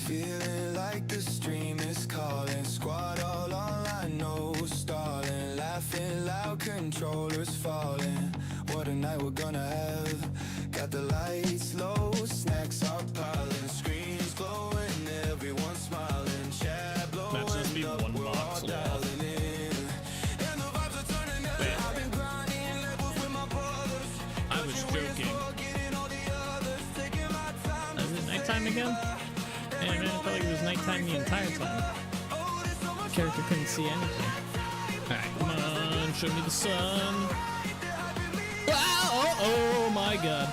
Feeling like the stream is calling. Squad all online, no stalling. Laughing loud, controllers falling. What a night we're gonna have. Got the lights low, snacks are piling. Screens glowing, everyone smiling. Chat blowing up, we're all dialing in. And the vibes are turning up. I've been grinding levels with my brothers. I was joking. Is it nighttime again? Man, I felt like it was nighttime the entire time. The character couldn't see anything. Alright, come on, show me the sun. Wow, oh my god.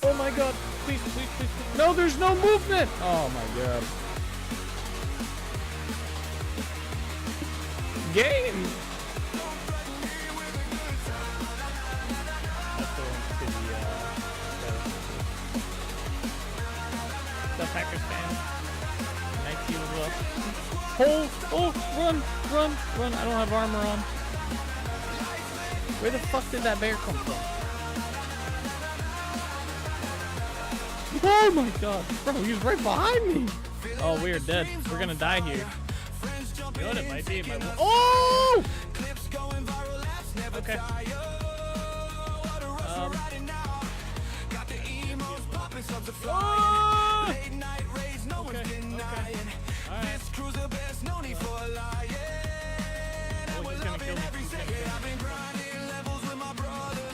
Oh my god, please, please, please, please. No, there's no movement! Oh my god. Game! The Packers fan. Thank you as well. Oh, run! I don't have armor on. Where the fuck did that bear come from? Oh my god. Bro, he was right behind me. Oh, we are dead. We're gonna die here. You know what it might be? Oh! Okay. Oh!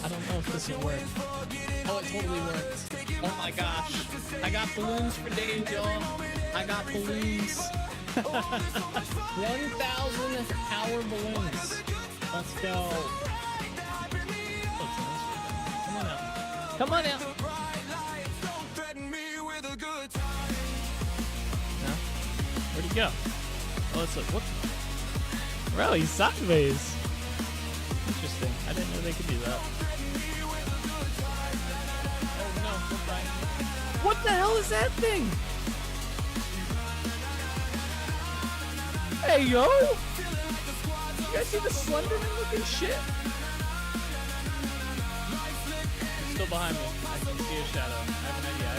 I don't know if this will work. Oh, it totally worked. Oh my gosh. I got balloons for days, y'all. I got balloons. 1,000 hour balloons. Let's go. Come on out. Come on out. No? Where'd he go? Oh, let's look. What? Bro, he's sideways. Interesting. I didn't know they could do that. Oh no, we're dying. What the hell is that thing? Hey yo! You guys see the Slenderman looking shit? He's still behind me. I can see his shadow. I have an idea.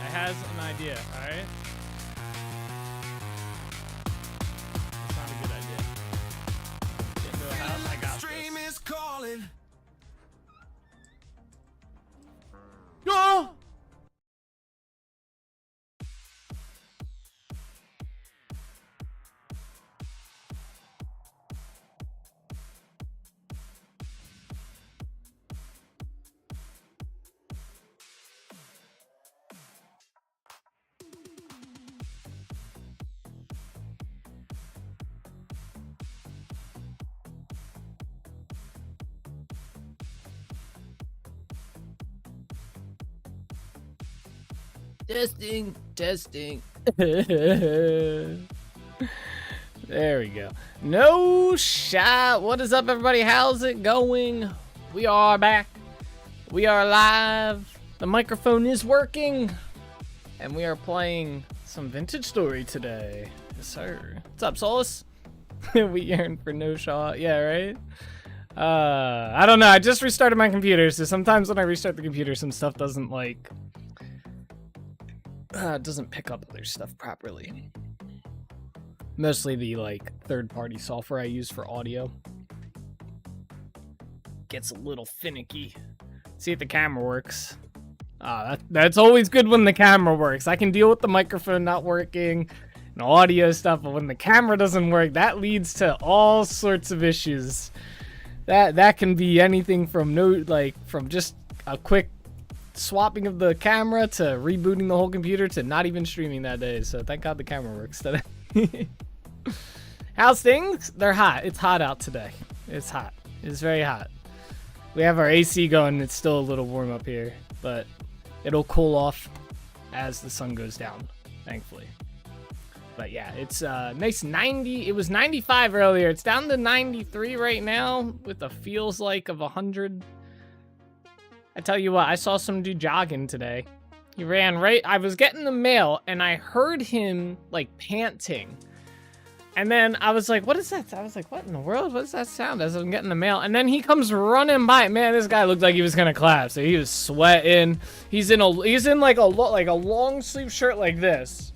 I has an idea, alright? That's not a good idea. Get into a house, I got this. Go! Testing. There we go. No shot. What is up, everybody? How's it going? We are back. We are live. The microphone is working. And we are playing some Vintage Story today. Yes, sir. What's up, Solus? We yearn for no shot. Yeah, right? I don't know. I just restarted my computer, so sometimes when I restart the computer, some stuff doesn't like... doesn't pick up other stuff properly. Mostly the like third-party software I use for audio gets a little finicky. See if the camera works. That's always good when the camera works. I can deal with the microphone not working and audio stuff, but when the camera doesn't work, that leads to all sorts of issues. That can be anything from from just a quick swapping of the camera to rebooting the whole computer to not even streaming that day. So thank God the camera works today. How's things? They're hot. It's hot out today. It's hot. It's very hot. We have our AC going. It's still a little warm up here, but it'll cool off as the sun goes down, thankfully. But yeah, it's nice 90. It was 95 earlier. It's down to 93 right now with a feels like of 100. I tell you what, I saw some dude jogging today. He ran right, I was getting the mail and I heard him like panting And then I was like, what is that? I was like, what in the world? What does that sound? As I'm getting the mail. And then he comes running by. Man, this guy looked like he was gonna clap. So he was sweating. He's in like a long sleeve shirt like this.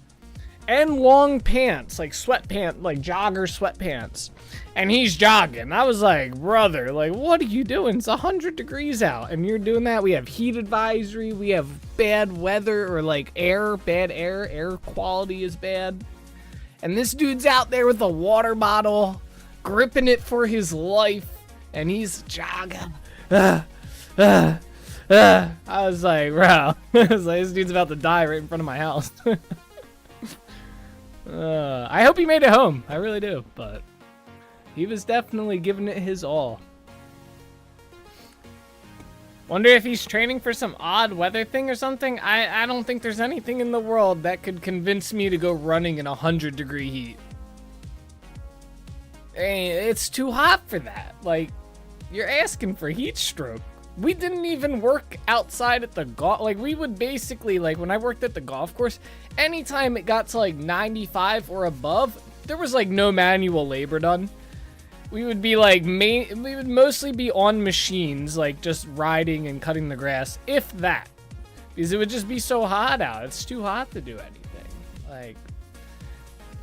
And long pants, like sweatpants, like jogger sweatpants. And he's jogging. I was like, brother, like, what are you doing? It's 100 degrees out, and you're doing that. We have heat advisory. We have bad weather, or like bad air. Air quality is bad. And this dude's out there with a water bottle, gripping it for his life, and he's jogging. I was like, bro, I was like, this dude's about to die right in front of my house. I hope he made it home. I really do, but he was definitely giving it his all. Wonder if he's training for some odd weather thing or something. I don't think there's anything in the world that could convince me to go running in 100-degree heat. Hey, it's too hot for that. Like, you're asking for heat stroke. We didn't even work outside at the golf. Like, we would basically, like, when I worked at the golf course, anytime it got to like 95 or above, there was like no manual labor done. We would be like, we would mostly be on machines, like just riding and cutting the grass, if that. Because it would just be so hot out. It's too hot to do anything. Like,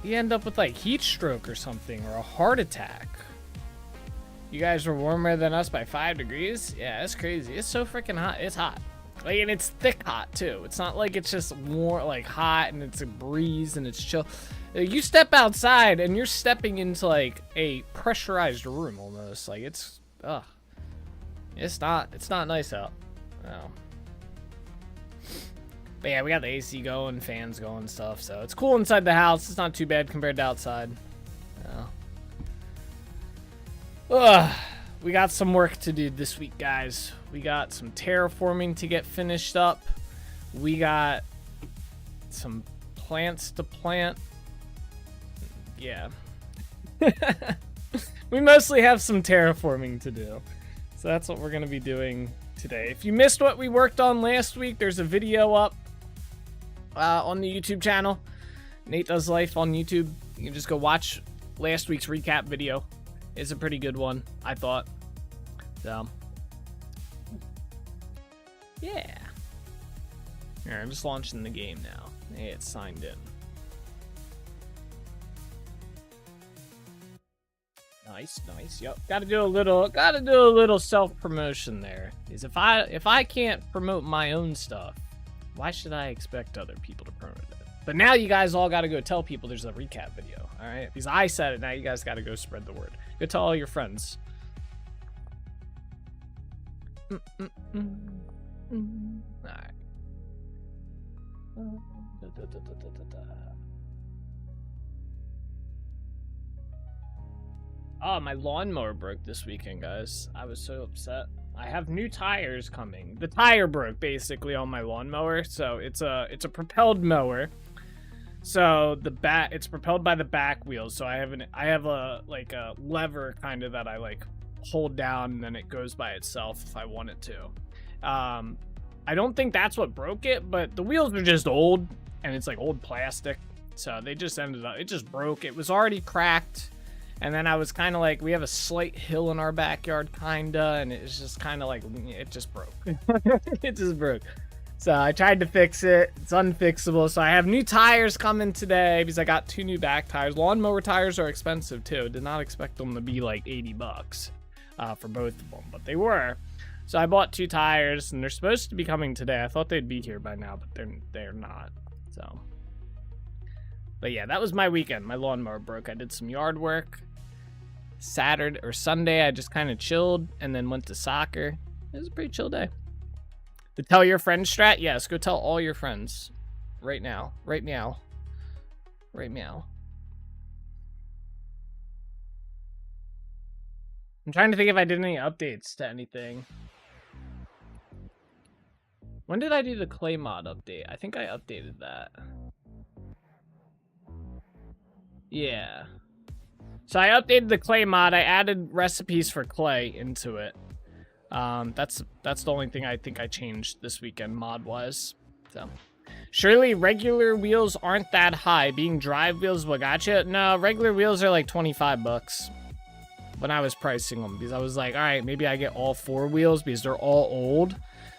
you end up with like heat stroke or something, or a heart attack. You guys were warmer than us by 5 degrees? Yeah, that's crazy. It's so freaking hot. It's hot. Like, and it's thick hot too. It's not like it's just warm, like hot, and it's a breeze and it's chill. You step outside and you're stepping into like a pressurized room almost. Like it's not nice out. No. But yeah, we got the AC going, fans going and stuff, so it's cool inside the house. It's not too bad compared to outside. We got some work to do this week, guys. We got some terraforming to get finished up. We got some plants to plant. Yeah. We mostly have some terraforming to do. So that's what we're going to be doing today. If you missed what we worked on last week, there's a video up on the YouTube channel. Nate Does Life on YouTube. You can just go watch last week's recap video. It's a pretty good one, I thought. So, yeah. Here, I'm just launching the game now. Hey, it's signed in. Nice. Yep. Gotta do a little self-promotion there. Is if I can't promote my own stuff, why should I expect other people to promote it? But now you guys all gotta go tell people there's a recap video, alright? Because I said it, now you guys gotta go spread the word. Go tell all your friends. Alright. Oh, my lawnmower broke this weekend, guys. I was so upset. I have new tires coming. The tire broke basically on my lawnmower, so it's a propelled mower. So it's propelled by the back wheels. So I have a lever kind of that I like hold down, and then it goes by itself if I want it to. I don't think that's what broke it, but the wheels are just old, and it's like old plastic. So they just it just broke. It was already cracked. And then I was kind of like, we have a slight hill in our backyard, kinda, and it's just kind of like, it just broke. It just broke. So I tried to fix it. It's unfixable. So I have new tires coming today because I got 2 new back tires. Lawnmower tires are expensive too. Did not expect them to be like $80 for both of them, but they were. So I bought 2 tires, and they're supposed to be coming today. I thought they'd be here by now, but they're not. So, but yeah, that was my weekend. My lawnmower broke. I did some yard work. Saturday or Sunday, I just kind of chilled and then went to soccer. It was a pretty chill day. The tell your friends strat? Yes, go tell all your friends. Right now. Right meow. Right meow. I'm trying to think if I did any updates to anything. When did I do the clay mod update? I think I updated that. Yeah. So I updated the clay mod. I added recipes for clay into it. That's the only thing I think I changed this weekend mod-wise. So Surely regular wheels aren't that high. Being drive wheels is what got you? No, regular wheels are like 25 bucks when I was pricing them, because I was like, all right, maybe I get all 4 wheels because they're all old.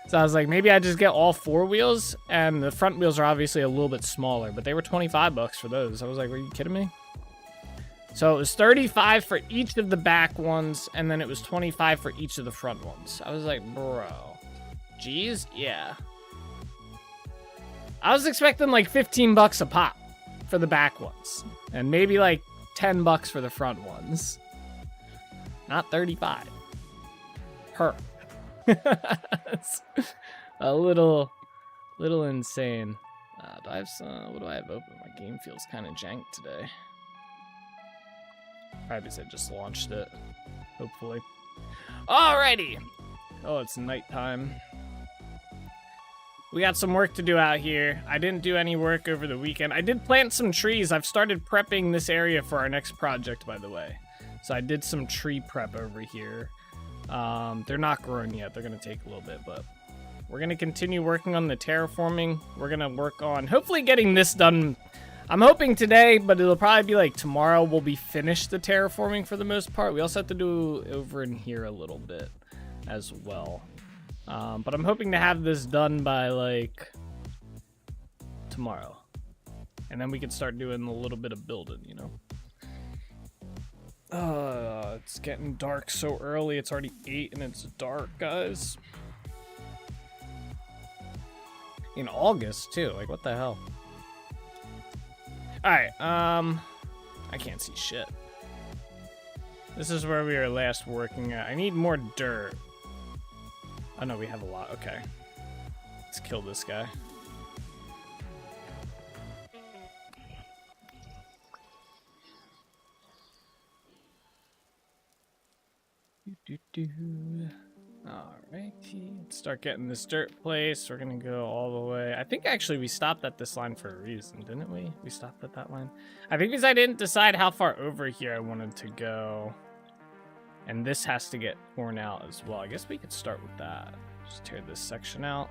So I was like, maybe I just get all 4 wheels, and the front wheels are obviously a little bit smaller, but they were 25 bucks for those. I was like, are you kidding me? So it was 35 for each of the back ones, and then it was 25 for each of the front ones. I was like, bro, geez, yeah. I was expecting like 15 bucks a pop for the back ones, and maybe like 10 bucks for the front ones. Not 35. Per. It's a little insane. Do I have some? What do I have open? My game feels kind of jank today. Probably because I just launched it. Hopefully. Alrighty. Oh, it's nighttime. We got some work to do out here. I didn't do any work over the weekend. I did plant some trees. I've started prepping this area for our next project, by the way. So I did some tree prep over here. They're not growing yet. They're going to take a little bit, but we're going to continue working on the terraforming. We're going to work on hopefully getting this done. I'm hoping today, but it'll probably be like tomorrow we'll be finished the terraforming for the most part. We also have to do over in here a little bit as well. But I'm hoping to have this done by like tomorrow. And then we can start doing a little bit of building, you know? It's getting dark so early. It's already 8 and it's dark, guys. In August, too. Like, what the hell? Alright, I can't see shit. This is where we were last working at. I need more dirt. Oh, no, we have a lot. Okay. Let's kill this guy. Alrighty, let's start getting this dirt place. We're gonna go all the way. I think actually we stopped at this line for a reason, didn't we? We stopped at that line. I think because I didn't decide how far over here I wanted to go. And this has to get torn out as well. I guess we could start with that. Just tear this section out.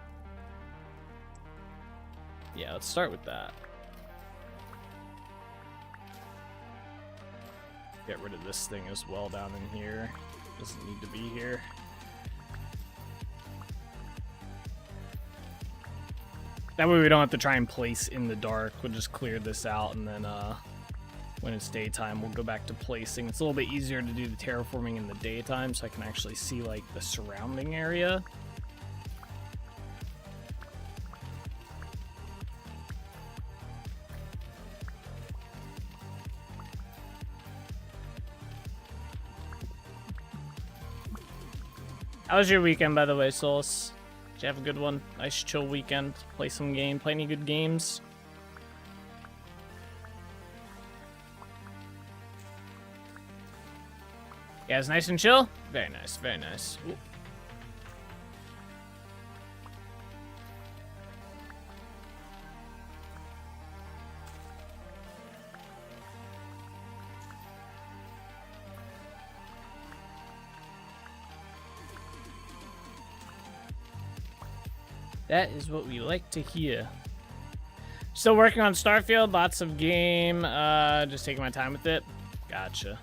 Yeah, let's start with that. Get rid of this thing as well down in here. Doesn't need to be here. That way we don't have to try and place in the dark. We'll just clear this out, and then when it's daytime, we'll go back to placing. It's a little bit easier to do the terraforming in the daytime, so I can actually see like the surrounding area. How was your weekend, by the way, Solus? Did you have a good one? Nice chill weekend. Play some game. Play any good games? Yeah, it's nice and chill. Very nice. Very nice. Ooh. That is what we like to hear. Still working on Starfield, lots of game, just taking my time with it. Gotcha.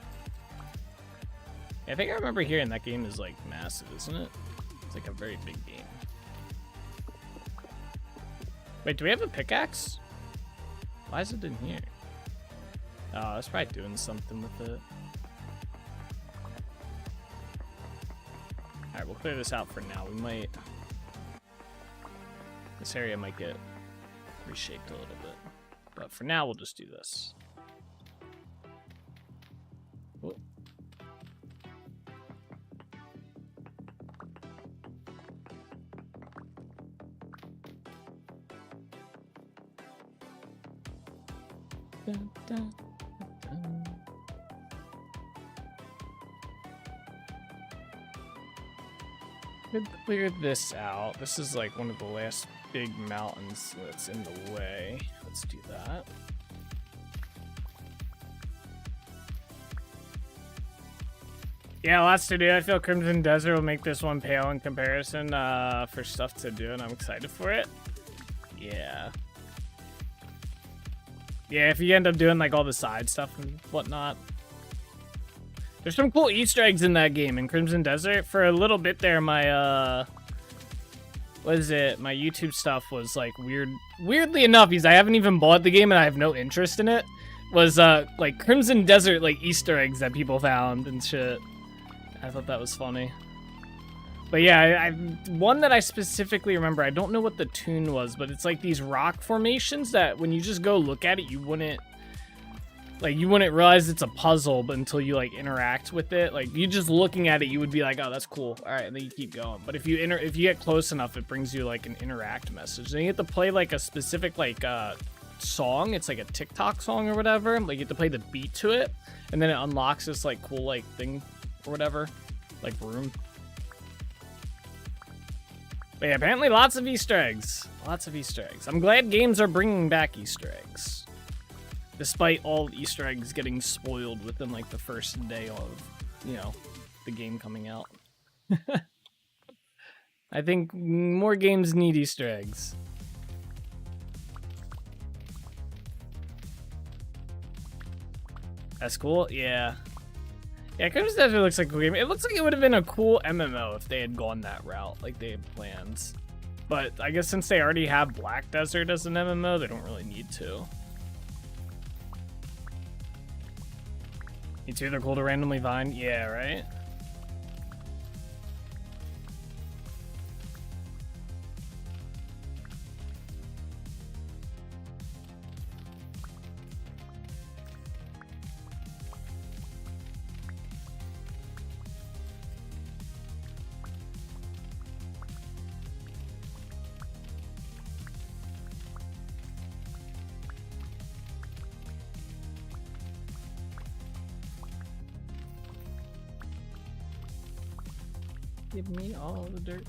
Yeah, I think I remember hearing that game is like massive, isn't it? It's like a very big game. Wait, do we have a pickaxe? Why is it in here? Oh, it's probably doing something with it. Alright, we'll clear this out for now. We might... This area might get reshaped a little bit. But for now, we'll just do this. Whoa. Dun, dun, dun. Could clear this out. This is like one of the last big mountains that's in the way. Let's do that. Yeah, lots to do. I feel Crimson Desert will make this one pale in comparison for stuff to do, and I'm excited for it. Yeah. Yeah, if you end up doing like all the side stuff and whatnot. There's some cool Easter eggs in that game in Crimson Desert. For a little bit there, my what is it? My YouTube stuff was like weird. Weirdly enough, because I haven't even bought the game and I have no interest in it, was like Crimson Desert like Easter eggs that people found and shit. I thought that was funny. But yeah, one that I specifically remember, I don't know what the tune was, but it's like these rock formations that when you just go look at it, you wouldn't realize it's a puzzle, but until you like interact with it, like you just looking at it, you would be like, oh, that's cool. All right, and then you keep going. But if you get close enough, it brings you like an interact message. Then you have to play like a specific like song. It's like a TikTok song or whatever. Like you have to play the beat to it, and then it unlocks this like cool like thing or whatever, like room. But yeah, apparently lots of Easter eggs. Lots of Easter eggs. I'm glad games are bringing back Easter eggs. Despite all Easter eggs getting spoiled within like the first day of, you know, the game coming out. I think more games need Easter eggs. That's cool, yeah. Yeah, Crimson Desert looks like a cool game. It looks like it would have been a cool MMO if they had gone that route, like they had plans. But I guess since they already have Black Desert as an MMO, they don't really need to. Me too, they're cool to randomly find. Yeah, right? Give me all the dirt.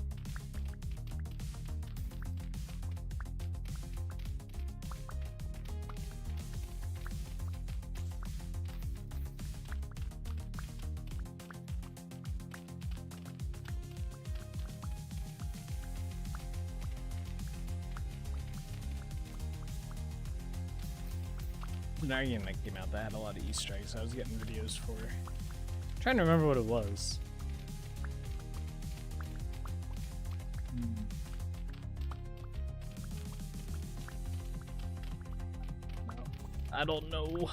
Another game that came out that had a lot of Easter eggs. I was getting videos for. I'm trying to remember what it was. I don't know.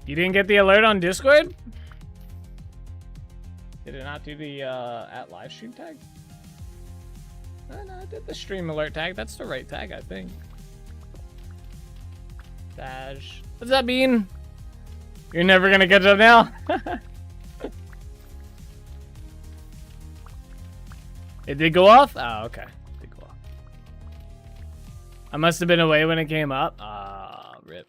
You didn't get the alert on Discord? Did it not do the at live stream tag? No, I did the stream alert tag. That's the right tag, I think. Dash. What does that mean? You're never gonna catch up now? It did go off? Oh, okay. It did go off. I must have been away when it came up. Ah, rip.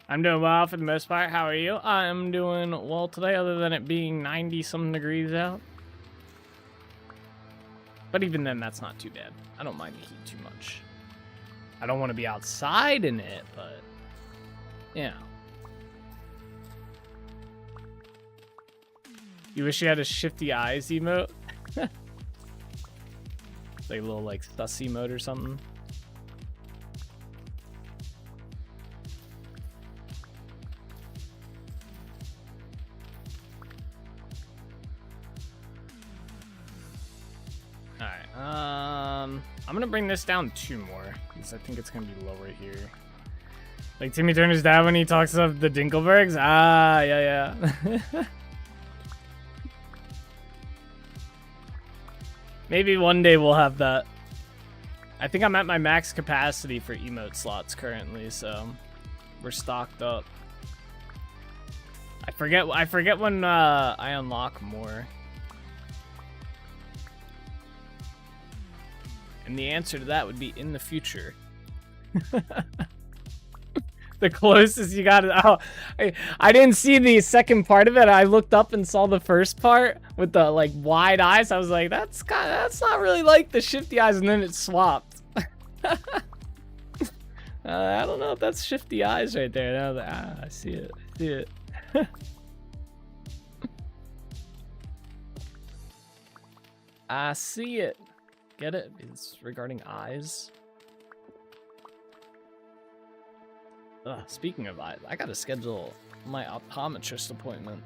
I'm doing well for the most part. How are you? I'm doing well today, other than it being 90-some degrees out. But even then, that's not too bad. I don't mind the heat too much. I don't want to be outside in it, but, you know. You wish you had a shifty eyes emote? Like a little like sus emote or something. Alright, I'm gonna bring this down 2 more because I think it's gonna be lower here. Like Timmy Turner's dad when he talks of the Dinkelbergs? Ah, yeah. Maybe one day we'll have that. I think I'm at my max capacity for emote slots currently, so we're stocked up. I forget when I unlock more. And the answer to that would be in the future. The closest you got. Oh, I didn't see the second part of it. I looked up and saw the first part with the like wide eyes. I was like, that's not really like the shifty eyes, and then it swapped. I don't know if that's shifty eyes right there. Now that I see it. I see it. I see it. Get it? It's regarding eyes. Speaking of eyes, I gotta schedule my optometrist appointment.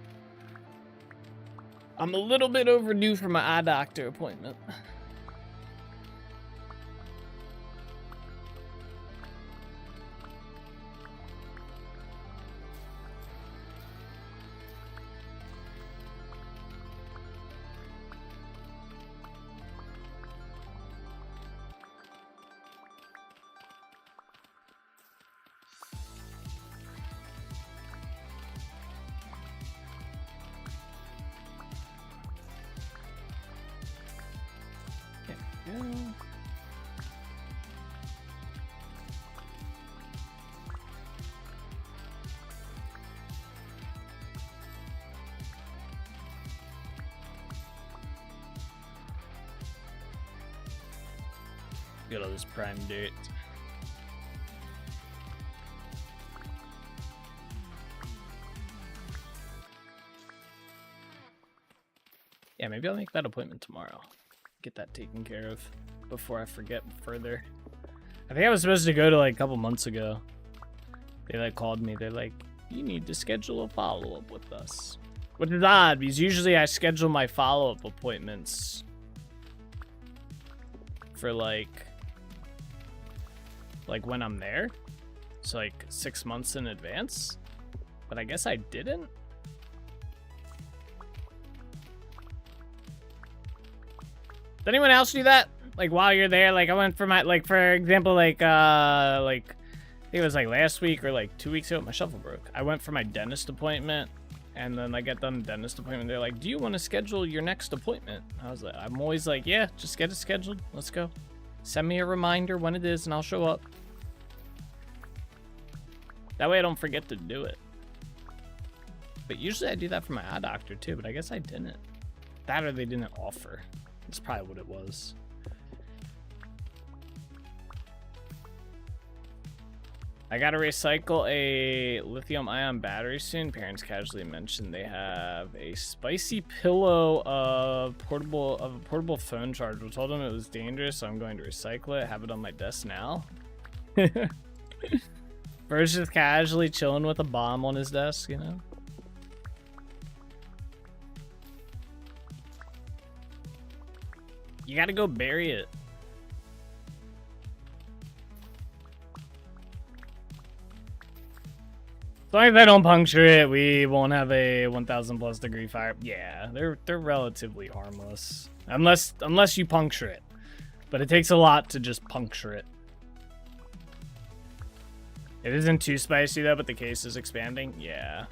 I'm a little bit overdue for my eye doctor appointment. Get all this prime dirt. Yeah, maybe I'll make that appointment tomorrow. Get that taken care of before I forget further. I think I was supposed to go to like a couple months ago. They like called me. They're like, you need to schedule a follow-up with us. Which is odd because usually I schedule my follow-up appointments for like when I'm there. So like 6 months in advance. But I guess I didn't. Does anyone else do that? Like while you're there, like I went for my, like for example, like I think it was like last week or like 2 weeks ago, my shuffle broke. I went for my dentist appointment and then I get done the dentist appointment. They're like, do you want to schedule your next appointment? I was like, I'm always like, yeah, just get it scheduled. Let's go. Send me a reminder when it is and I'll show up. That way I don't forget to do it. But usually I do that for my eye doctor too, but I guess I didn't. That or they didn't offer. That's probably what it was. I gotta recycle a lithium-ion battery soon. Parents casually mentioned they have a spicy pillow of a portable phone charger. I told them it was dangerous, so I'm going to recycle it. Have it on my desk now. Bird's just casually chilling with a bomb on his desk, you know? You gotta go bury it. As long as I don't puncture it, we won't have a 1,000 plus degree fire. Yeah, they're relatively harmless. Unless you puncture it. But it takes a lot to just puncture it. It isn't too spicy though, but the case is expanding. Yeah.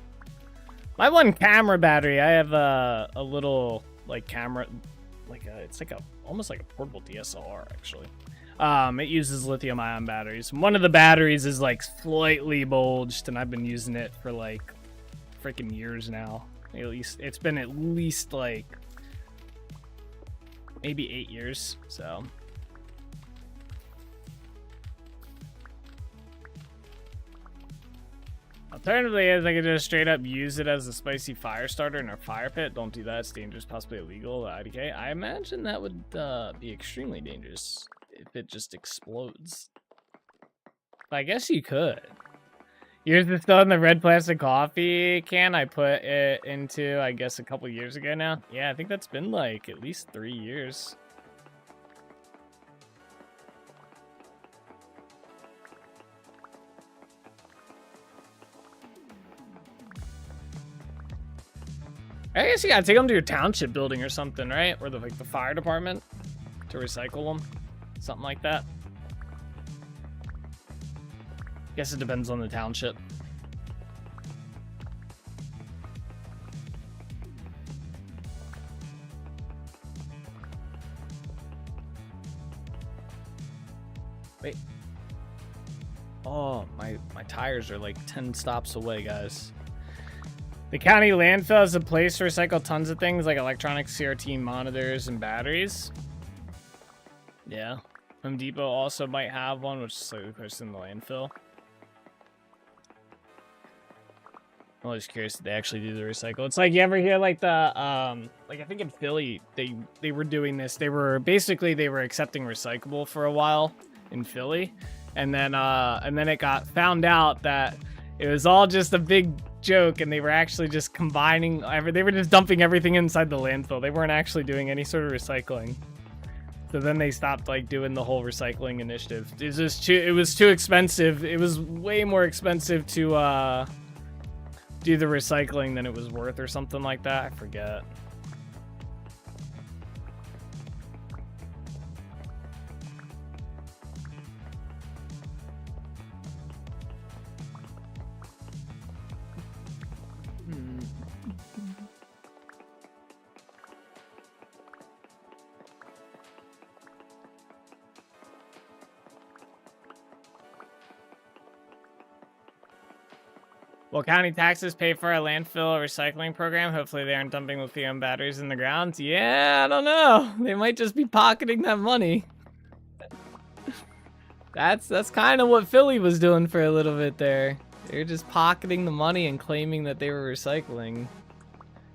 My one camera battery, I have a little like camera, it's like almost like a portable DSLR actually. It uses lithium-ion batteries. One of the batteries is like slightly bulged, and I've been using it for like freaking years now. At least it's been at least like maybe 8 years. So. Alternatively, I could just straight up use it as a spicy fire starter in a fire pit. Don't do that. It's dangerous, possibly illegal. IDK. I imagine that would be extremely dangerous if it just explodes. But I guess you could. Yours is still in the red plastic coffee can I put it into, I guess, a couple years ago now. Yeah, I think that's been like at least 3 years. I guess you gotta take them to your township building or something, right? Or the fire department to recycle them, something like that. Guess it depends on the township. Wait. Oh, my tires are like 10 stops away, guys. The county landfill is a place to recycle tons of things like electronic CRT monitors and batteries. Yeah. Home Depot also might have one, which is slightly closer in the landfill. I'm always curious if they actually do the recycle. It's like, you ever hear like the like I think in Philly they were doing this. They were accepting recyclable for a while in Philly, and then it got found out that it was all just a big joke, and they were actually just combining they were just dumping everything inside the landfill. They weren't actually doing any sort of recycling. So then they stopped like doing the whole recycling initiative. It was too expensive. It was way more expensive to do the recycling than it was worth or something like that. I forget. Will county taxes pay for a landfill recycling program? Hopefully they aren't dumping lithium batteries in the ground. Yeah, I don't know. They might just be pocketing that money. That's kind of what Philly was doing for a little bit there. They were just pocketing the money and claiming that they were recycling.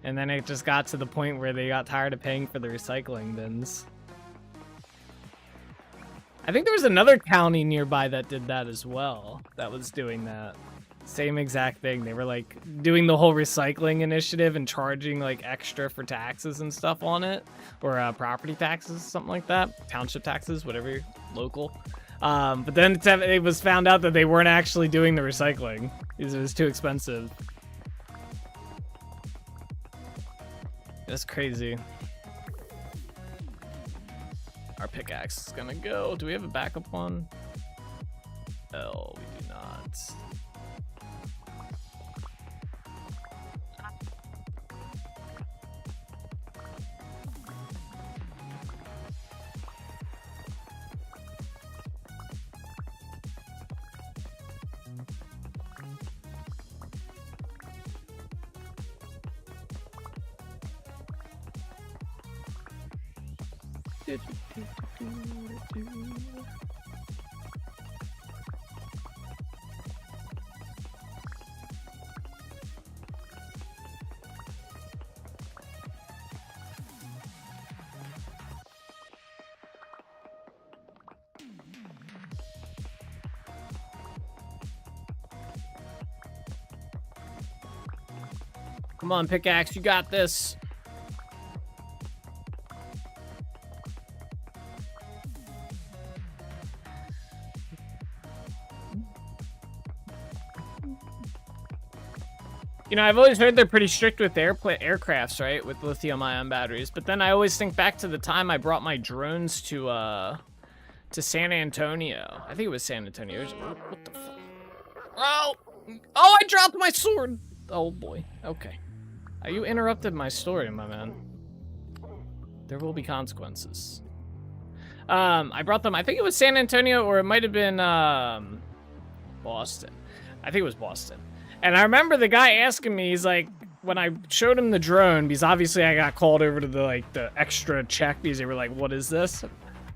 And then it just got to the point where they got tired of paying for the recycling bins. I think there was another county nearby that did that as well, that was doing that. Same exact thing. They were like doing the whole recycling initiative and charging like extra for taxes and stuff on it, or property taxes, something like that, township taxes, whatever, local. But then it was found out that they weren't actually doing the recycling because it was too expensive. That's crazy. Our pickaxe is gonna go. Do we have a backup one? Oh, we do not. Come on, pickaxe, you got this. You know, I've always heard they're pretty strict with aircrafts, right? With lithium-ion batteries. But then I always think back to the time I brought my drones to San Antonio. I think it was San Antonio. What the fuck? Oh! Oh, I dropped my sword! Oh, boy. Okay. You interrupted my story, my man. There will be consequences. I brought them, I think it was San Antonio, or it might have been, Boston. I think it was Boston. And I remember the guy asking me, he's like, when I showed him the drone, because obviously I got called over to the extra check, because they were like, what is this?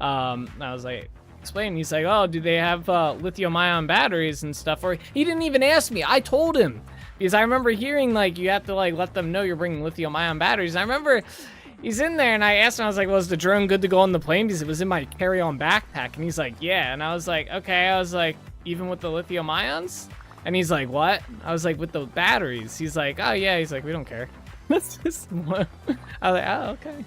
I was like, explain. He's like, oh, do they have lithium-ion batteries and stuff? Or he didn't even ask me. I told him. Because I remember hearing, like, you have to, like, let them know you're bringing lithium-ion batteries. And I remember he's in there, and I asked him, I was like, well, is the drone good to go on the plane? Because it was in my carry-on backpack. And he's like, yeah. And I was like, okay. I was like, even with the lithium-ions? And he's like, what? I was like, with the batteries. He's like, oh, yeah. He's like, we don't care. That's just what. I was like, oh, okay.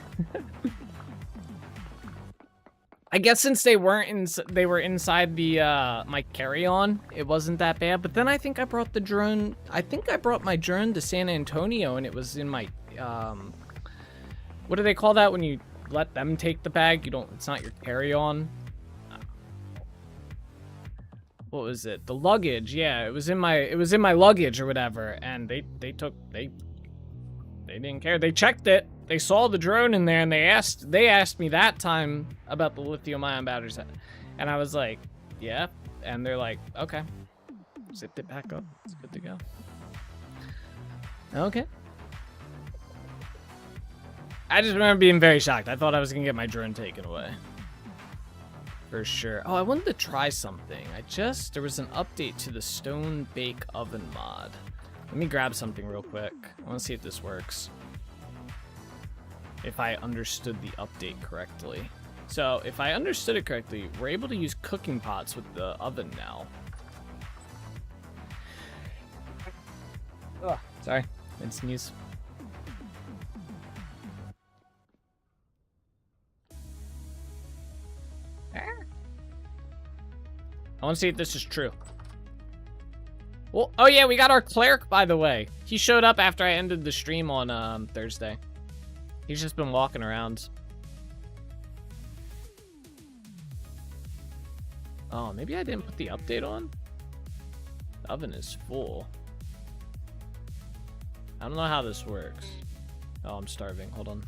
I guess since they weren't they were inside the my carry-on, it wasn't that bad. But then I think I brought the drone. I think I brought my drone to San Antonio, and it was in my what do they call that when you let them take the bag? You don't. It's not your carry-on. What was it? The luggage. Yeah, it was in my luggage or whatever. And they didn't care. They checked it. They saw the drone in there, and they asked me that time about the lithium-ion batteries, and I was like, yeah. And they're like, okay, zipped it back up. It's good to go. Okay. I just remember being very shocked. I thought I was gonna get my drone taken away. For sure. Oh, I wanted to try something. There was an update to the stone bake oven mod. Let me grab something real quick. I want to see if this works. If I understood the update correctly. So, if I understood it correctly, we're able to use cooking pots with the oven now. Ugh, sorry. I didn't sneeze. I want to see if this is true. Well, oh yeah, we got our cleric, by the way. He showed up after I ended the stream on Thursday. He's just been walking around. Oh, maybe I didn't put the update on? The oven is full. I don't know how this works. Oh, I'm starving. Hold on.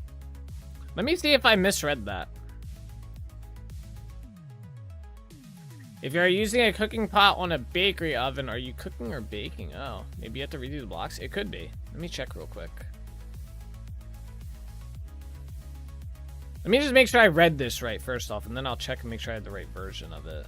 Let me see if I misread that. If you're using a cooking pot on a bakery oven, are you cooking or baking? Oh, maybe you have to redo the blocks. It could be. Let me check real quick. Let me just make sure I read this right first off, and then I'll check and make sure I have the right version of it.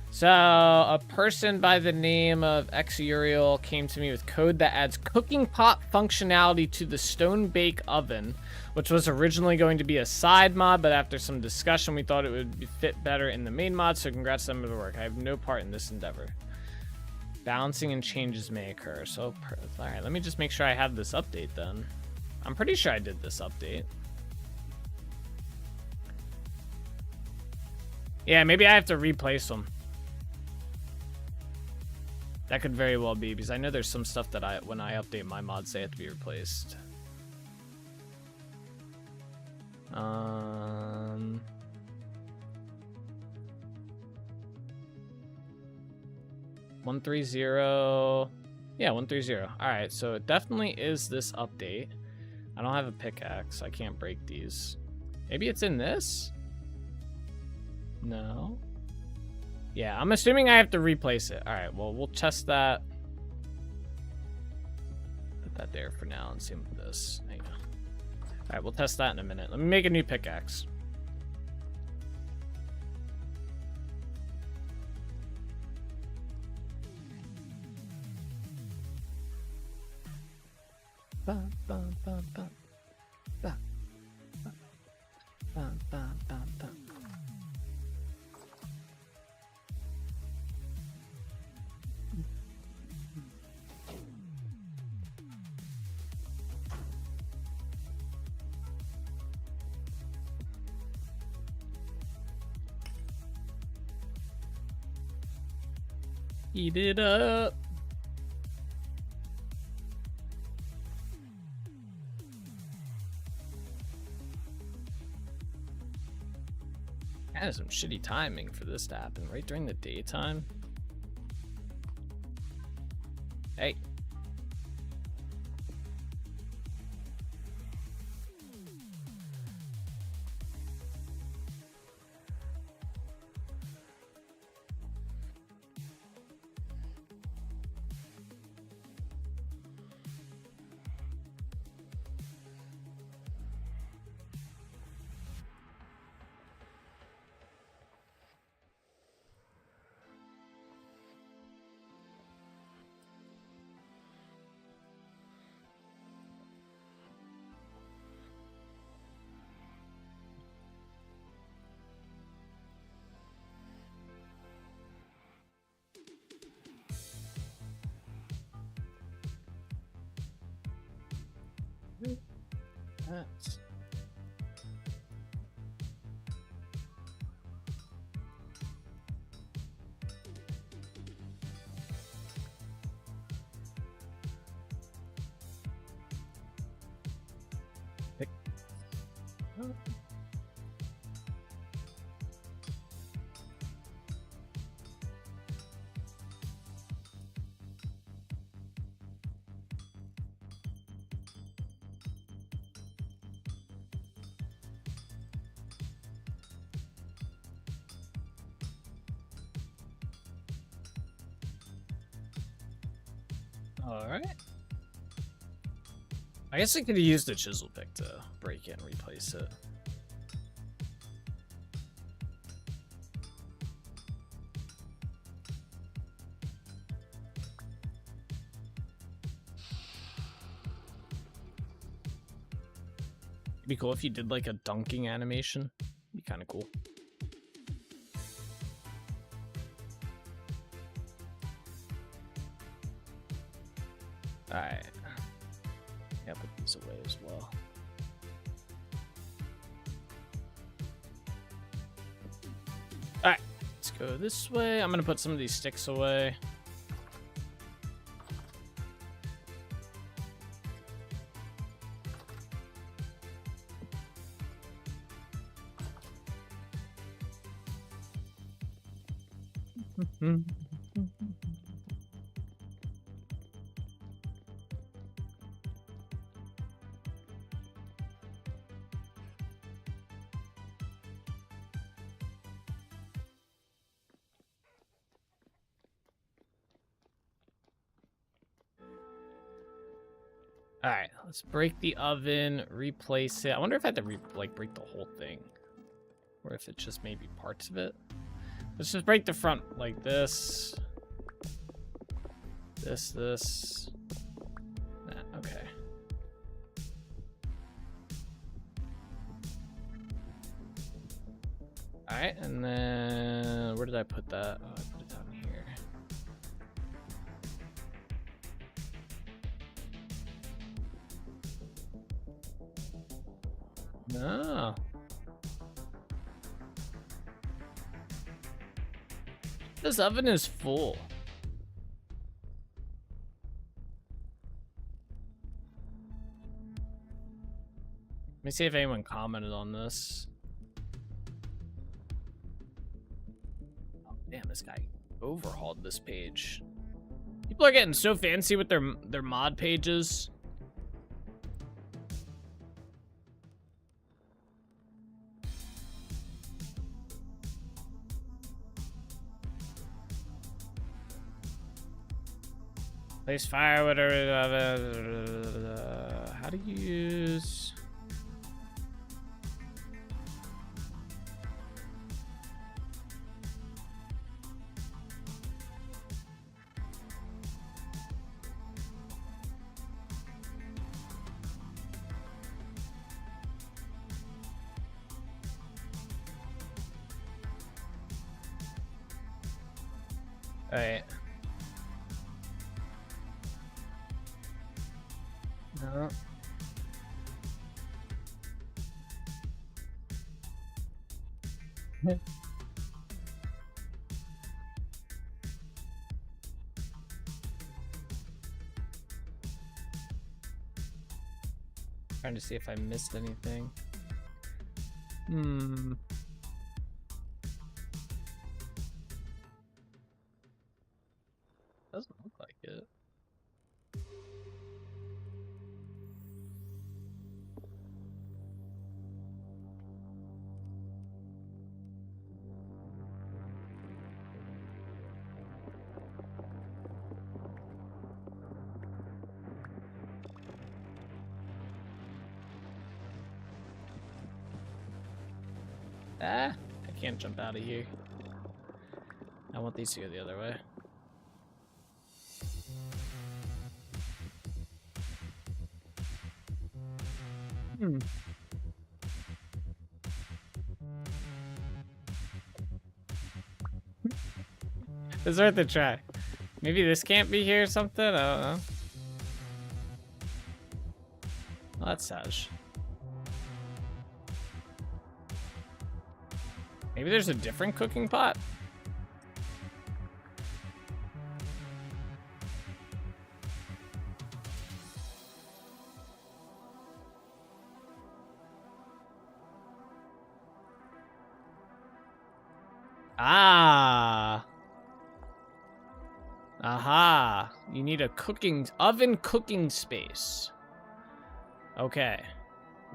So, a person by the name of Xuriel came to me with code that adds cooking pot functionality to the stone bake oven, which was originally going to be a side mod, but after some discussion, we thought it would fit better in the main mod, so congrats to them for the work. I have no part in this endeavor. Balancing and changes may occur. So, all right, let me just make sure I have this update then. I'm pretty sure I did this update. Yeah, maybe I have to replace them. That could very well be, because I know there's some stuff that when I update my mods, they have to be replaced. 130. Yeah, 130. All right, so it definitely is this update. I don't have a pickaxe. I can't break these. Maybe it's in this? No. Yeah, I'm assuming I have to replace it. All right, well, we'll test that. Put that there for now and see with this. There you go. All right, we'll test that in a minute. Let me make a new pickaxe. Bum, bum, bum, bum. Bum, bum, bum, bum, bum, bum. Eat it up. That is some shitty timing for this to happen right during the daytime. Hey. That's... Pick. Oh. Alright. I guess I could have used the chisel pick to break it and replace it. It'd be cool if you did like a dunking animation. It'd be kind of cool. Alright. Yeah, put these away as well. Alright, let's go this way. I'm gonna put some of these sticks away. All right, let's break the oven, replace it. I wonder if I have to break the whole thing, or if it's just maybe parts of it. Let's just break the front like this. This. That, okay. All right, and then where did I put that? Oh, I put it down here. No. This oven is full. Let me see if anyone commented on this. Oh, damn, this guy overhauled this page. People are getting so fancy with their mod pages. Place fire, whatever. How do you use? All right. No. Trying to see if I missed anything. Doesn't look like it. Ah, I can't jump out of here. I want these to go the other way. It's worth a try. Maybe this can't be here or something? I don't know. Well, that's sad. Maybe there's a different cooking pot? Ah. Aha. You need a oven cooking space. Okay.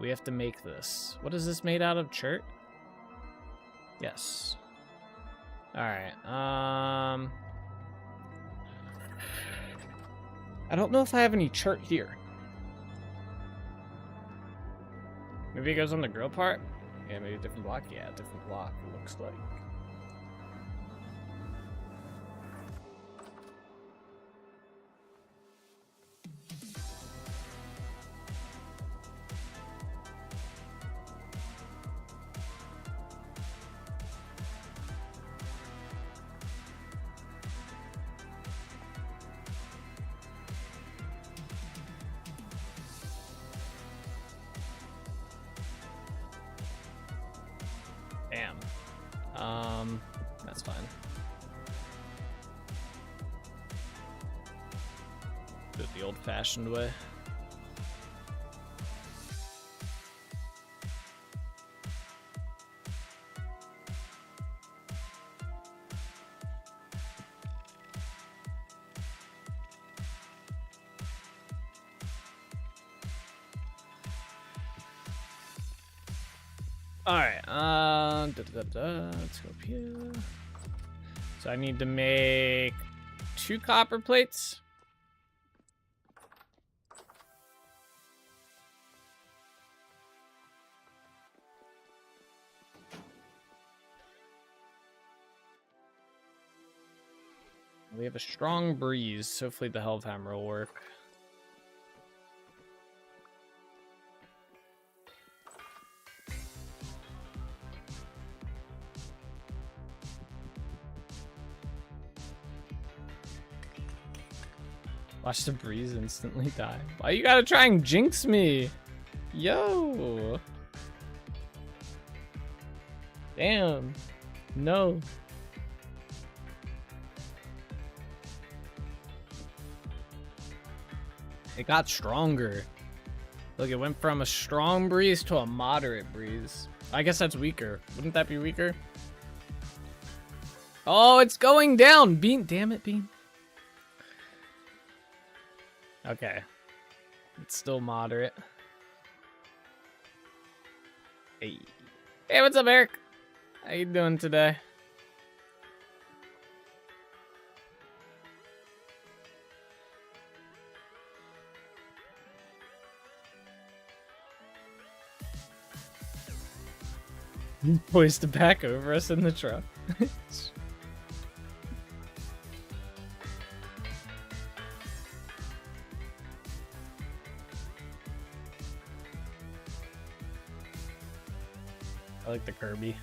We have to make this. What is this made out of? Chert? Yes. All right. I don't know if I have any chert here. Maybe it goes on the grill part? Yeah, maybe a different block. Yeah, different block, it looks like. Damn. That's fine. Do it the old-fashioned way. Alright, let's go up here. So I need to make 2 copper plates. We have a strong breeze. Hopefully the Hellhammer will work. Watch the breeze instantly die. Why you gotta try and jinx me? Yo. Damn. No. It got stronger. Look, it went from a strong breeze to a moderate breeze. I guess that's weaker. Wouldn't that be weaker? Oh, it's going down. Bean, damn it, Bean. Okay. It's still moderate. Hey. Hey, what's up, Eric? How you doing today? Poised to back over us in the truck. I like the Kirby.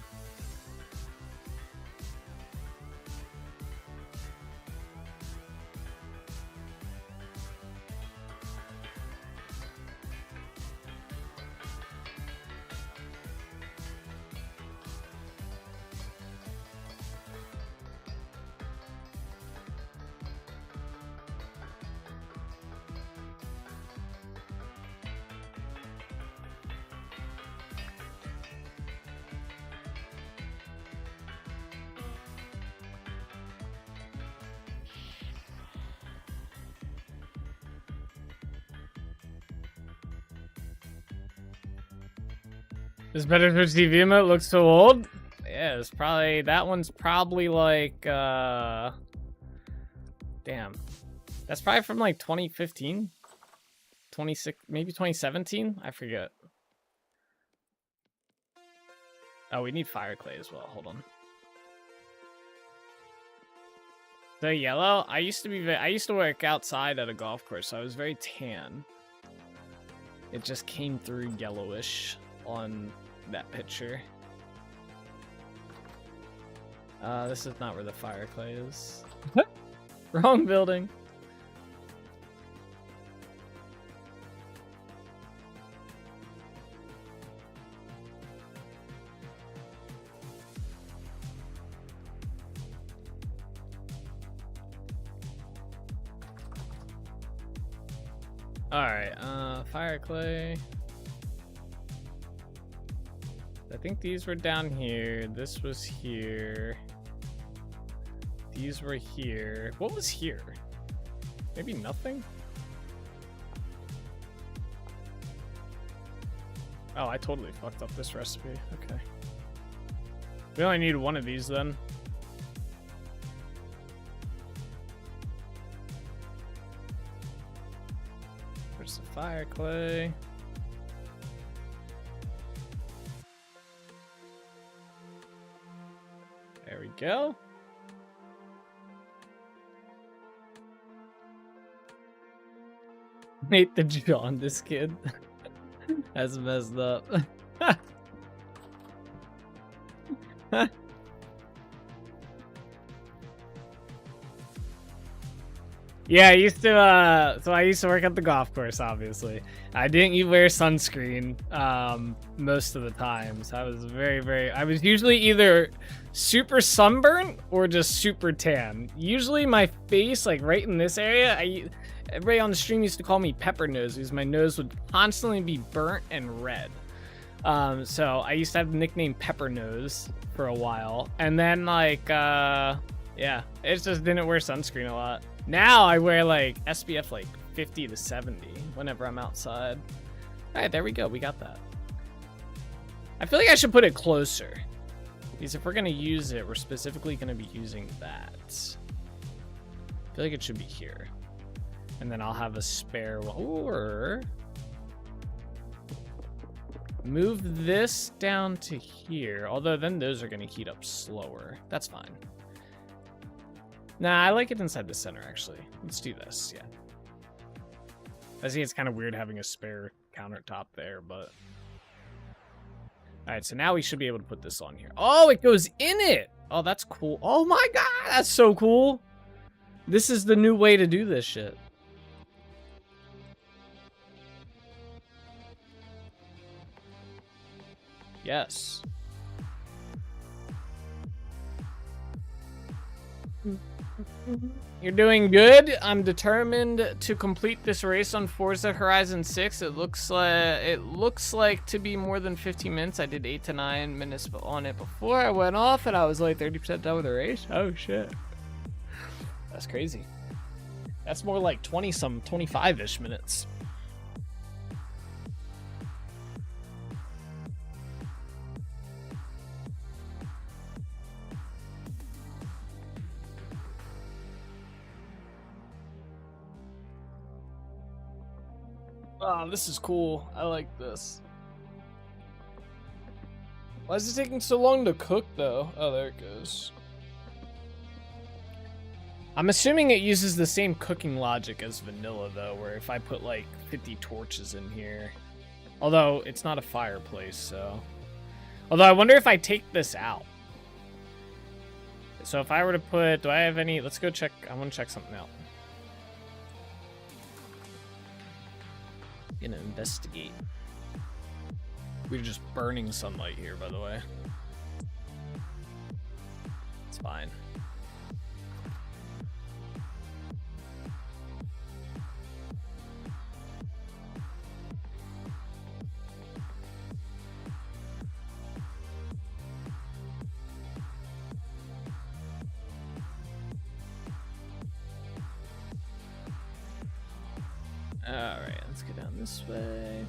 This Better for TV emote looks so old. Yeah, it's probably, that one's probably like, damn. That's probably from like 2015, 26, maybe 2017. I forget. Oh, we need fire clay as well. Hold on. The yellow. I used to work outside at a golf course, so I was very tan. It just came through yellowish on that picture. This is not where the fire clay is. Wrong building. Alright, fire clay. I think these were down here. This was here. These were here. What was here? Maybe nothing? Oh, I totally fucked up this recipe. Okay. We only need one of these then. There's the fire clay. There we go. Hate the jaundice kid. That's messed up. Yeah, I used to, so I used to work at the golf course, obviously. I didn't wear sunscreen most of the time, so I was I was usually either super sunburned or just super tan. Usually my face, like right in this area, everybody on the stream used to call me pepper nose because my nose would constantly be burnt and red. So I used to have the nickname Pepper Nose for a while, and then like, yeah, it just didn't wear sunscreen a lot. Now I wear like SPF like 50 to 70 whenever I'm outside. All right, there we go. We got that. I feel like I should put it closer because if we're gonna use it, we're specifically gonna be using that. I feel like it should be here, and then I'll have a spare one. Or move this down to here. Although then those are gonna heat up slower. That's fine. Nah, I like it inside the center, actually. Let's do this, yeah. I see it's kind of weird having a spare countertop there, but... Alright, so now we should be able to put this on here. Oh, it goes in it! Oh, that's cool. Oh my god, that's so cool! This is the new way to do this shit. Yes. You're doing good. I'm determined to complete this race on Forza Horizon 6. It looks like to be more than 15 minutes. I did 8 to 9 minutes on it before I went off, and I was like 30% done with the race. Oh shit, that's crazy. That's more like 20-some, 25-ish minutes. Oh, this is cool. I like this. Why is it taking so long to cook, though? Oh, there it goes. I'm assuming it uses the same cooking logic as vanilla, though, where if I put, like, 50 torches in here... Although, it's not a fireplace, so... Although, I wonder if I take this out. So if I were to put... Do I have any... Let's go check... I want to check something out. Gonna investigate. We're just burning sunlight here, by the way. It's fine. Alright, let's go down this way.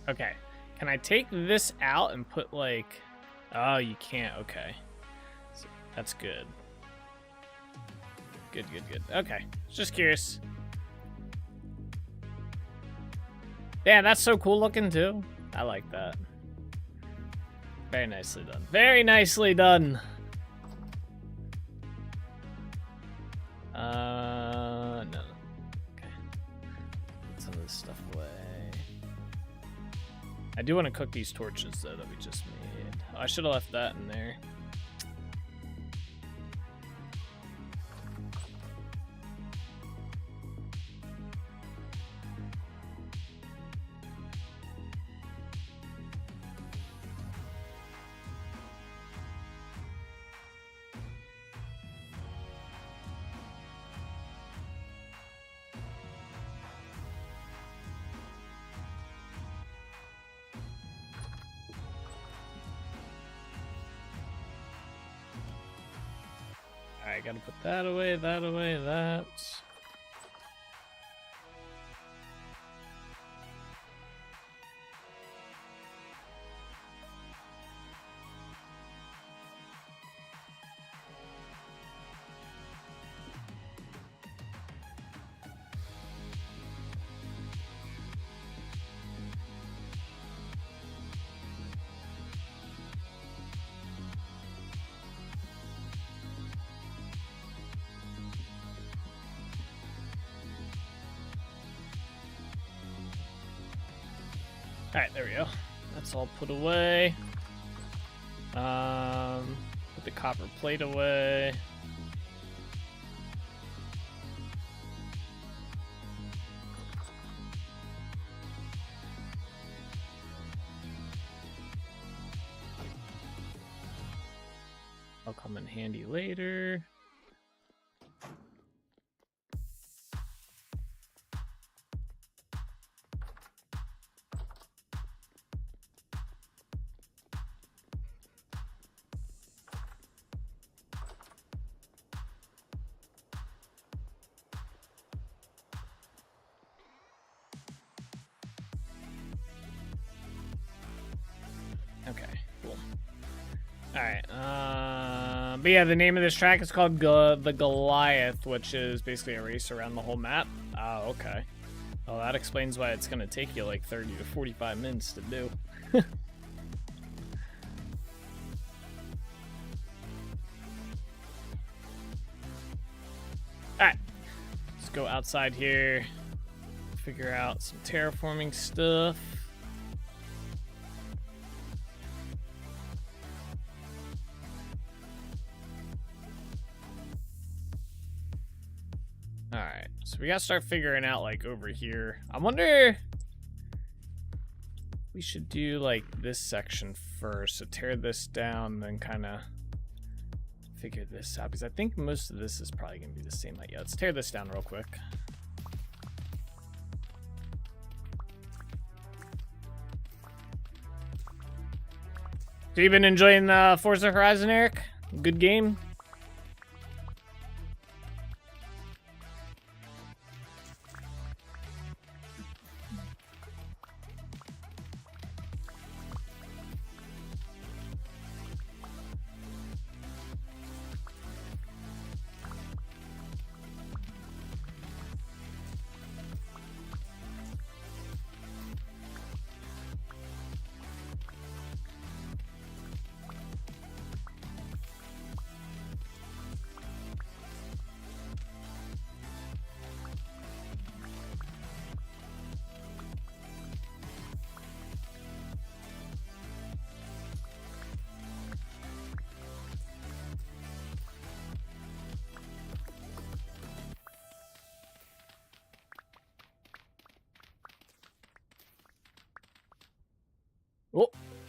Okay, can I take this out and put like... Oh, you can't, okay. So, that's good. Good, good, good. Okay, just curious. Yeah, that's so cool looking too. I like that. Very nicely done. Very nicely done. No. Okay. Put some of this stuff away. I do want to cook these torches though that we just made. Oh, I should have left that in there. Alright, gotta put that away, that away, that. Alright, there we go. That's all put away. Put the copper plate away. I'll come in handy later. Okay, cool. Alright, but yeah, the name of this track is called the Goliath, which is basically a race around the whole map. Oh, okay. Well, that explains why it's gonna take you like 30 to 45 minutes to do. Alright, let's go outside here, figure out some terraforming stuff. Alright, so we gotta start figuring out like over here. I wonder we should do like this section first. So tear this down, then kind of figure this out, because I think most of this is probably gonna be the same height. Yeah, let's tear this down real quick. So you been enjoying Forza Horizon, Eric? Good game?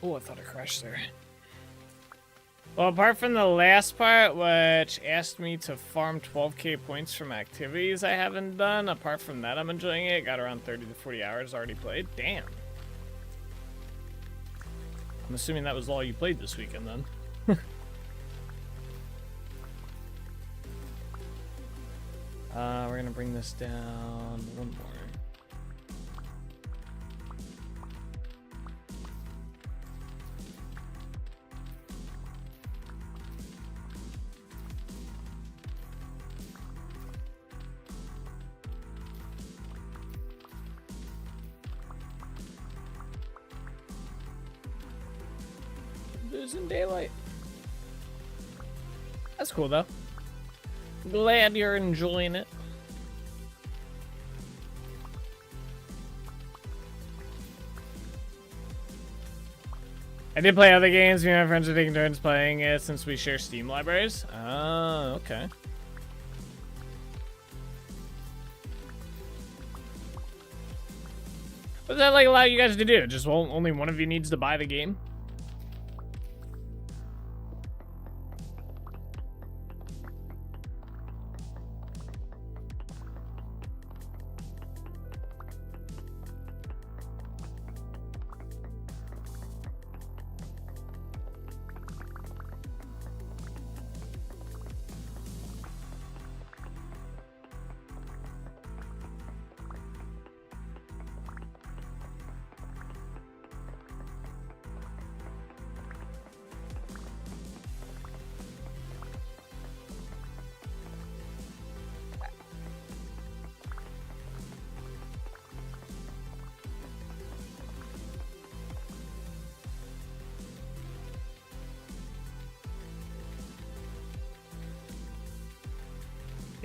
Oh, I thought I crashed there. Well, apart from the last part, which asked me to farm 12k points from activities I haven't done, apart from that, I'm enjoying it. Got around 30 to 40 hours already played. Damn. I'm assuming that was all you played this weekend, then. We're gonna bring this down one more. Losing daylight. That's cool though. Glad you're enjoying it. I did play other games. Me and my friends are taking turns playing it since we share Steam libraries. Oh, okay. What does that like allow you guys to do? Just only one of you needs to buy the game?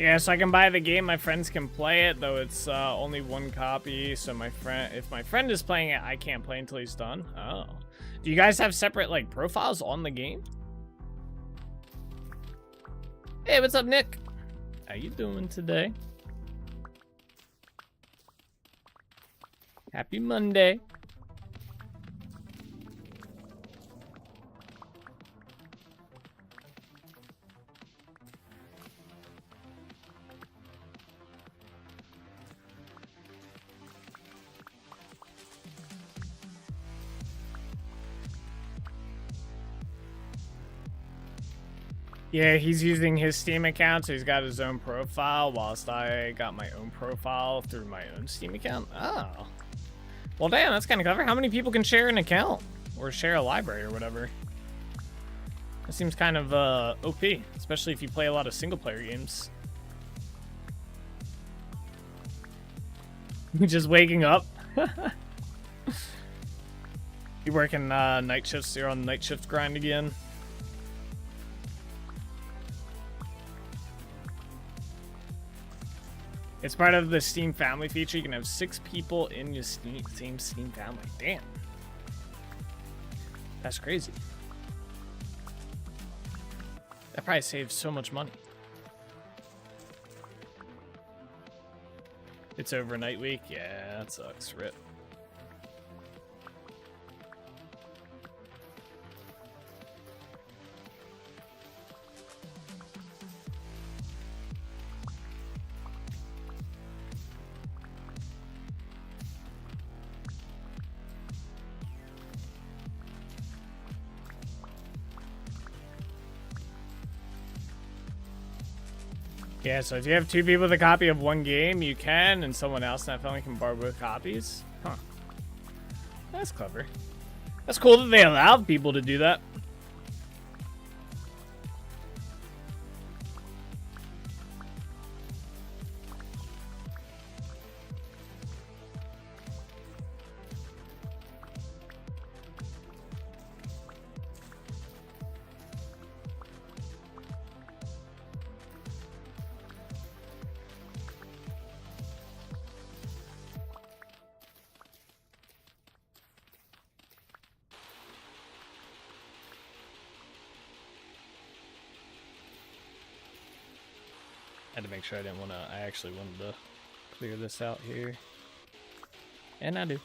Yeah, so I can buy the game. My friends can play it, though it's only one copy. So if my friend is playing it, I can't play until he's done. Oh, do you guys have separate like profiles on the game? Hey, what's up, Nick? How you doing today? Happy Monday. Yeah, he's using his Steam account, so he's got his own profile, whilst I got my own profile through my own Steam account. Oh. Well, damn, that's kind of clever. How many people can share an account? Or share a library or whatever? That seems kind of OP, especially if you play a lot of single-player games. Just waking up. You working night shifts? You're on the night shift grind again? It's part of the Steam family feature. You can have 6 people in your same Steam family. Damn. That's crazy. That probably saves so much money. It's overnight week? Yeah, that sucks. Rip. Yeah, so if you have 2 people with a copy of one game, you can, and someone else in that family can borrow both copies. Huh. That's clever. That's cool that they allow people to do that. Had to make sure I didn't want to, I actually wanted to clear this out here. And I do.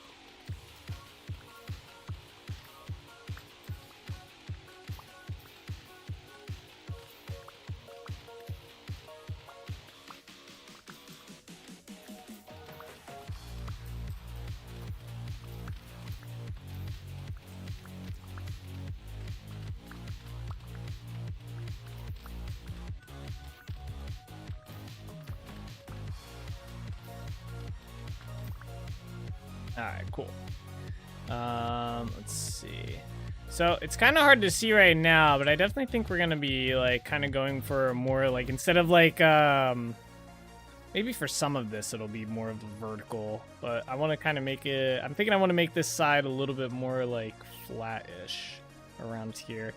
Alright, cool. Let's see. So it's kind of hard to see right now, but I definitely think we're gonna be like kind of going for more like, instead of like maybe for some of this it'll be more of the vertical, but I want to kind of make it, I'm thinking I want to make this side a little bit more like flat-ish around here.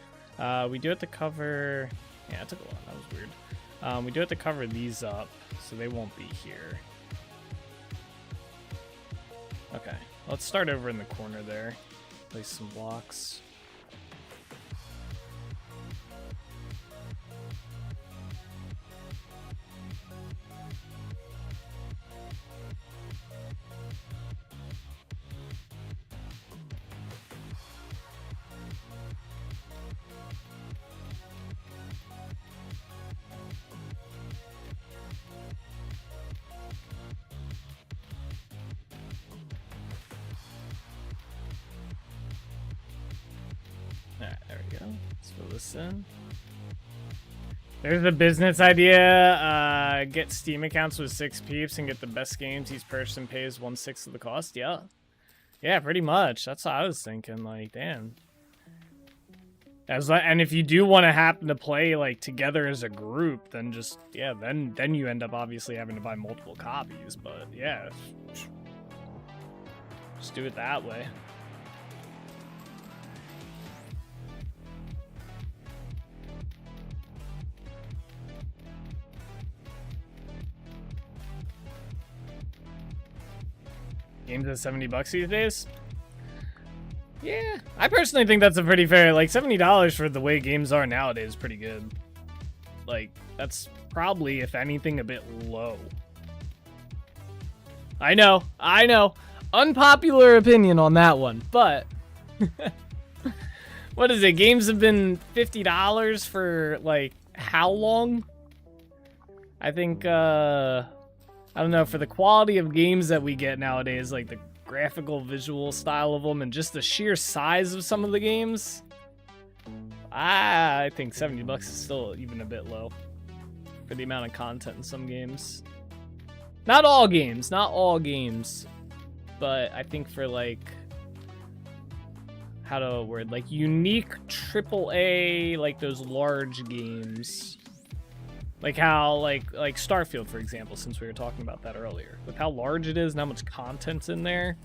We do have to cover, yeah, it took a while, that was weird. We do have to cover these up so they won't be here. Okay, let's start over in the corner there. Place some blocks. Alright, there we go. Let's fill this in. There's a business idea. Get Steam accounts with 6 peeps and get the best games. Each person pays 1/6 of the cost. Yeah. Yeah, pretty much. That's what I was thinking. Like, damn. And if you do want to happen to play like together as a group, then just, yeah, then you end up obviously having to buy multiple copies. But yeah, just do it that way. Games at $70 these days? Yeah, I personally think that's a pretty fair, like $70 for the way games are nowadays is pretty good. Like, that's probably, if anything, a bit low. I know. Unpopular opinion on that one, but what is it? Games have been $50 for like how long? I think I don't know, for the quality of games that we get nowadays, like the graphical visual style of them and just the sheer size of some of the games, I think $70 is still even a bit low for the amount of content in some games. Not all games, but I think for like, how to word, like unique AAA, like those large games, like how like Starfield, for example, since we were talking about that earlier, with how large it is and how much content's in there.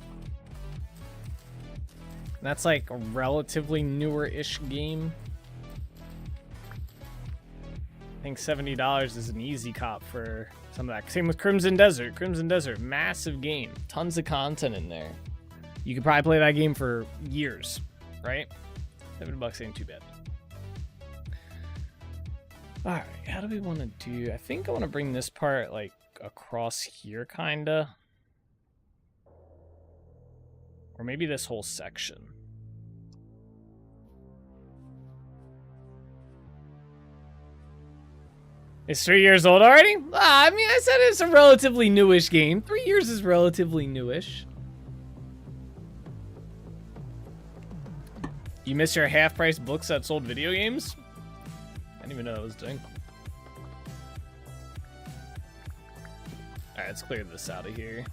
That's like a relatively newer-ish game. I think $70 is an easy cop for some of that. Same with Crimson Desert. Crimson Desert, massive game, tons of content in there. You could probably play that game for years, right? $7 ain't too bad. All right, how do we want to do? I think I want to bring this part like across here, kinda, or maybe this whole section. It's 3 years old already? I mean, I said it's a relatively newish game. 3 years is relatively newish. You miss your half-price books that sold video games? I didn't even know that was a thing. Alright, let's clear this out of here.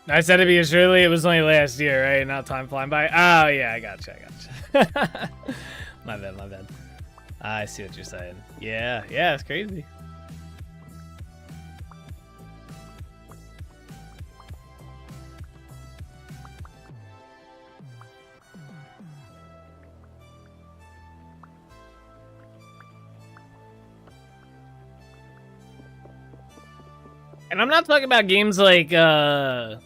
I said to be Shirley, it was only last year, right? Not time flying by. Oh, yeah, I gotcha. My bad. I see what you're saying. Yeah, it's crazy. And I'm not talking about games like, I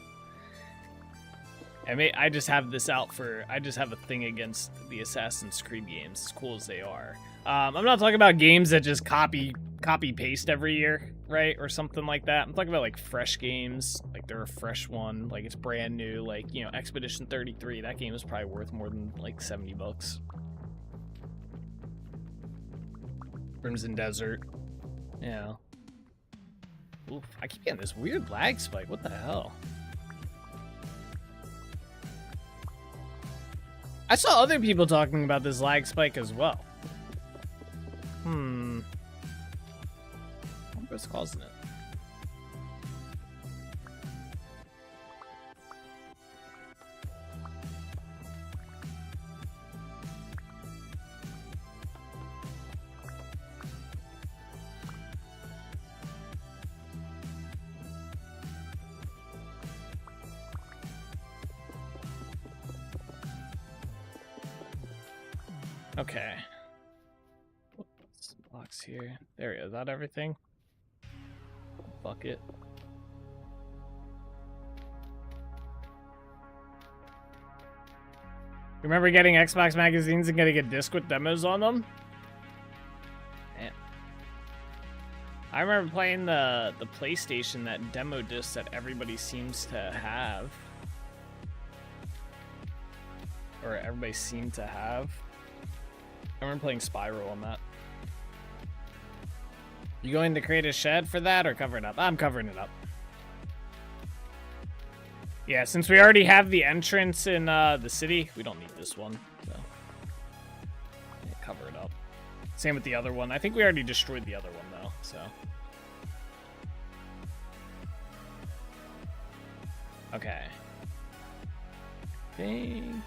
just have this out for, I just have a thing against the Assassin's Creed games, as cool as they are. I'm not talking about games that just copy paste every year, right? Or something like that. I'm talking about like fresh games, like they're a fresh one, like it's brand new, like, you know, Expedition 33, that game is probably worth more than like $70. Crimson Desert, yeah. Oof, I keep getting this weird lag spike, what the hell? I saw other people talking about this lag spike as well. I wonder what's causing it. Okay. What's the box here? There we go. Is that everything? Bucket. Remember getting Xbox magazines and getting a disc with demos on them? Man. I remember playing the PlayStation, that demo disc that everybody seems to have. Or everybody seemed to have. I remember playing Spyro on that. You going to create a shed for that or cover it up? I'm covering it up. Yeah, since we already have the entrance in the city, we don't need this one. So yeah, cover it up. Same with the other one. I think we already destroyed the other one though, so. Okay. Dang.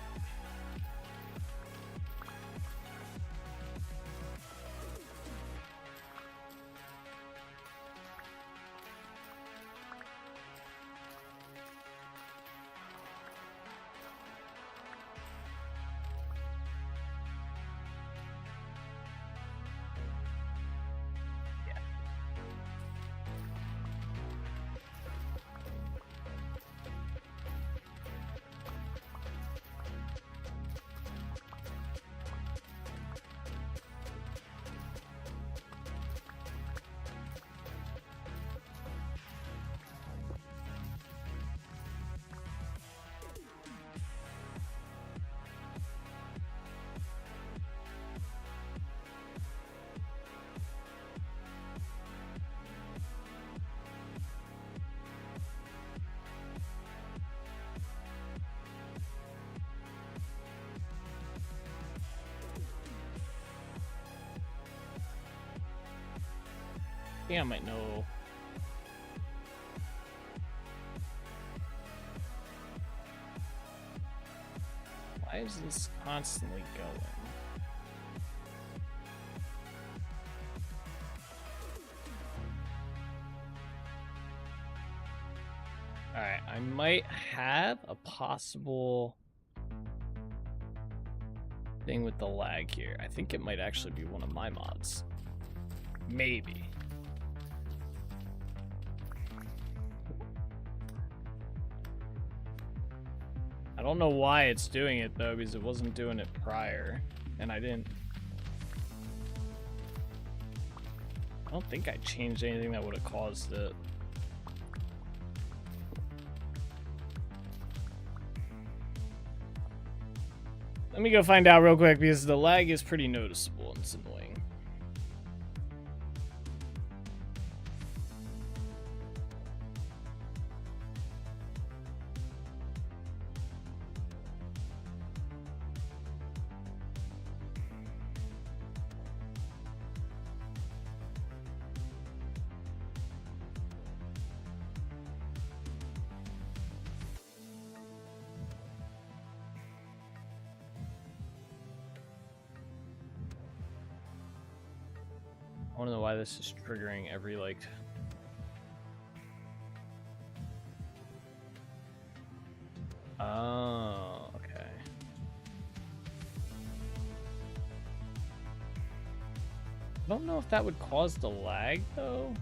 think I might know. Why is this constantly going? Alright, I might have a possible thing with the lag here. I think it might actually be one of my mods. Maybe. I don't know why it's doing it though, because it wasn't doing it prior, and I don't think I changed anything that would have caused it. Let me go find out real quick, because the lag is pretty noticeable and it's annoying. I want to know why this is triggering every, like... Oh, okay. I don't know if that would cause the lag, though.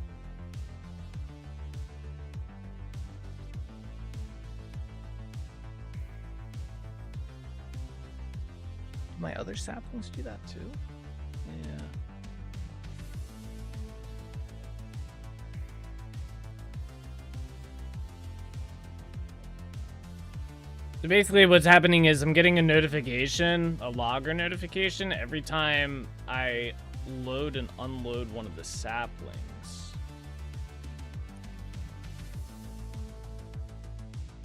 Do my other saplings do that, too? Yeah. So basically what's happening is I'm getting a notification, a logger notification, every time I load and unload one of the saplings.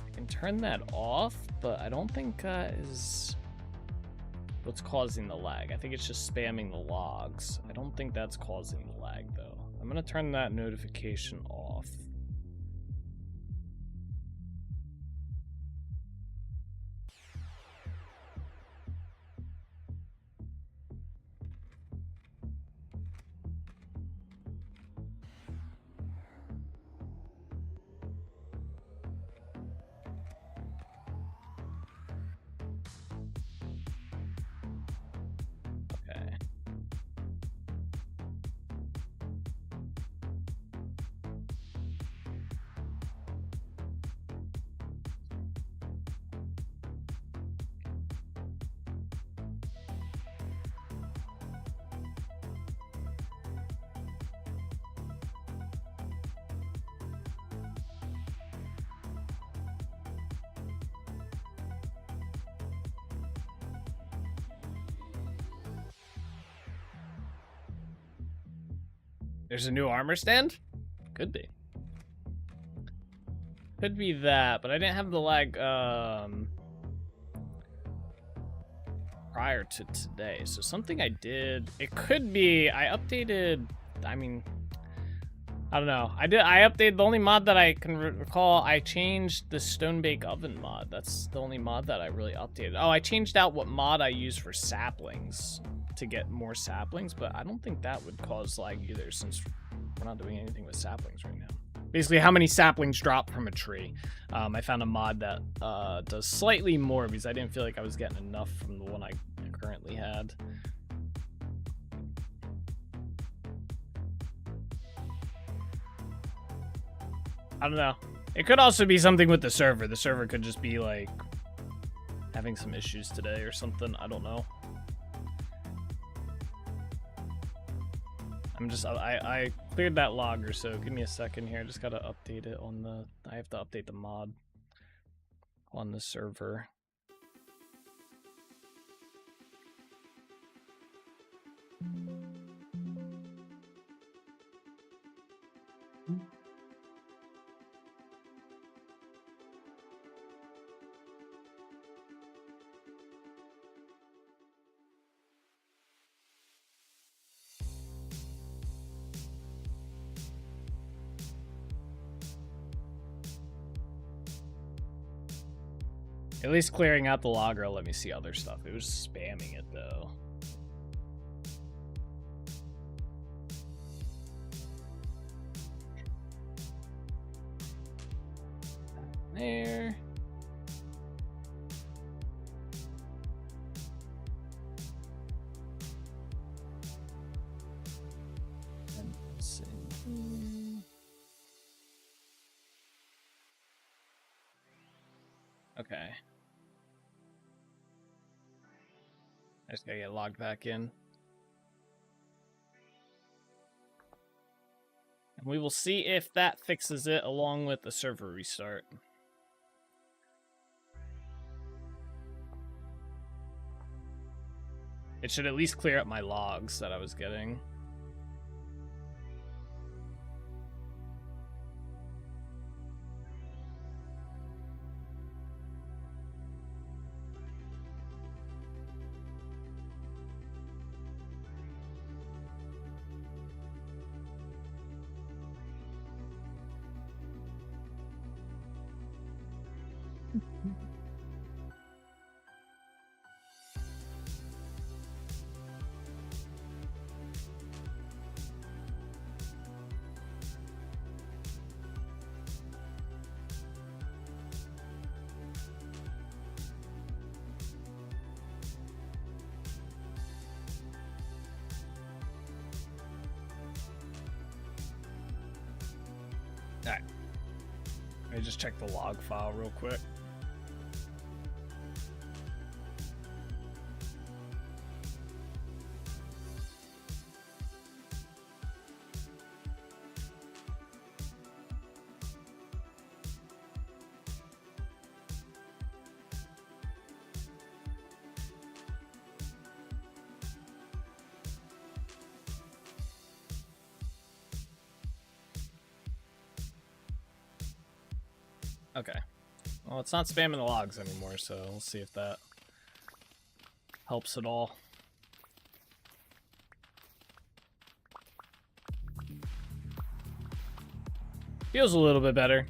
I can turn that off, but I don't think that is what's causing the lag. I think it's just spamming the logs. I don't think that's causing the lag though. I'm gonna turn that notification off. There's a new armor stand? Could be. Could be that, but I didn't have the lag prior to today. So something I did, it could be I updated, I mean, I don't know. I updated the only mod that I can recall. I changed the stone bake oven mod. That's the only mod that I really updated. Oh, I changed out what mod I use for saplings to get more saplings, but I don't think that would cause lag either, since we're not doing anything with saplings right now. Basically, how many saplings drop from a tree. I found a mod that does slightly more, because I didn't feel like I was getting enough from the one I currently had. I don't know. It could also be something with the server. The server could just be like having some issues today or something. I don't know. I cleared that logger, so give me a second here. I just gotta update it on the, I have to update the mod on the server. At least clearing out the logger will let me see other stuff. It was spamming it though. There. Okay. I just gotta get logged back in. And we will see if that fixes it along with the server restart. It should at least clear up my logs that I was getting. Alright. Let me just check the log file real quick. Okay. Well, it's not spamming the logs anymore, so we'll see if that helps at all. Feels a little bit better.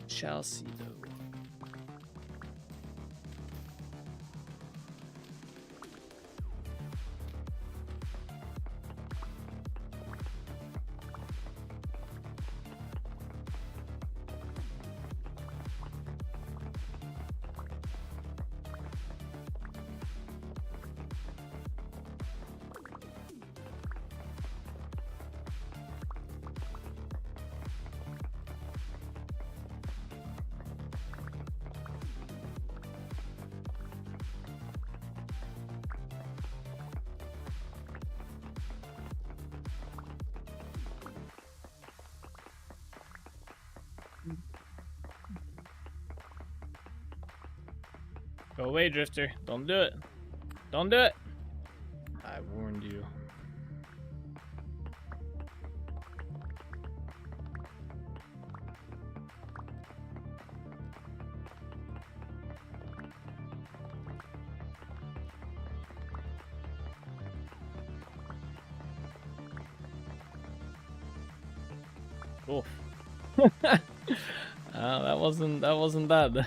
Shall see though. Go away, Drifter. Don't do it. Don't do it. I warned you. Cool. That wasn't bad.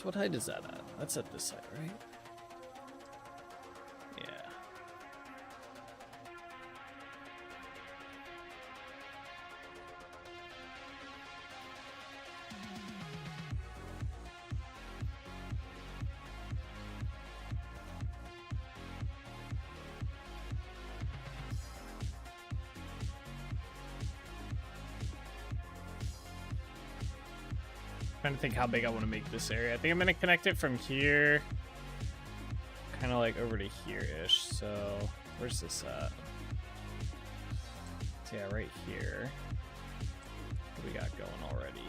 So what height is that at? That's at this height, right? Yeah. Trying to think how big I want to make this area. I think I'm gonna connect it from here, kind of like over to here-ish. So where's this at? So yeah, right here. What do we got going already?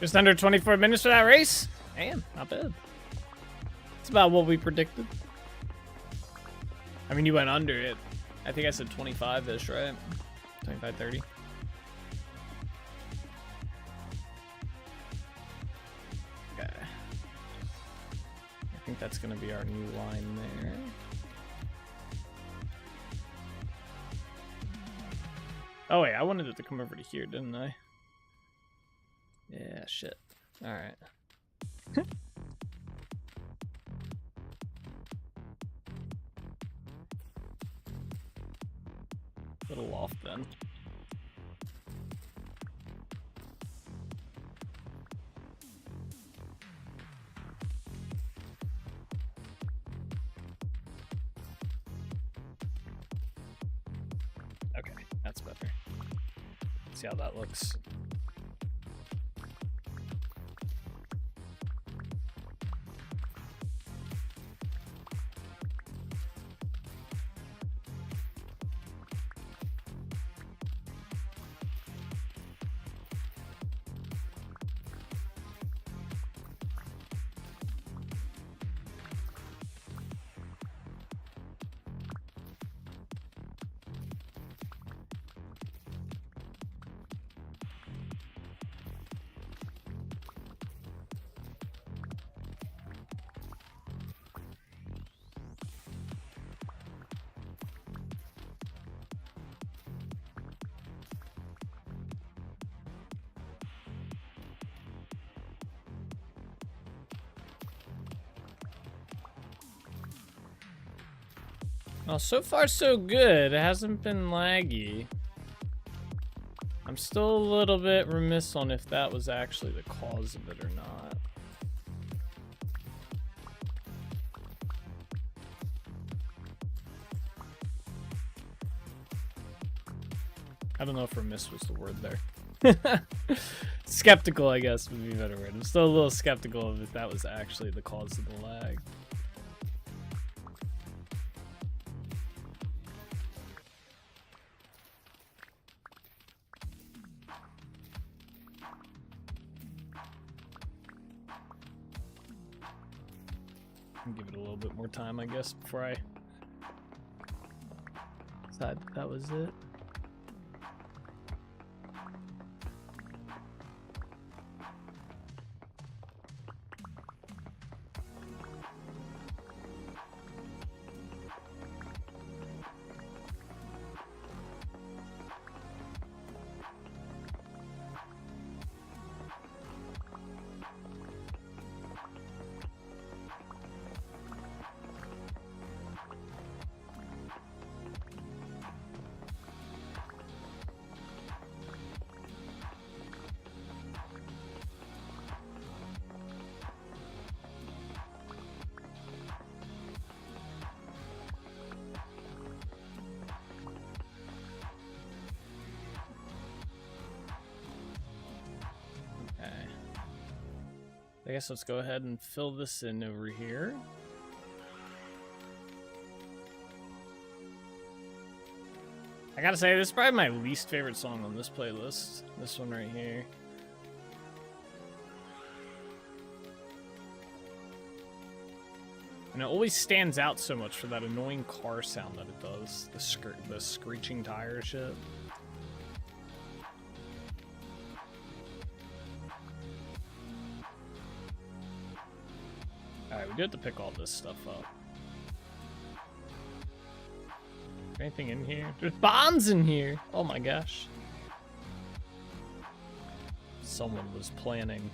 Just under 24 minutes for that race? Damn, not bad. It's about what we predicted. I mean, you went under it. I think I said 25-ish, right? 25, 30. Okay. I think that's going to be our new line there. Oh, wait, I wanted it to come over to here, didn't I? Yeah, shit. All right. Little off then. Okay, that's better. See how that looks. Well, so far so good. It hasn't been laggy. I'm still a little bit remiss on if that was actually the cause of it or not. I don't know if remiss was the word there. Skeptical, I guess, would be a better word. I'm still a little skeptical of if that was actually the cause of the lag. Give it a little bit more time, I guess, before I decide that was it. I guess let's go ahead and fill this in over here. I gotta say, this is probably my least favorite song on this playlist. This one right here. And it always stands out so much for that annoying car sound that it does. The screeching tire shit. Alright, we do have to pick all this stuff up. Anything in here? There's bombs in here! Oh my gosh. Someone was planning.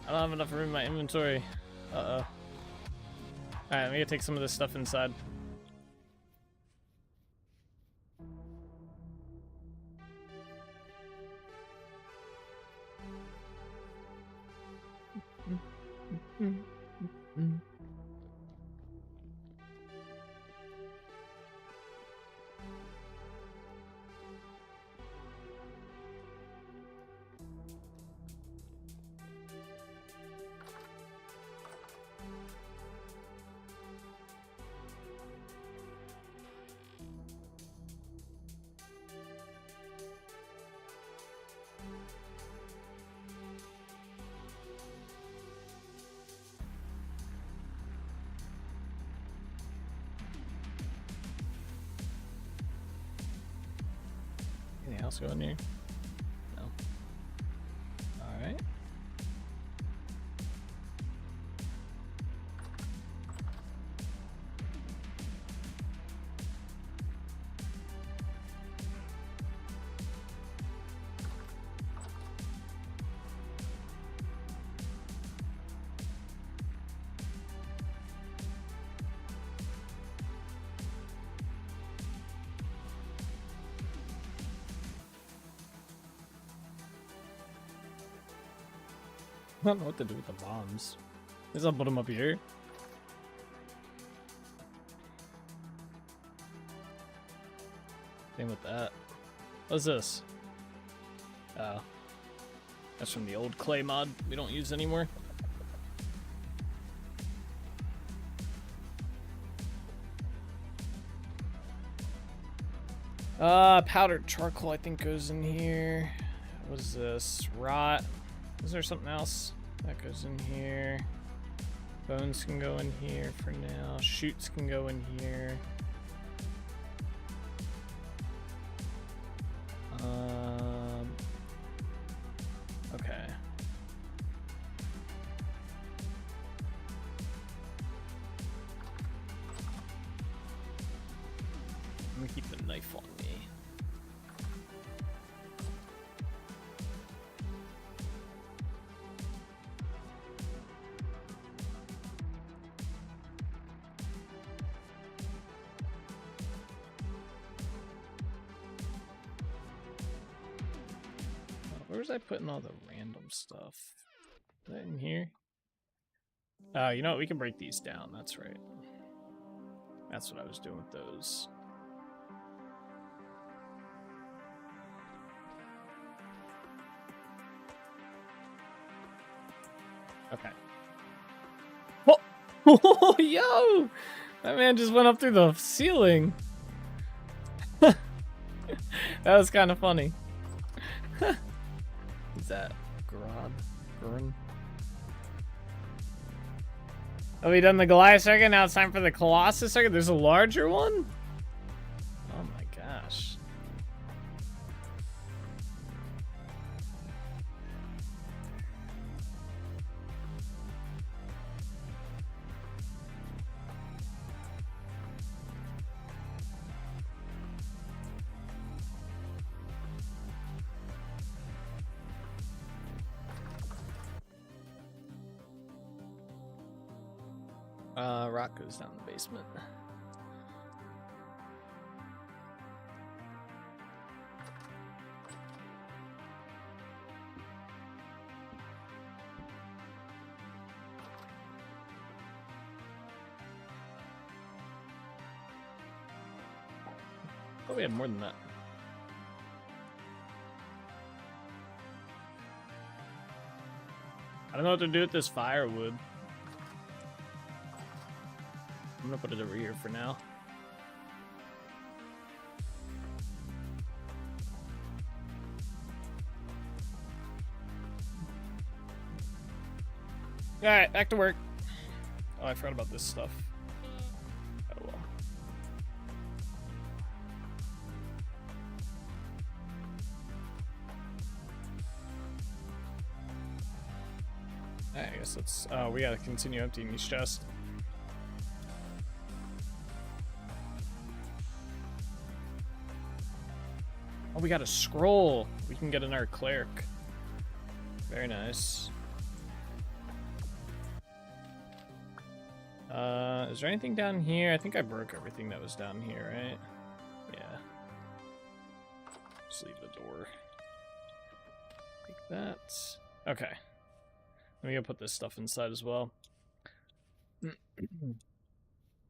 I don't have enough room in my inventory. Uh-oh. Alright, I'm gonna take some of this stuff inside. Anything else going here? No. Alright. I don't know what to do with the bombs. Guess I'll put them up here. Same with that. What's this? Oh. That's from the old clay mod we don't use anymore. Powdered charcoal I think goes in here. What is this? Rot. Is there something else that goes in here? Bones can go in here for now. Shoots can go in here. Okay. Let me keep the knife on me. Where was I putting all the random stuff? Is that in here? Oh, you know what? We can break these down. That's right. That's what I was doing with those. Okay. Oh, yo! That man just went up through the ceiling. That was kind of funny. Is that Gurn? Oh, we done the Goliath circuit. Now it's time for the Colossus circuit. There's a larger one? Oh my gosh. Rock goes down the basement. Oh, we had more than that. I don't know what to do with this firewood. I'm gonna put it over here for now. Alright, back to work. Oh, I forgot about this stuff. Oh well. I guess let's, we gotta continue emptying these chests. Oh, we got a scroll. We can get another cleric. Very nice. Is there anything down here? I think I broke everything that was down here, right? Yeah. Just leave the door. Like that. Okay. Let me go put this stuff inside as well. The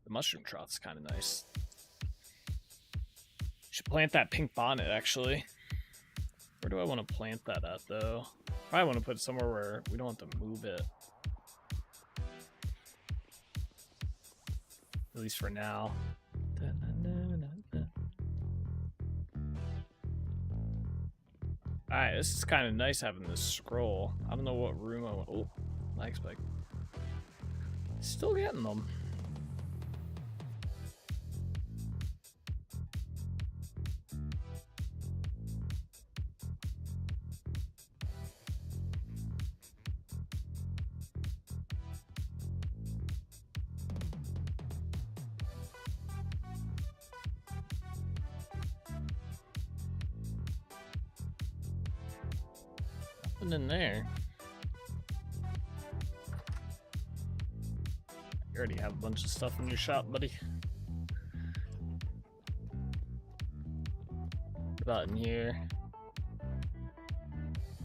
mushroom trought's kind of nice. Should plant that pink bonnet, actually. Where do I want to plant that at, though? Probably want to put it somewhere where we don't have to move it. At least for now. Alright, this is kind of nice having this scroll. I don't know what room I want. Oh, lag spike. Still getting them. In there. You already have a bunch of stuff in your shop, buddy. What about in here?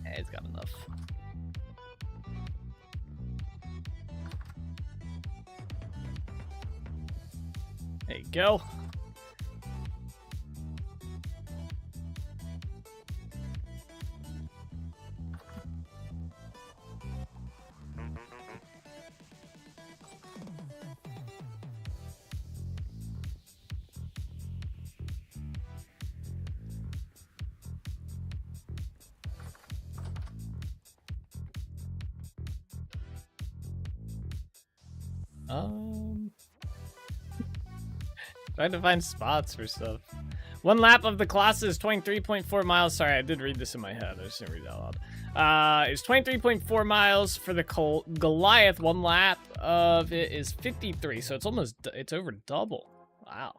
Hey, it's got enough. There you go. Trying to find spots for stuff. One lap of the class is 23.4 miles. Sorry, I did read this in my head. I just didn't read it out loud. It's 23.4 miles for the Goliath. One lap of it is 53. So it's over double. Wow.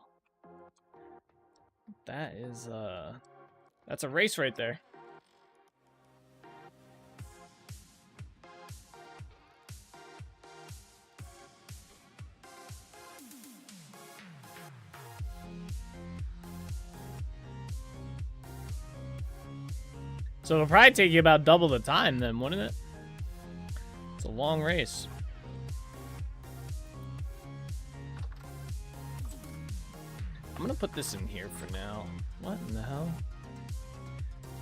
That is, that's a race right there. So it'll probably take you about double the time then, wouldn't it? It's a long race. I'm gonna put this in here for now. What in the hell?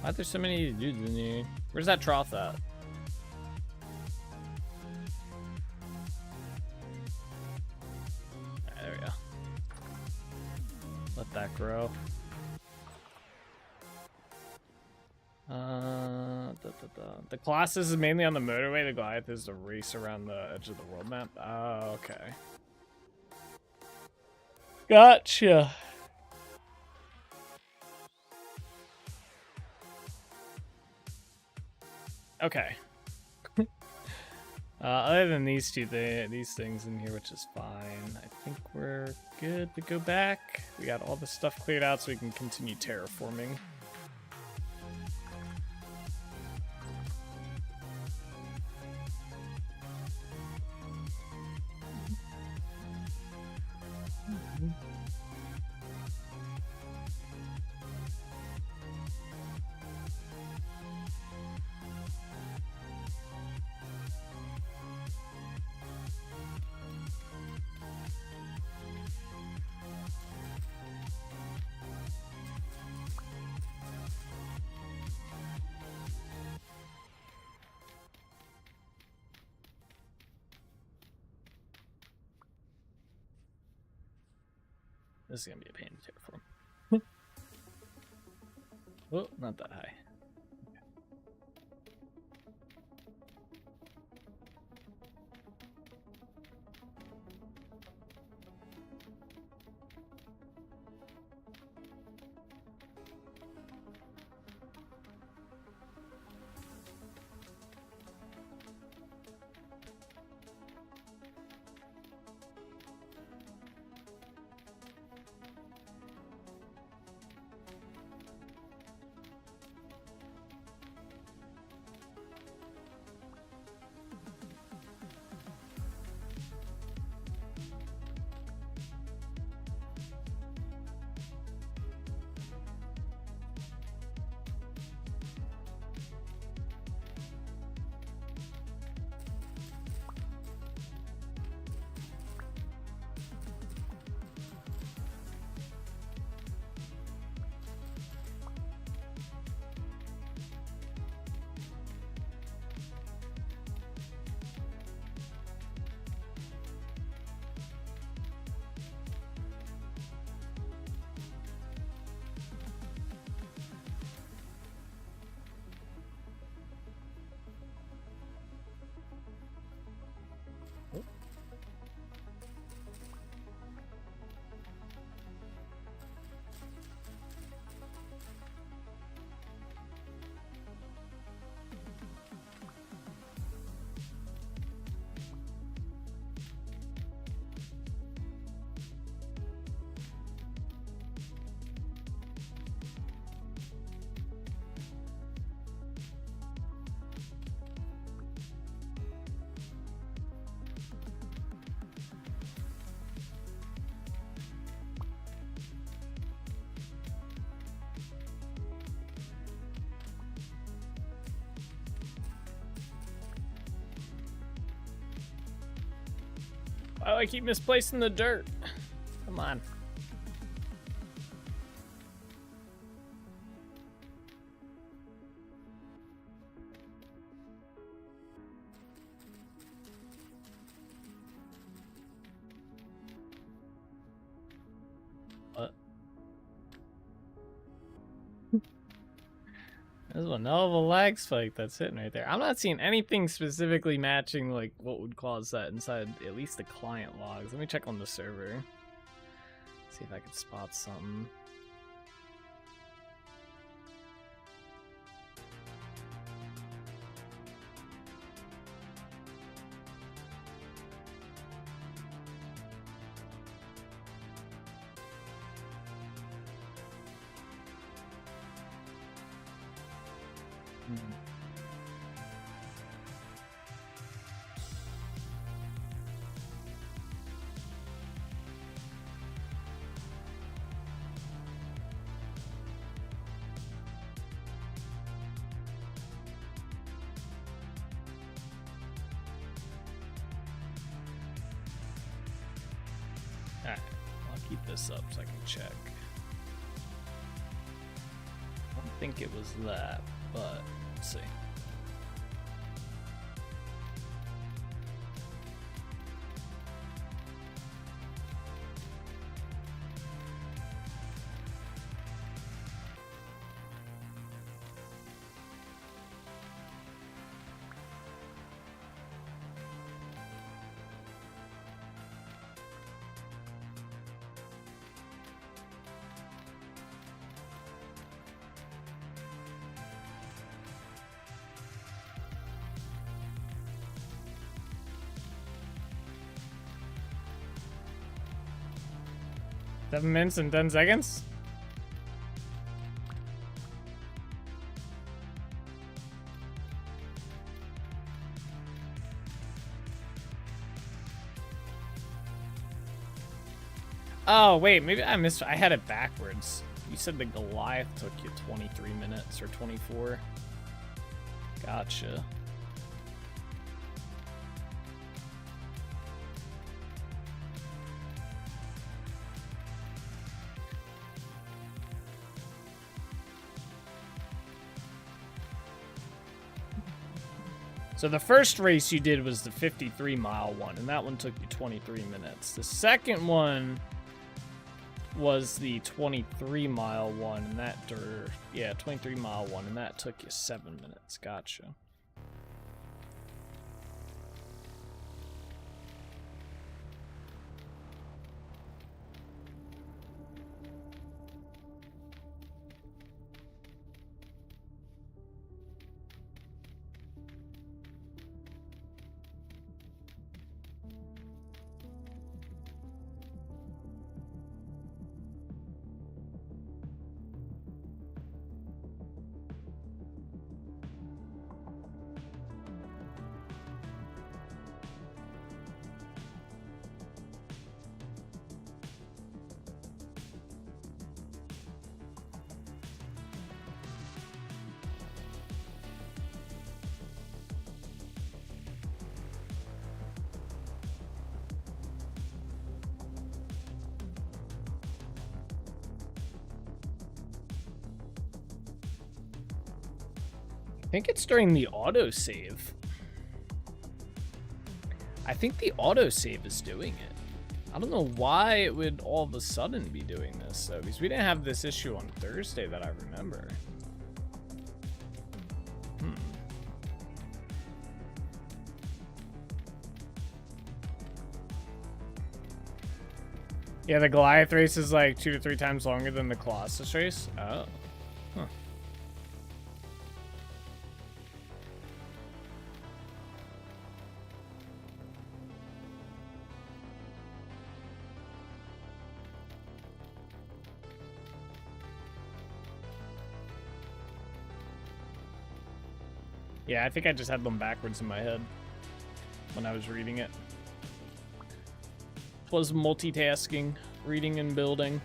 Why are there so many dudes in here? Where's that trough at? Alright, there we go. Let that grow. The Colossus is mainly on the motorway. The Goliath is the race around the edge of the world map. Oh, okay. Gotcha. Okay. Other than these these things in here, which is fine. I think we're good to go back. We got all the stuff cleared out so we can continue terraforming. This is gonna be a pain to terraform. Oh, not that high. Why do I keep misplacing the dirt? Come on. What? There's one hell of a lag spike that's hitting right there. I'm not seeing anything specifically matching like what would cause that inside at least the client logs. Let me check on the server. See if I can spot something. Alright, I'll keep this up so I can check. I don't think it was that, but let's see. Seven minutes and 10 seconds? Oh, wait, maybe I missed. I had it backwards. You said the Goliath took you 23 minutes or 24. Gotcha. So the first race you did was the 53-mile one, and that one took you 23 minutes. The second one was the 23-mile one, and that, yeah, 23-mile one, and that took you 7 minutes. Gotcha. I think it's during the autosave. I think the autosave is doing it. I don't know why it would all of a sudden be doing this, though, because we didn't have this issue on Thursday that I remember. Yeah, the Goliath race is like 2 to 3 times longer than the Colossus race. Oh. Huh. Yeah, I think I just had them backwards in my head when I was reading it. Was multitasking, reading and building.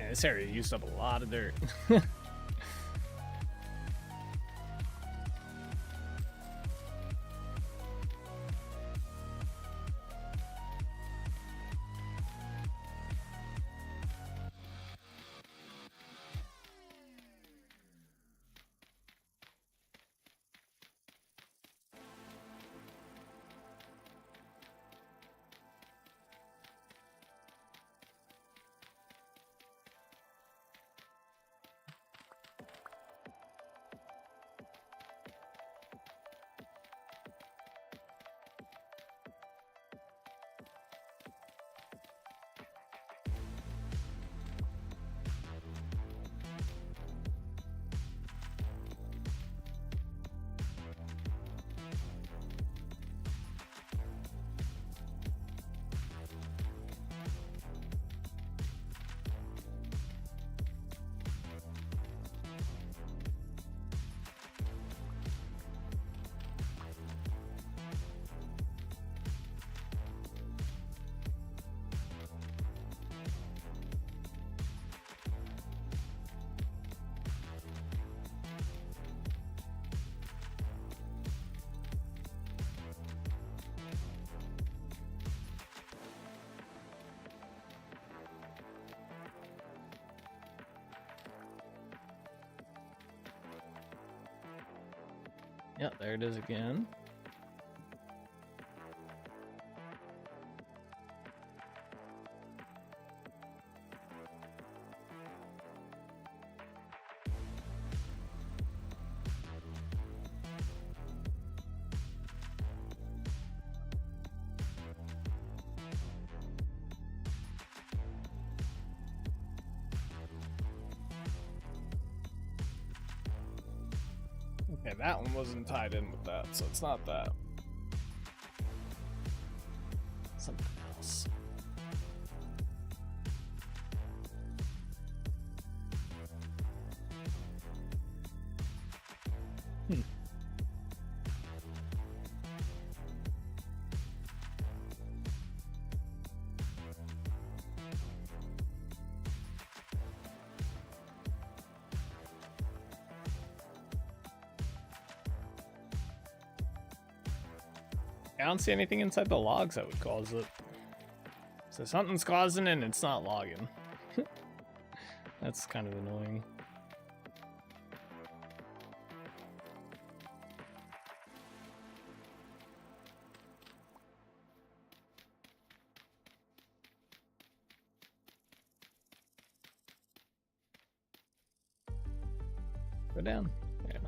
Yeah, this area used up a lot of dirt. Yep, there it is again. Okay, that one wasn't tied in with that, so it's not that. Something else. I don't see anything inside the logs that would cause it. So something's causing it and it's not logging. That's kind of annoying. Go down. Yeah.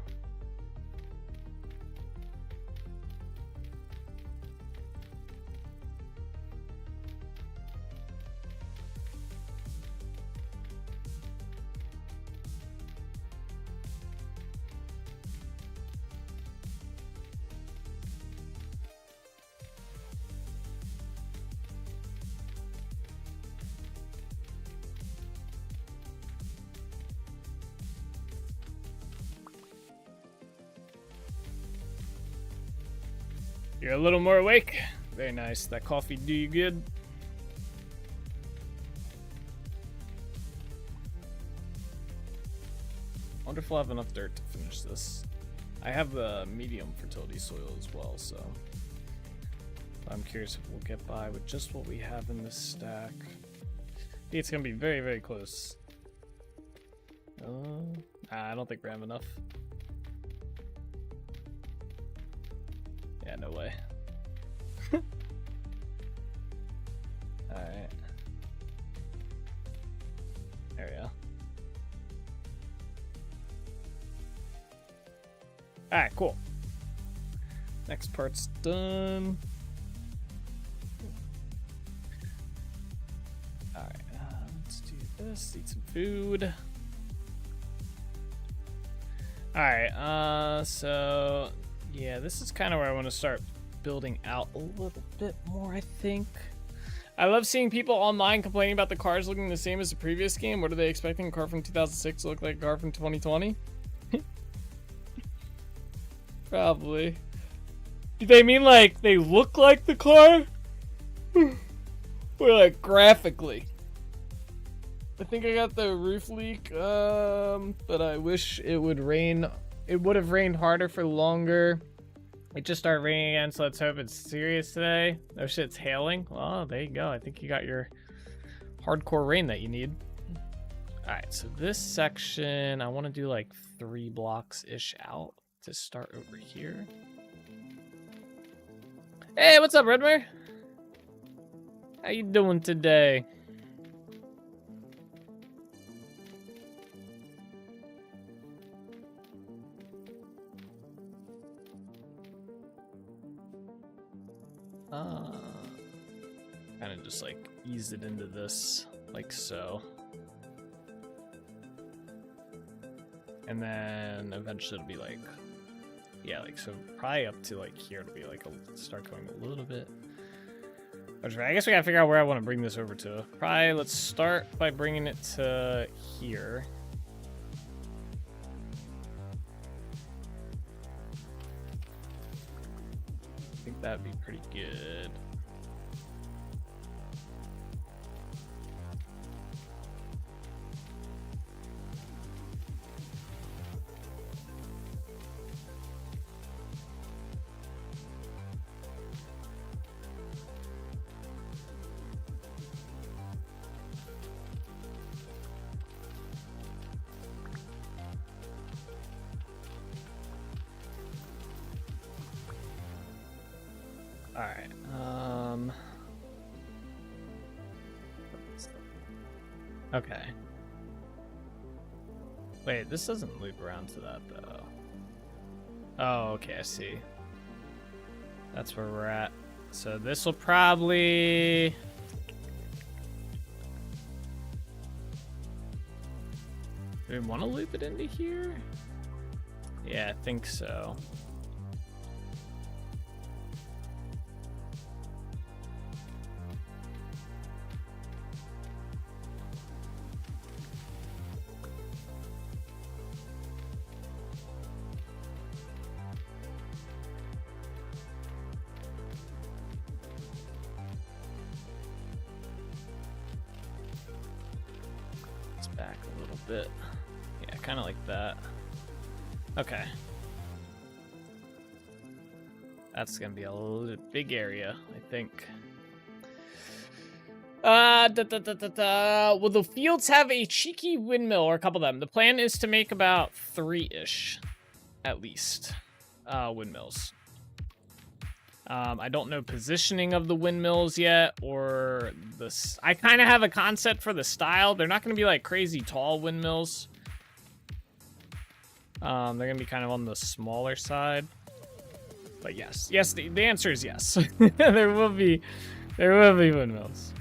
You're a little more awake. Very nice. That coffee do you good. Wonder if we'll have enough dirt to finish this. I have the medium fertility soil as well, so I'm curious if we'll get by with just what we have in this stack. I think it's gonna be very, very close. I don't think we have enough. Yeah, no way. Alright. There we go. Alright, cool. Next part's done. Alright, let's do this. Eat some food. Alright, so yeah, this is kind of where I want to start building out a little bit more, I think. I love seeing people online complaining about the cars looking the same as the previous game. What are they expecting? A car from 2006 to look like a car from 2020? Probably. Do they mean like they look like the car? Or like graphically? I think I got the roof leak, but I wish it would rain. It would have rained harder for longer. It just started raining again, so let's hope it's serious today. Oh shit, it's hailing. Well, there you go. I think you got your hardcore rain that you need. Alright, so this section, I want to do like 3 blocks-ish out to start over here. Hey, what's up, Redmare? How you doing today? Kind of just like ease it into this like so. And then eventually it'll be like, yeah, like so probably up to like here it'll be like start going a little bit. I guess we gotta figure out where I want to bring this over to. Probably let's start by bringing it to here. I think that'd be pretty good. Alright, okay. Wait, this doesn't loop around to that, though. Oh, okay, I see. That's where we're at. So this will probably... Do we want to loop it into here? Yeah, I think so. It's back a little bit. Yeah, kind of like that. Okay. That's gonna be a big area, I think. Will the fields have a cheeky windmill or a couple of them? The plan is to make about 3-ish, at least, windmills. I don't know positioning of the windmills yet, or this. I kind of have a concept for the style. They're not going to be like crazy tall windmills. They're going to be kind of on the smaller side. But yes, the answer is yes. there will be windmills.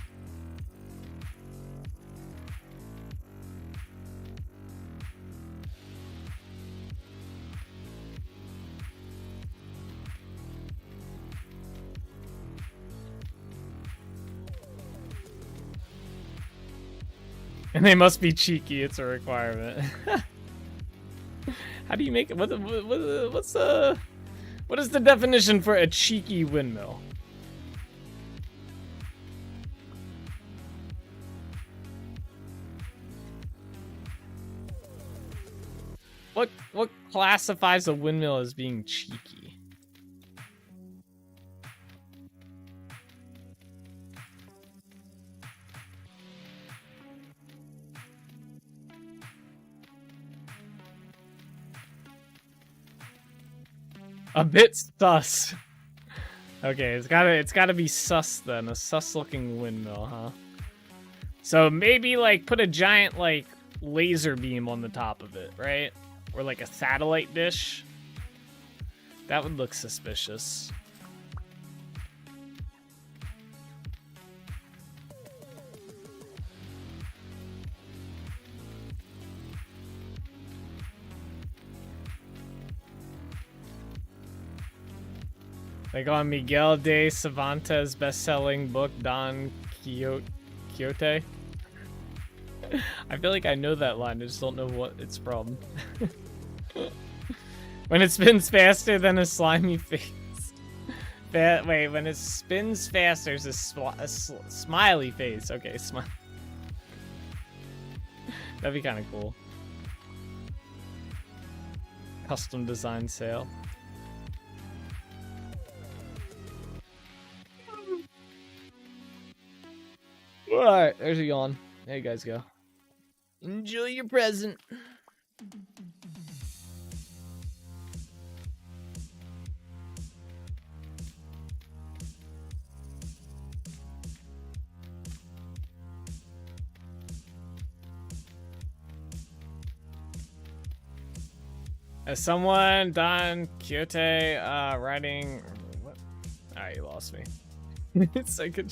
And they must be cheeky. It's a requirement. How do you make it? What is the definition for a cheeky windmill? What classifies a windmill as being cheeky? A bit sus. Okay, it's gotta be sus then. A sus-looking windmill, huh? So maybe like put a giant like laser beam on the top of it, right? Or like a satellite dish. That would look suspicious. Like on Miguel de Cervantes' best-selling book, Don Quixote. I feel like I know that line, I just don't know what it's from. When it spins faster than a slimy face. Wait, when it spins faster, there's a smiley face. Okay, smile. That'd be kind of cool. Custom design sale. Alright, there's a yawn. There you guys go. Enjoy your present. As someone, Don Quixote, writing... What? Alright, you lost me. It's like a...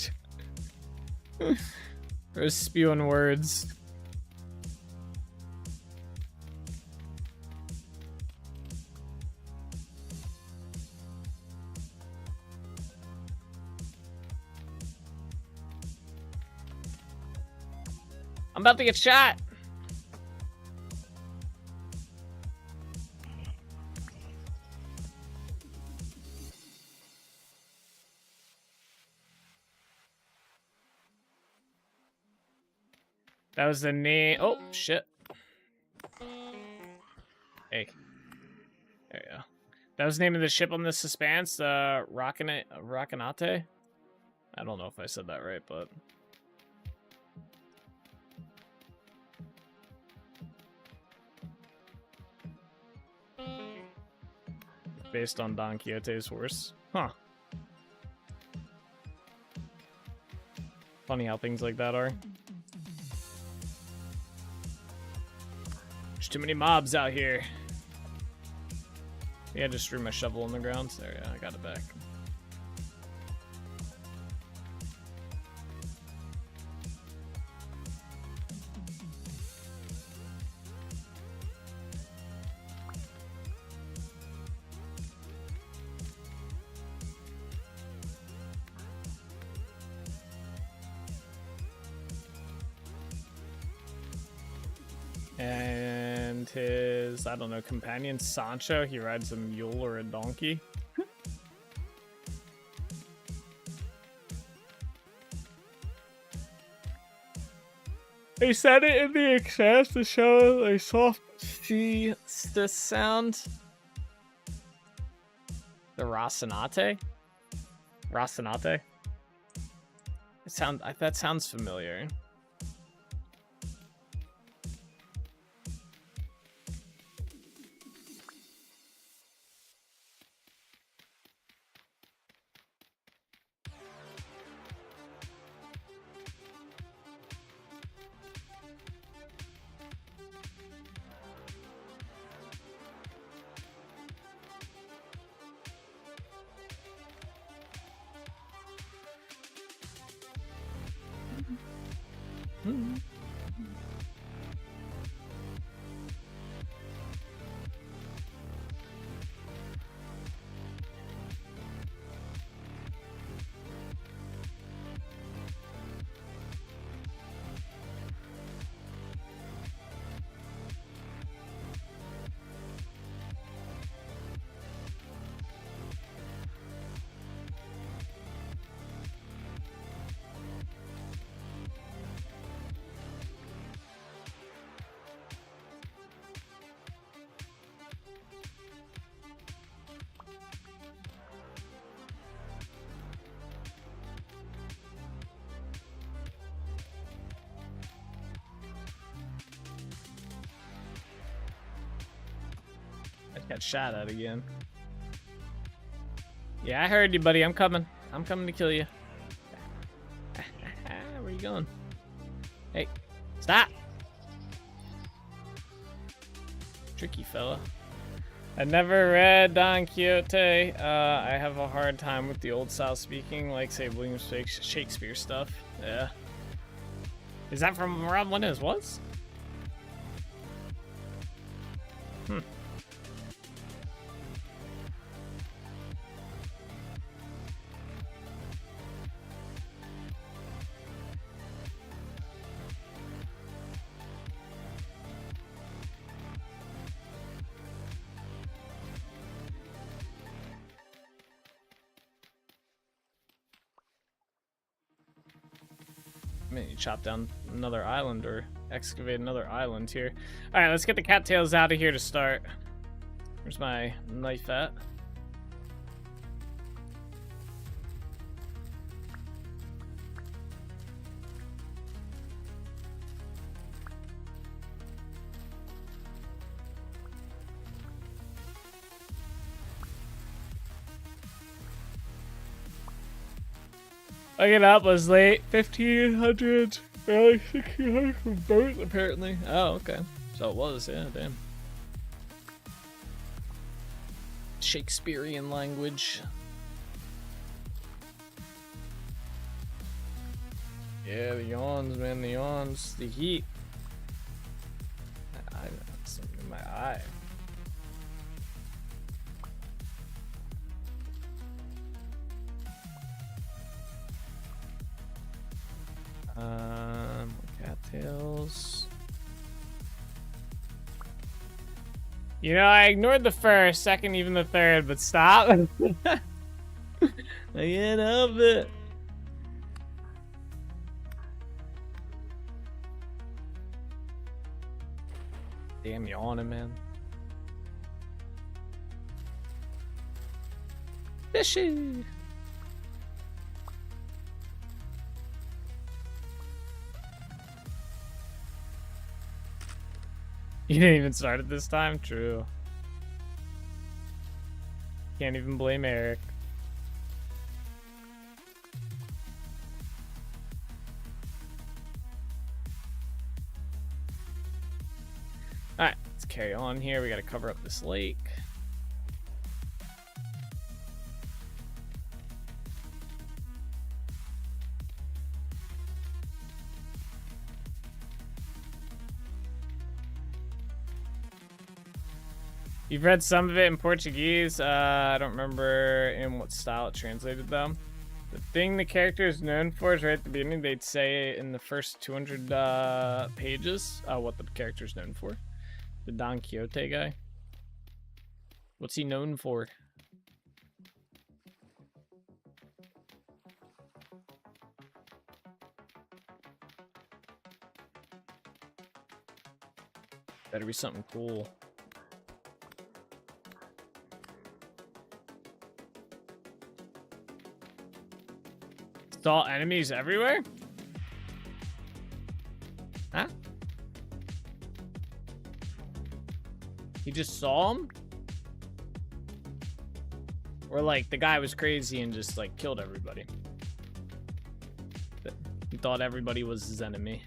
We're spewing words. I'm about to get shot. That was the name. Oh, shit. Hey. There you go. That was the name of the ship on the Suspense, Rockinate. I don't know if I said that right, but... Based on Don Quixote's horse. Huh. Funny how things like that are. There's too many mobs out here. Yeah, I just threw my shovel on the ground. So there, yeah, I got it back. And his, I don't know, companion Sancho, he rides a mule or a donkey. They said it in the exams to show a soft C sound. The Rocinante? Rocinante? That sounds familiar. Got shot at again. Yeah, I heard you, buddy. I'm coming. I'm coming to kill you. Where you going? Hey, stop! Tricky fella. I never read Don Quixote. I have a hard time with the old style speaking, like say William Shakespeare stuff. Yeah. Is that from around when it was? Hmm. Chop down another island or excavate another island here. All right, let's get the cattails out of here to start. Where's my knife at? Looking up was late 1500s, early 1600s from birth, apparently. Oh, okay. So it was, yeah, damn. Shakespearean language. Yeah, the yawns, man, the yawns, the heat. I got something in my eye. Cattails. You know, I ignored the first, second, even the third, but stop. I can't help it. Damn yawning, man. Fishy. You didn't even start it this time? True. Can't even blame Eric. Alright, let's carry on here. We gotta cover up this lake. You've read some of it in Portuguese. I don't remember in what style it translated though. The thing the character is known for is right at the beginning. They'd say in the first 200 pages what the character's known for. The Don Quixote guy. What's he known for? Better be something cool. Saw enemies everywhere? Huh? He just saw them? Or like the guy was crazy and just like killed everybody. He thought everybody was his enemy.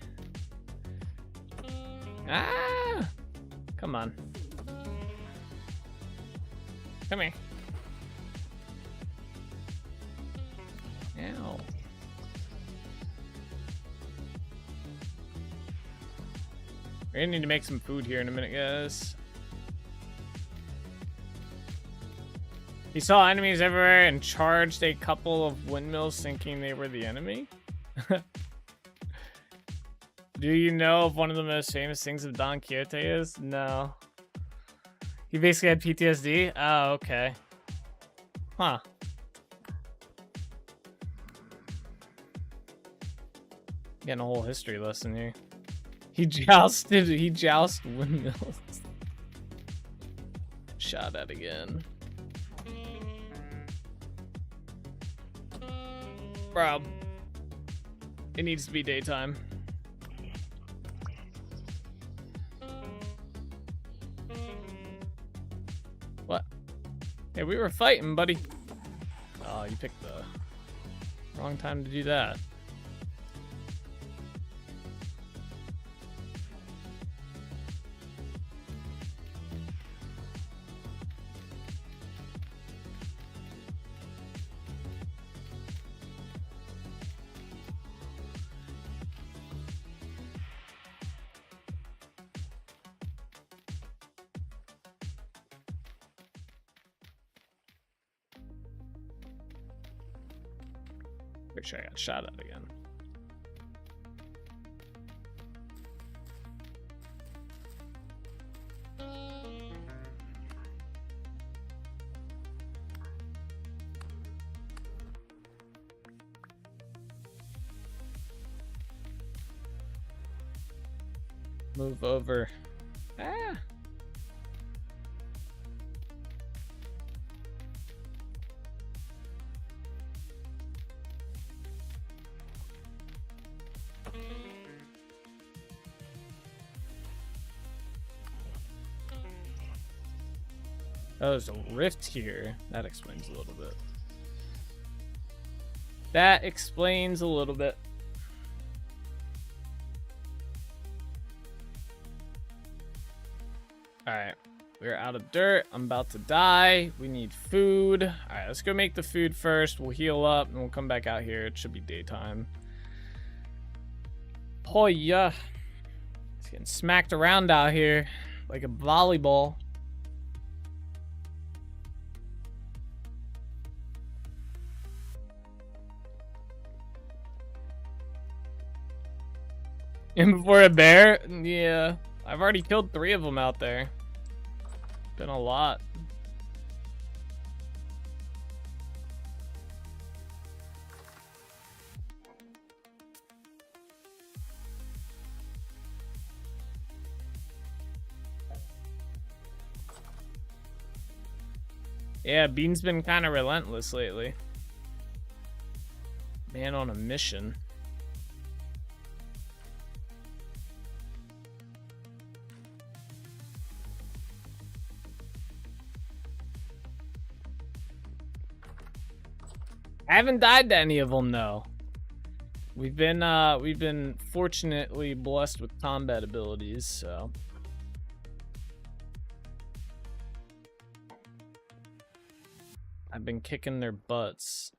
Ah! Come on. Come here. Ow. We're gonna need to make some food here in a minute, guys. He saw enemies everywhere and charged a couple of windmills thinking they were the enemy. Do you know if one of the most famous things of Don Quixote is? No. He basically had PTSD? Oh, okay. Huh. Getting a whole history lesson here. He jousted windmills. Shot at again. Bro. It needs to be daytime. What? Hey, we were fighting, buddy. Oh, you picked the wrong time to do that. Pretty sure I got shot at again. Move over. Ah. Oh, there's a rift here. That explains a little bit. That explains a little bit. Alright. We're out of dirt. I'm about to die. We need food. Alright, let's go make the food first. We'll heal up and we'll come back out here. It should be daytime. Oh, yeah. It's getting smacked around out here like a volleyball. And before a bear? Yeah. I've already killed 3 of them out there. Been a lot. Yeah, Bean's been kind of relentless lately. Man on a mission. I haven't died to any of them though. We've been fortunately blessed with combat abilities, so I've been kicking their butts.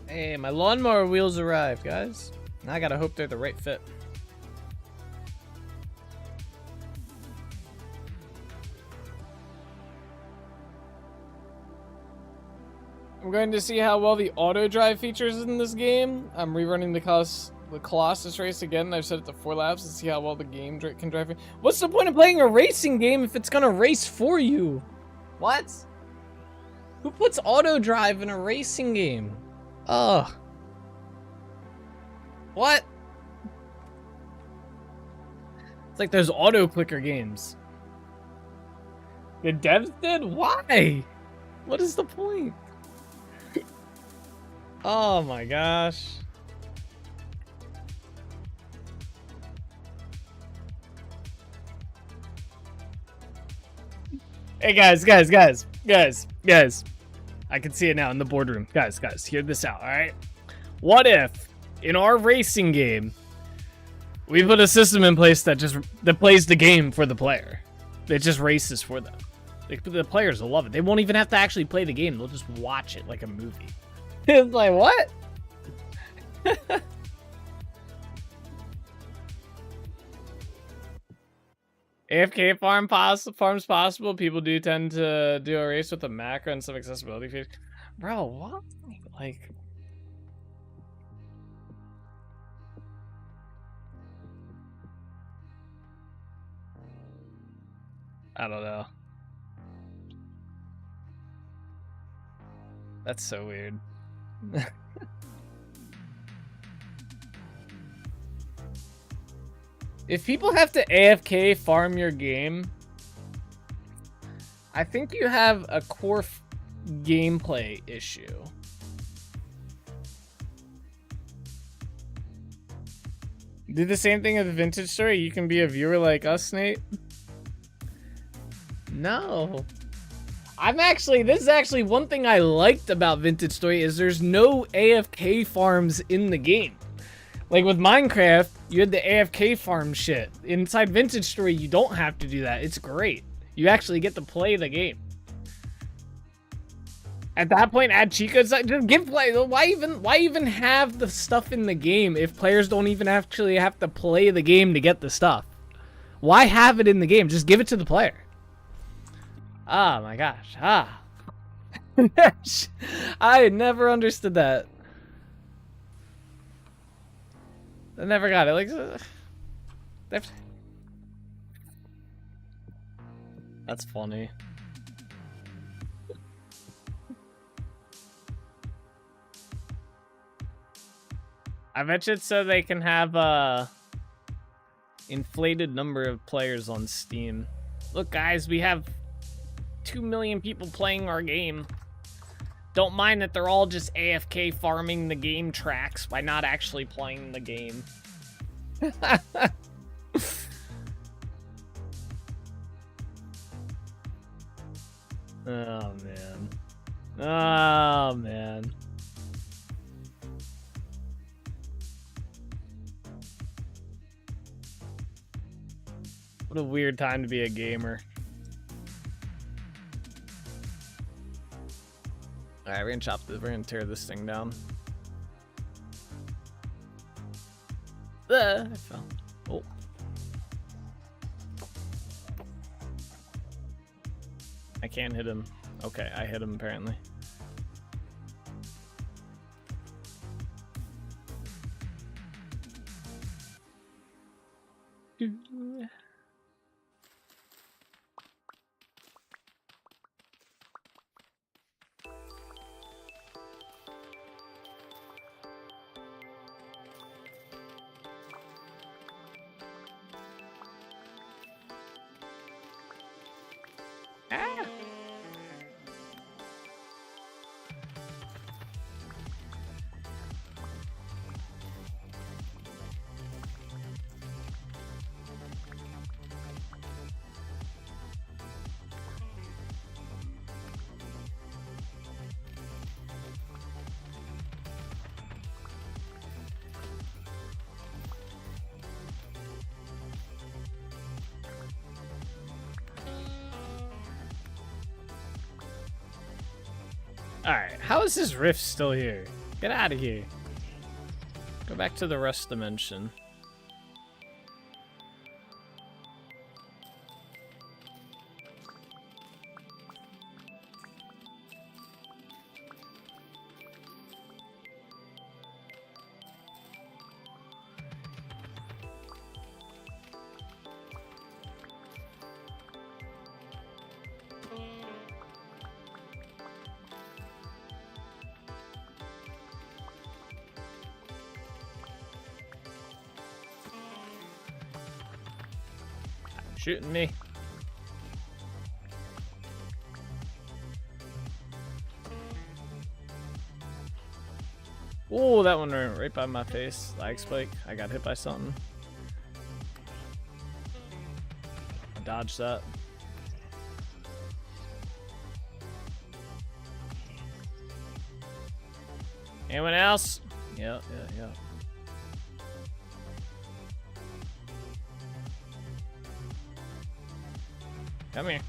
Hey, my lawnmower wheels arrived, guys. Now I gotta hope they're the right fit. I'm going to see how well the auto drive features in this game. I'm rerunning the Colossus race again. I've set it to 4 laps to see how well the game can drive. What's the point of playing a racing game if it's gonna race for you? What? Who puts auto drive in a racing game? Ugh. What? It's like those auto clicker games. The devs did? Why? What is the point? Oh my gosh. Hey guys. I can see it now in the boardroom. Guys, hear this out, alright? What if, in our racing game, we put a system in place that plays the game for the player? It just races for them. The players will love it. They won't even have to actually play the game. They'll just watch it like a movie. It's like, what? AFK farms possible. People do tend to do a race with a macro and some accessibility features. Bro, what? Like, I don't know. That's so weird. If people have to AFK farm your game, I think you have a core gameplay issue. Do the same thing with the Vintage Story. You can be a viewer like us, Nate. No. This is actually one thing I liked about Vintage Story is there's no AFK farms in the game. Like with Minecraft, you had the AFK farm shit. Inside Vintage Story, you don't have to do that. It's great. You actually get to play the game. At that point, add cheat codes. Just give play. Why even have the stuff in the game if players don't even actually have to play the game to get the stuff? Why have it in the game? Just give it to the player. Oh my gosh. I never understood that. I never got it. Like, that's funny. I bet you it's so they can have a inflated number of players on Steam. Look, guys, we have 2 million people playing our game. Don't mind that they're all just AFK farming the game tracks by not actually playing the game. Oh, man. Oh, man. What a weird time to be a gamer. Alright, we're gonna tear this thing down. I fell. Oh. I can't hit him. Okay, I hit him apparently. Ah. Alright, how is this rift still here? Get out of here. Go back to the rust dimension. Shooting me. Oh, that one went right by my face. Lag spike. I got hit by something. I dodged that. Anyone else? Yeah. Come here.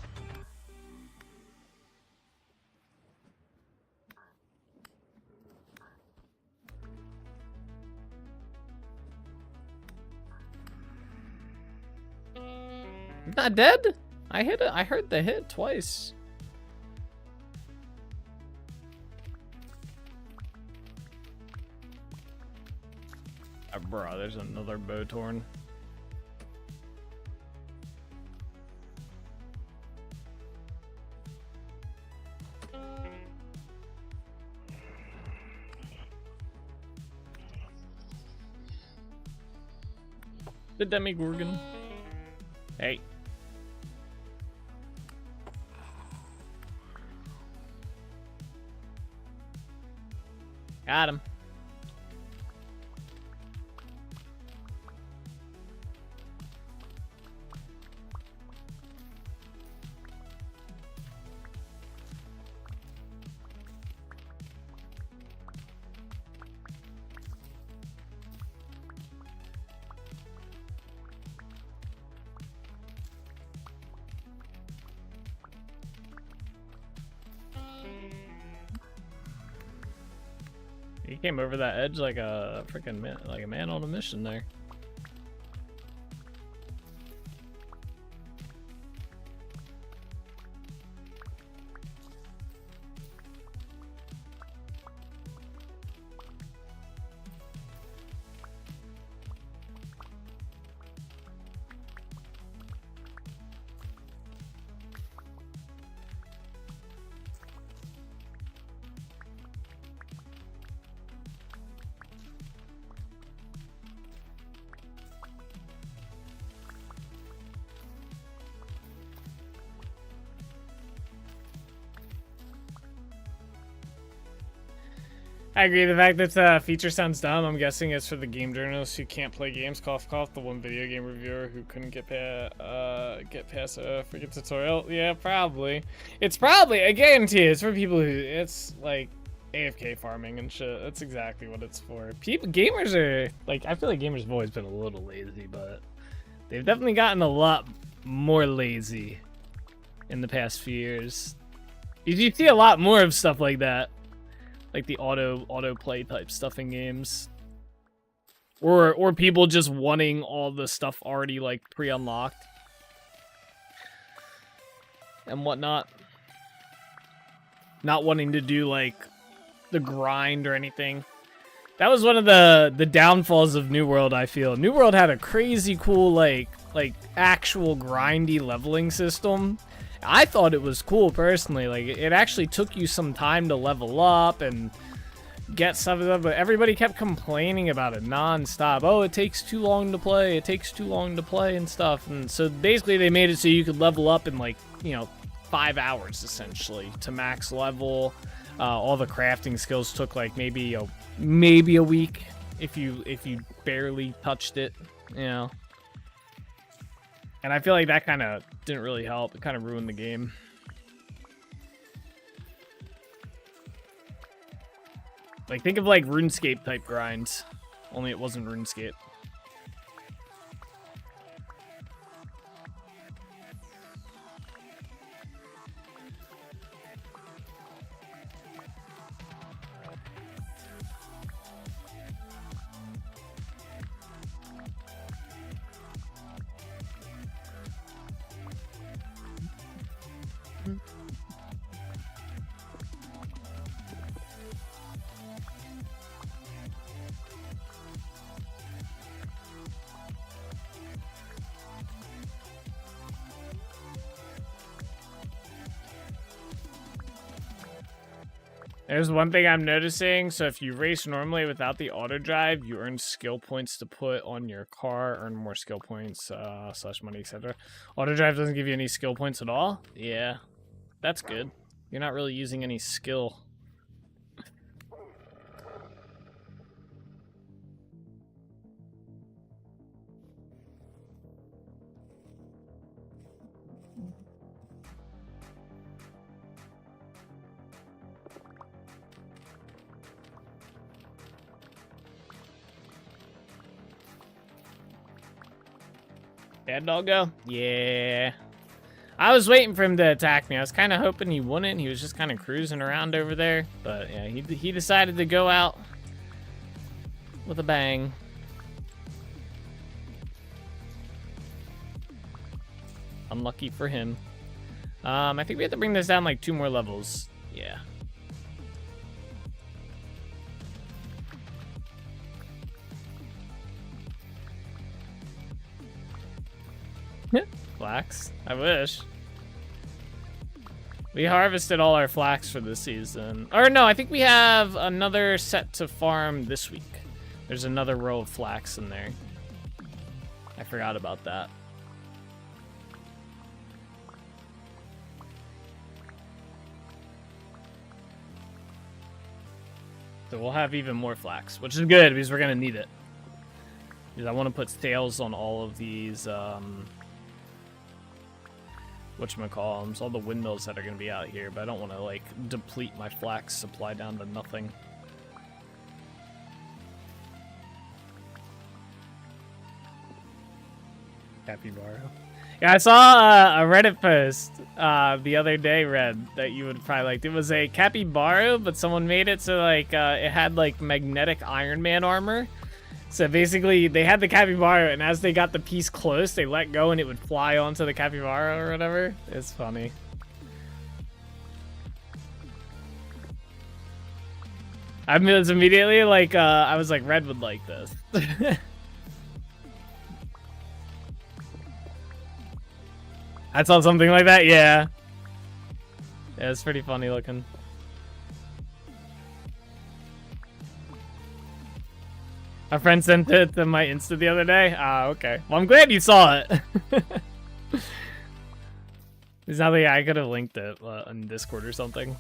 Not dead? I hit it. I heard the hit twice. Oh, bro, there's another bow torn. The Demigorgon. Hey. Got him. He came over that edge like a freaking man, like a man on a mission there. I agree. The fact that the feature sounds dumb, I'm guessing it's for the game journalists who can't play games. Cough, cough. The one video game reviewer who couldn't get past a freaking tutorial. Yeah, probably. It's probably. I guarantee it's for people who. It's like AFK farming and shit. That's exactly what it's for. Gamers are like. I feel like gamers have always been a little lazy, but they've definitely gotten a lot more lazy in the past few years. You see a lot more of stuff like that. Like the auto play type stuff in games, or people just wanting all the stuff already like pre-unlocked and whatnot. not wanting to do like the grind or anything. That was one of the downfalls of New World, I feel. New World had a crazy cool like actual grindy leveling system. I thought it was cool personally. Like it actually took you some time to level up and get stuff, but everybody kept complaining about it non-stop. Oh, it takes too long to play. It takes too long to play and stuff. And so basically they made it so you could level up in like, you know, 5 hours essentially to max level. All the crafting skills took like maybe a week if you barely touched it, you know. And I feel like that kind of didn't really help. It kind of ruined the game. Like think of like RuneScape type grinds, only it wasn't RuneScape. There's one thing I'm noticing. So if you race normally without the auto drive, you earn skill points to put on your car, earn more skill points, slash money, etc. Auto drive doesn't give you any skill points at all? Yeah, that's good. You're not really using any skill. Bad doggo? Yeah. I was waiting for him to attack me. I was kind of hoping he wouldn't. He was just kind of cruising around over there. But yeah, he decided to go out with a bang. Unlucky for him. I think we have to bring this down like 2 more levels. Yeah. Flax? I wish. We harvested all our flax for this season. Or no, I think we have another set to farm this week. There's another row of flax in there. I forgot about that. So we'll have even more flax, which is good because we're gonna need it. Because I want to put sails on all of these whatchamacallums, all the windmills that are going to be out here, but I don't want to, like, deplete my flax supply down to nothing. Capybara. Yeah, I saw a Reddit post the other day, Red, that you would probably like. It was a capybara, but someone made it so, like, it had, like, magnetic Iron Man armor. So basically, they had the capybara, and as they got the piece close, they let go, and it would fly onto the capybara or whatever. It's funny. I mean, it's immediately like, I was like, Red would like this. I saw something like that, yeah. Yeah, it's pretty funny looking. A friend sent it to my Insta the other day. Ah, okay. Well, I'm glad you saw it. There's nothing I could have linked it on Discord or something.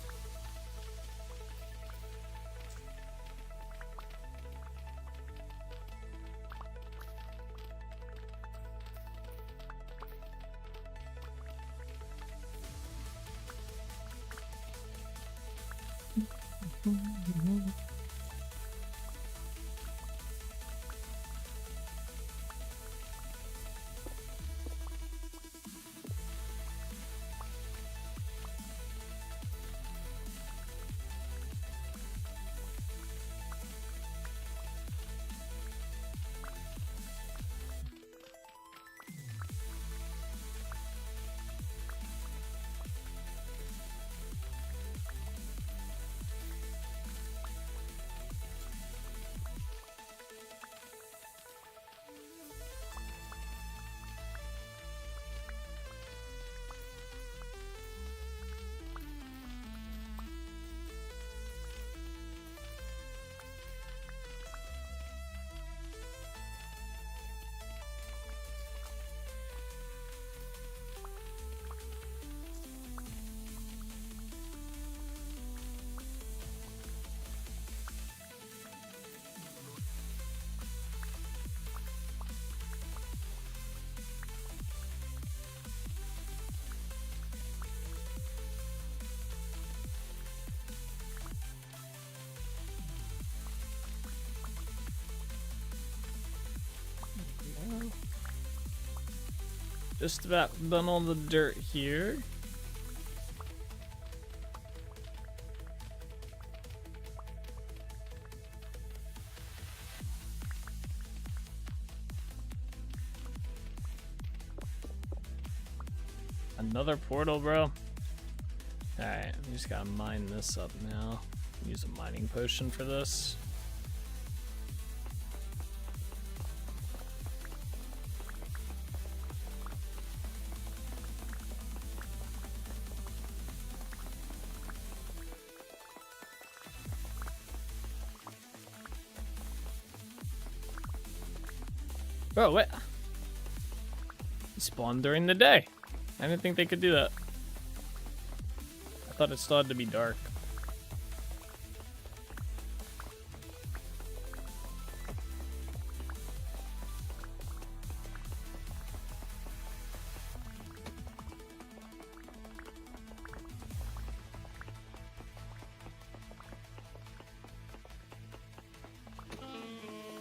Just about done all the dirt here. Another portal, bro. Alright, I just gotta mine this up now. Use a mining potion for this. Bro, what? It spawned during the day. I didn't think they could do that. I thought it still had to be dark.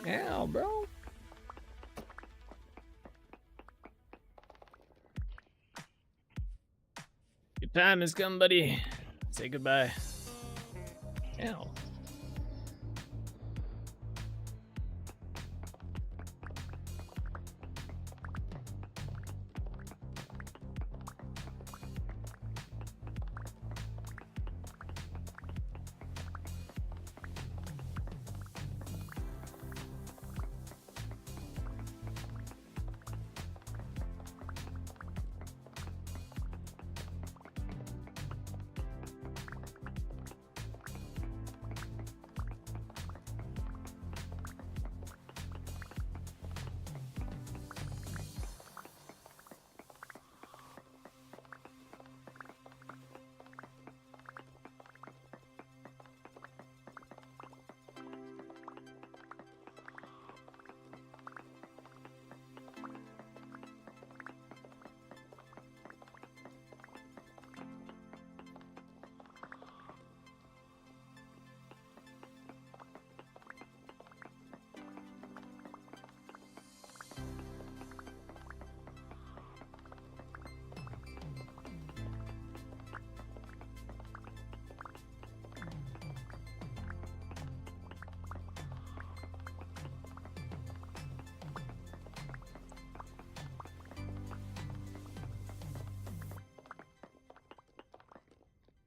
Ow, bro. Your time has come, buddy. Say goodbye. Ow.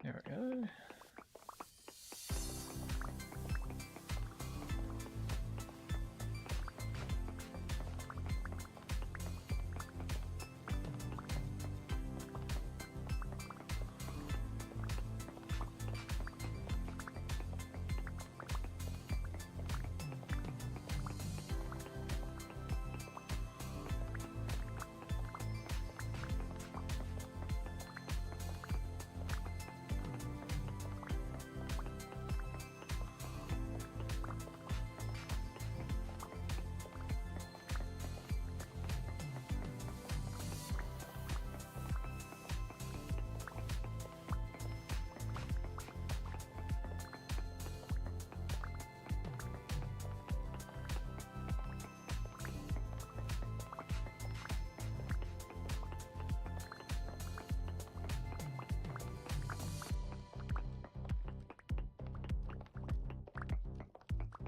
There we go.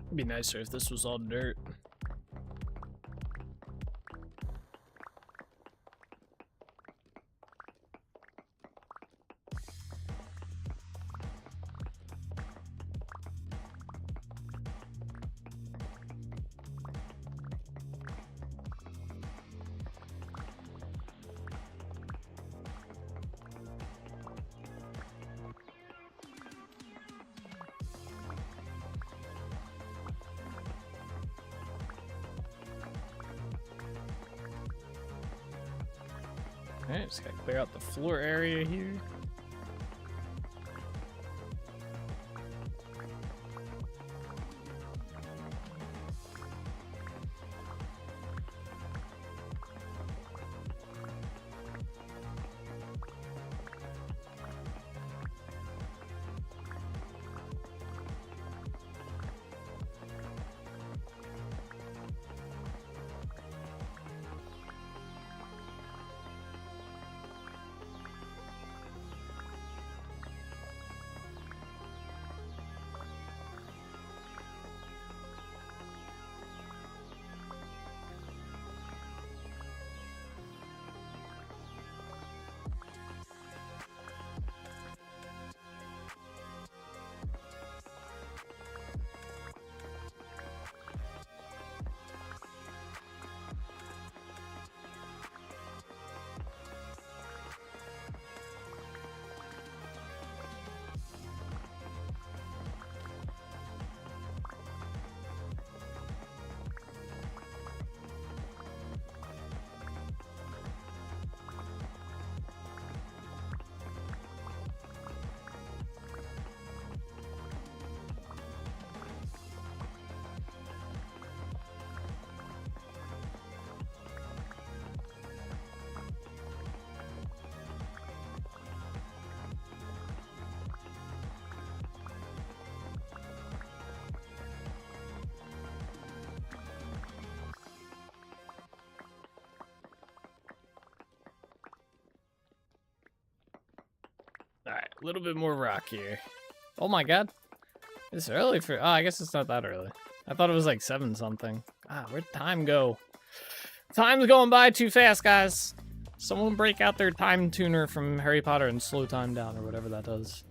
It'd be nicer if this was all dirt. Alright, just gotta clear out the floor area here. A little bit more rock here. Oh my god. It's early for... Oh, I guess it's not that early. I thought it was like 7 something. Ah, where'd time go? Time's going by too fast, guys. Someone break out their time tuner from Harry Potter and slow time down, or whatever that does.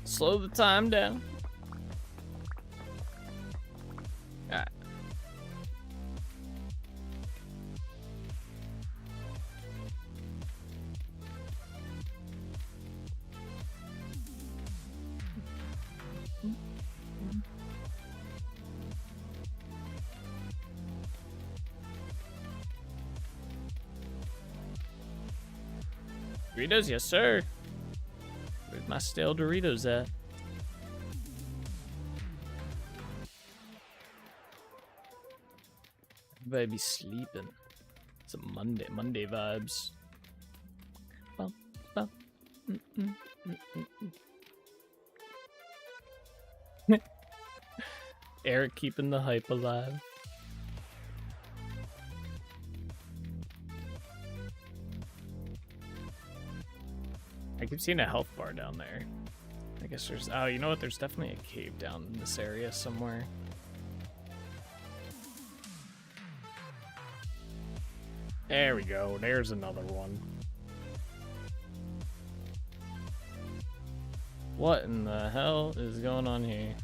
Slow the time down. Alright. Doritos, yes sir. Where's my stale Doritos at? Everybody be sleeping. It's a Monday vibes. Bum, bum. Eric keeping the hype alive. I keep seeing a health bar down there. I guess there's... Oh, you know what? There's definitely a cave down in this area somewhere. There we go. There's another one. What in the hell is going on here?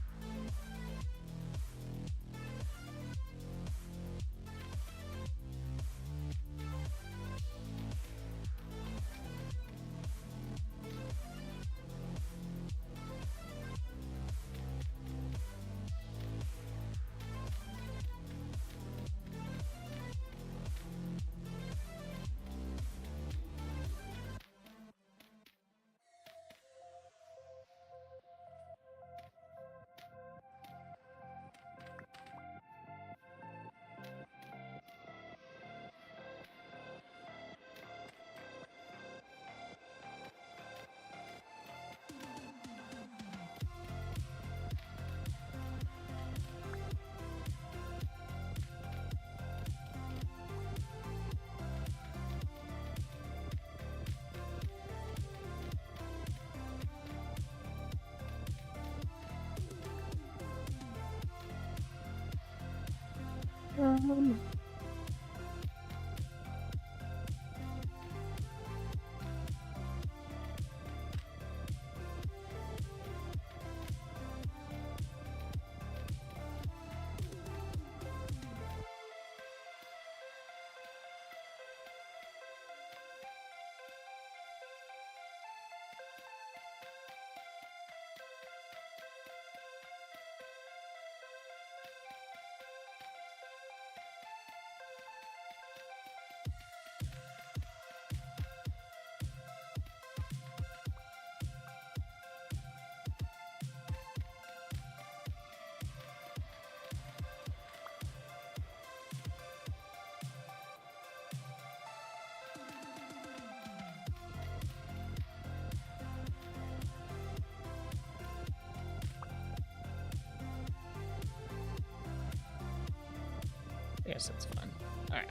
I guess that's fine. Alright.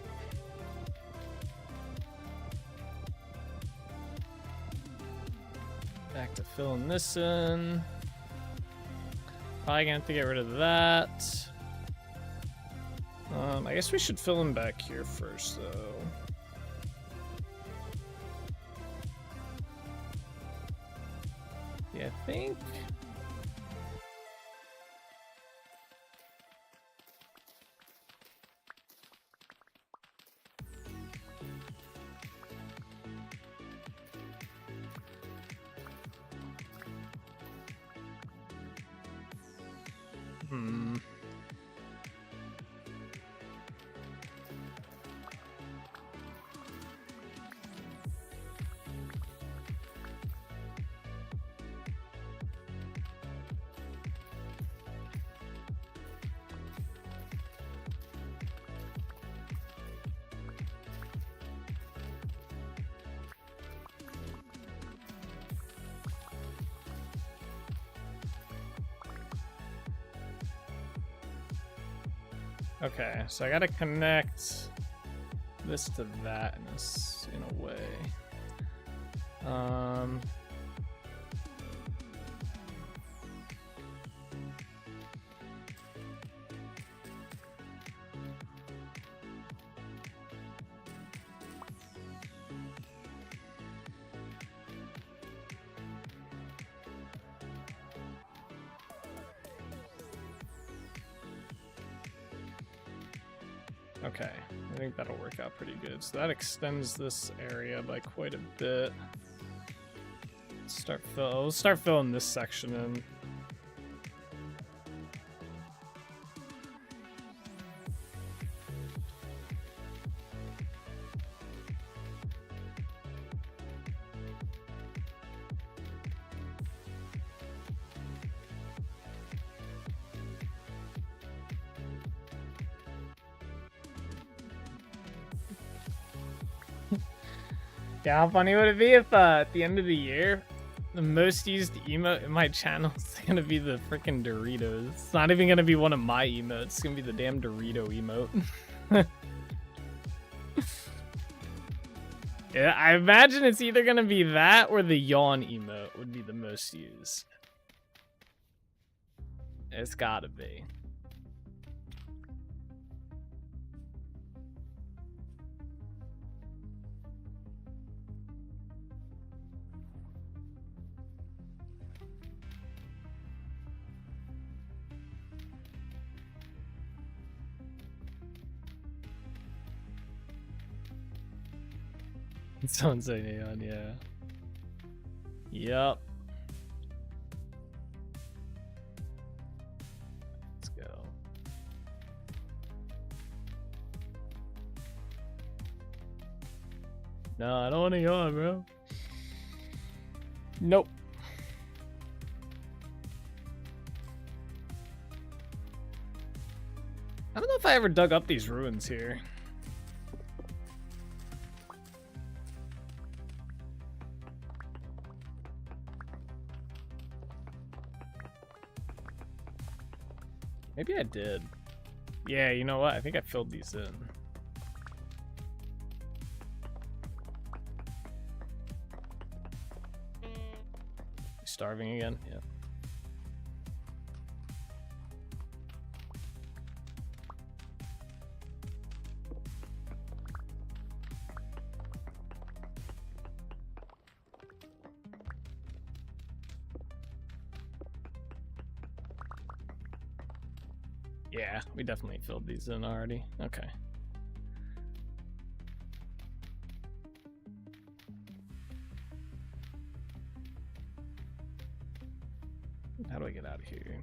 Back to filling this in. Probably gonna have to get rid of that. I guess we should fill in back here first, though. Yeah, I think... Okay, so I gotta connect this to that in a way. Okay, I think that'll work out pretty good. So that extends this area by quite a bit. We'll start filling this section in. Yeah, how funny would it be if at the end of the year, the most used emote in my channel is gonna be the freaking Doritos. It's not even gonna be one of my emotes. It's gonna be the damn Dorito emote. Yeah, I imagine it's either gonna be that or the yawn emote would be the most used. It's gotta be. Someone say neon, yeah. Yep. Let's go. No, I don't want to yawn, bro. Nope. I don't know if I ever dug up these ruins here. Maybe I did. Yeah, you know what? I think I filled these in. Starving again? Yeah. Yeah, we definitely filled these in already. Okay. How do I get out of here?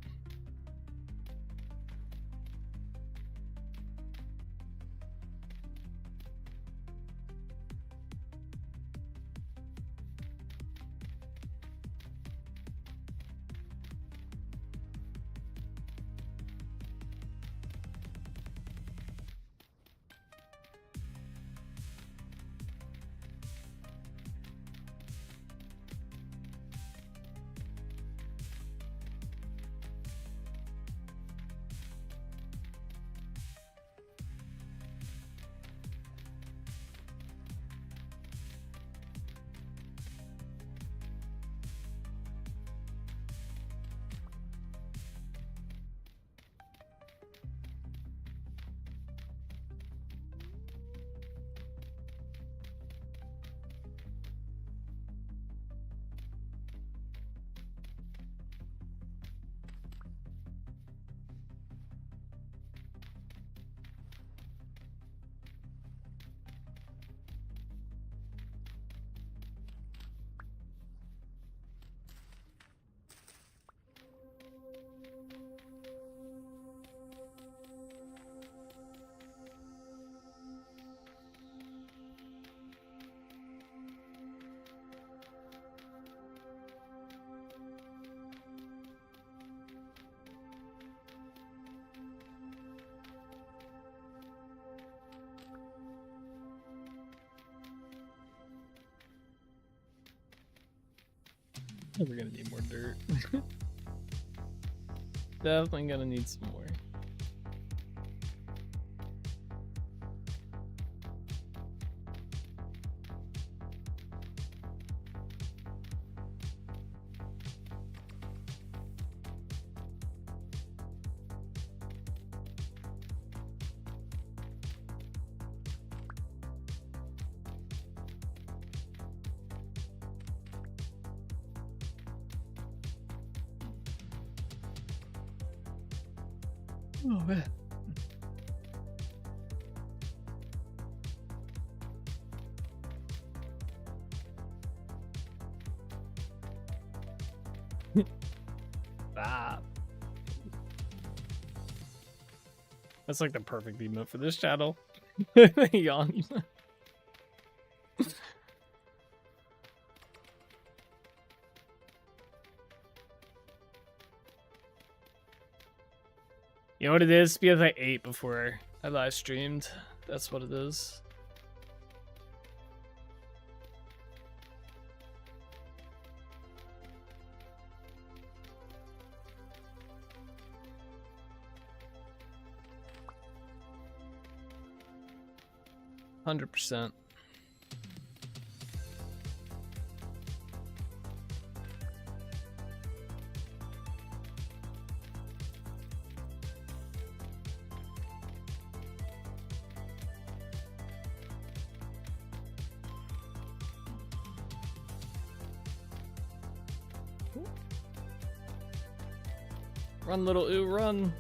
We're gonna need more dirt. Definitely gonna need some more. Oh man. Ah. That's like the perfect emote for this channel. Yawn. You know what it is? Because I ate before I live streamed. That's what it is. %. Run, little ooh, run.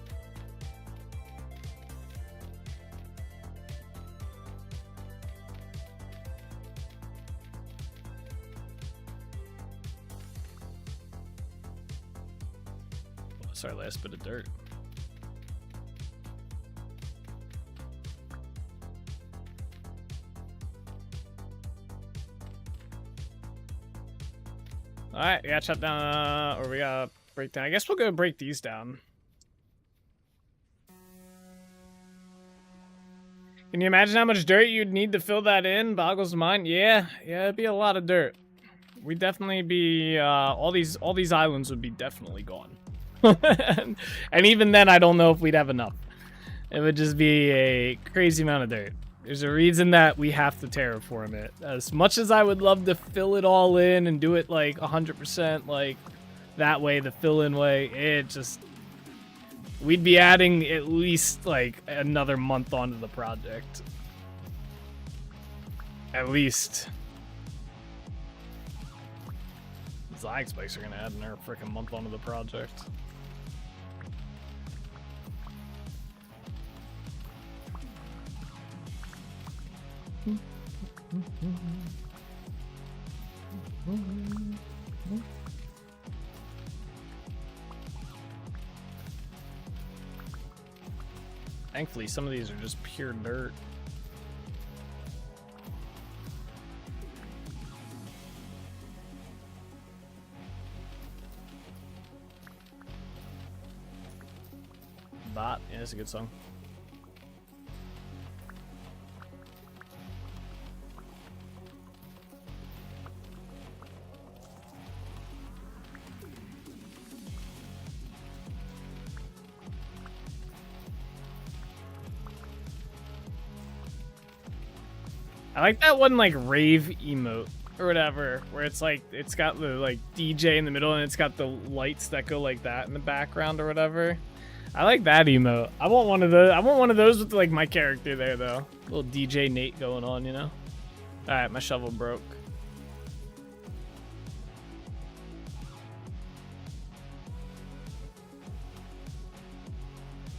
That's our last bit of dirt. Alright, we gotta shut down, or we gotta break down. I guess we'll go break these down. Can you imagine how much dirt you'd need to fill that in? Boggles the mind. Yeah, it'd be a lot of dirt. We'd definitely be, all these islands would be definitely gone. And even then, I don't know if we'd have enough. It would just be a crazy amount of dirt. There's a reason that we have to terraform it. As much as I would love to fill it all in and do it like 100% like that way, the fill-in way, it just... We'd be adding at least like another month onto the project. At least. Zag spikes are gonna add another freaking month onto the project. Thankfully, some of these are just pure dirt. Bot, yeah, that's a good song. I like that one like rave emote or whatever, where it's like it's got the like DJ in the middle and it's got the lights that go like that in the background or whatever. I like that emote. I want one of those. I want one of those with like my character there though. Little DJ Nate going on, you know. All right, my shovel broke.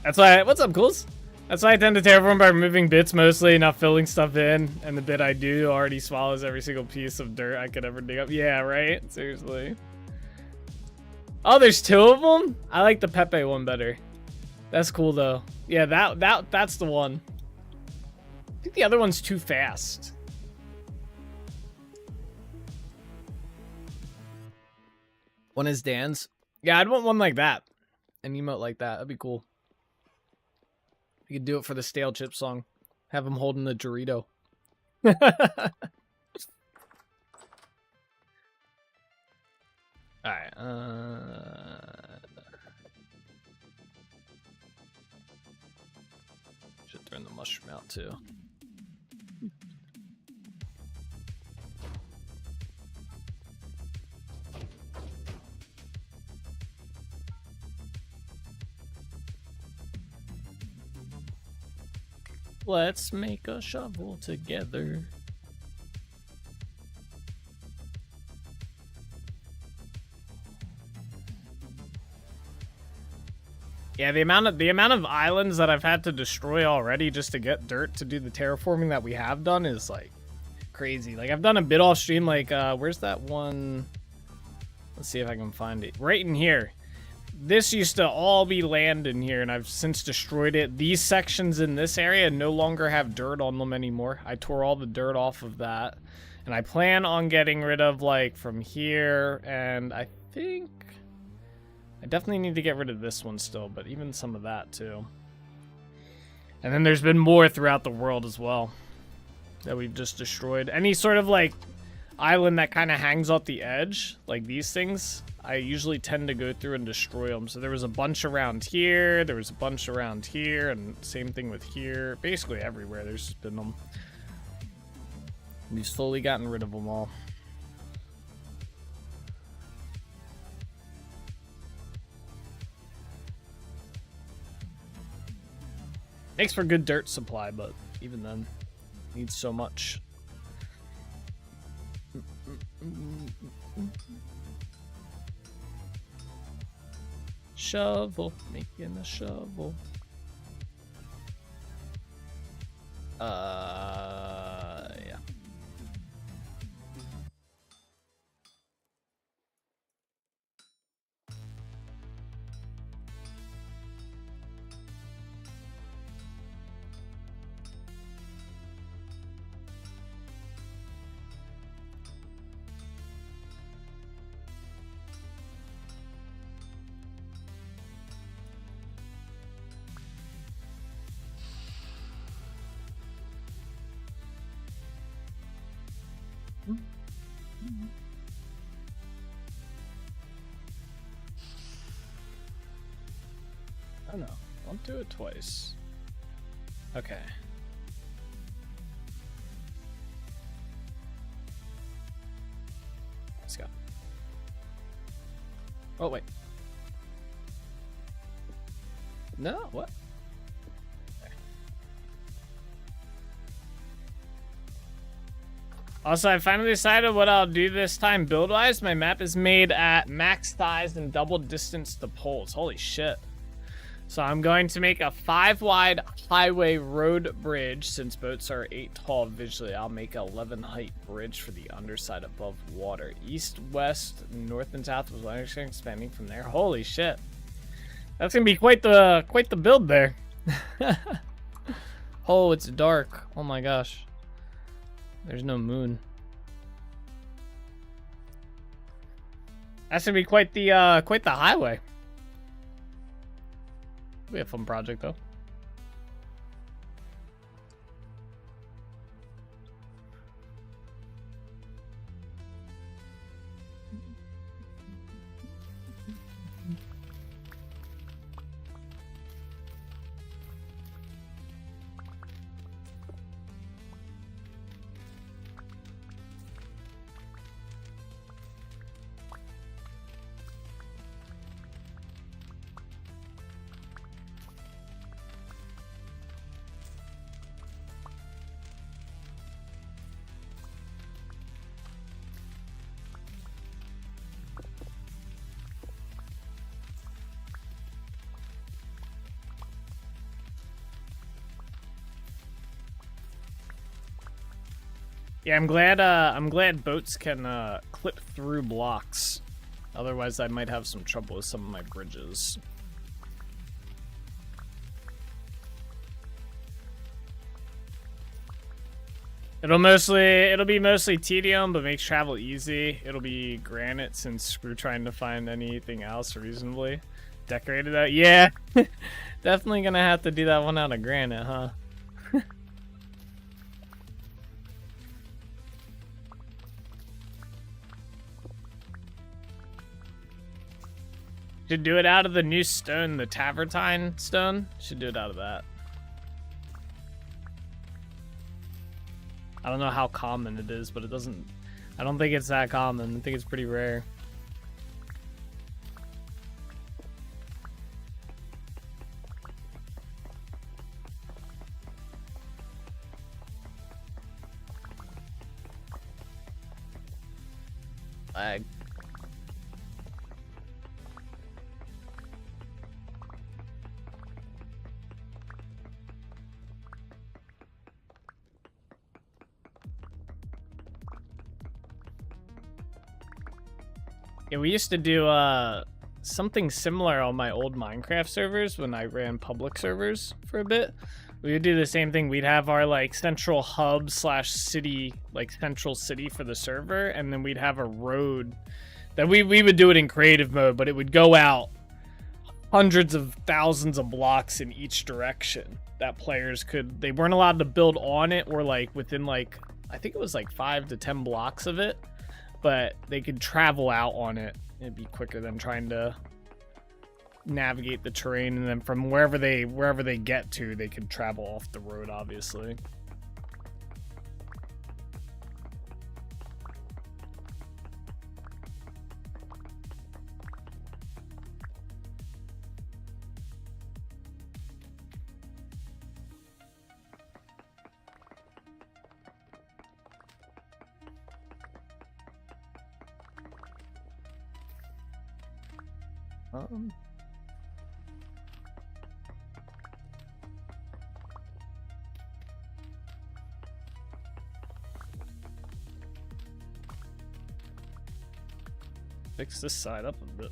That's why. What's up, Cools? That's why I tend to terraform by removing bits mostly, not filling stuff in, and the bit I do already swallows every single piece of dirt I could ever dig up. Yeah, right? Seriously. Oh, there's two of them? I like the Pepe one better. That's cool though. Yeah, that's the one. I think the other one's too fast. One is Dan's. Yeah, I'd want one like that. An emote like that. That'd be cool. You could do it for the stale chip song. Have him holding the Dorito. Alright, should turn the mushroom out too. Let's make a shovel together. Yeah, the amount of islands that I've had to destroy already just to get dirt to do the terraforming that we have done is like crazy. Like I've done a bit off stream. Like where's that one? Let's see if I can find it. Right in here. This used to all be land in here, and I've since destroyed it. These sections in this area no longer have dirt on them anymore. I tore all the dirt off of that. And I plan on getting rid of, like, from here, and I think... I definitely need to get rid of this one still, but even some of that, too. And then there's been more throughout the world as well that we've just destroyed. Any sort of, like, island that kind of hangs off the edge, like these things, I usually tend to go through and destroy them. So there was a bunch around here, there was a bunch around here, and same thing with here. Basically everywhere there's just been them. We've slowly gotten rid of them all. Makes for good dirt supply, but even then, needs so much. Shovel, making a shovel. Yeah. Oh no, don't do it twice. Okay. Let's go. Oh, wait. No, what? Okay. Also, I finally decided what I'll do this time build-wise. My map is made at max size and double distance to poles. Holy shit. So I'm going to make a 5-wide highway road bridge. Since boats are 8 tall visually, I'll make a 11 height bridge for the underside above water. East, west, north, and south with line expanding from there. Holy shit. That's gonna be quite the build there. Oh, it's dark. Oh my gosh. There's no moon. That's gonna be quite the highway. We have a fun project though. Yeah, I'm glad boats can clip through blocks. Otherwise, I might have some trouble with some of my bridges. It'll be mostly tedium, but makes travel easy. It'll be granite since we're trying to find anything else reasonably decorated out. Yeah, definitely gonna have to do that one out of granite, huh? Should do it out of the new stone, the Tavertine stone. Should do it out of that. I don't know how common it is, but it doesn't... I don't think it's that common. I think it's pretty rare. Lag. Yeah, we used to do something similar on my old Minecraft servers when I ran public servers for a bit. We would do the same thing. We'd have our like central hub slash city, like central city for the server, and then we'd have a road that we would do it in creative mode, but it would go out hundreds of thousands of blocks in each direction that players could, they weren't allowed to build on it or like within like, I think it was like 5 to 10 blocks of it, but they could travel out on it. It'd be quicker than trying to navigate the terrain, and then from wherever they get to, they could travel off the road, obviously. Fix this side up a bit.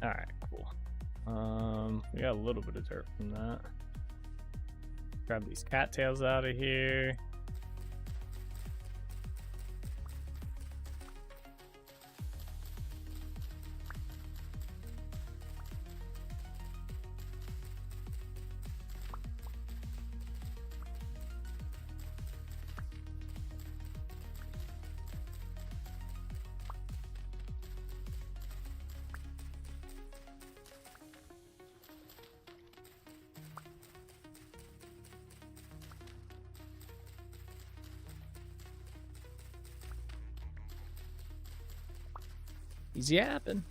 All right, cool. We got a little bit of dirt from that. Grab these cattails out of here. Easy happen.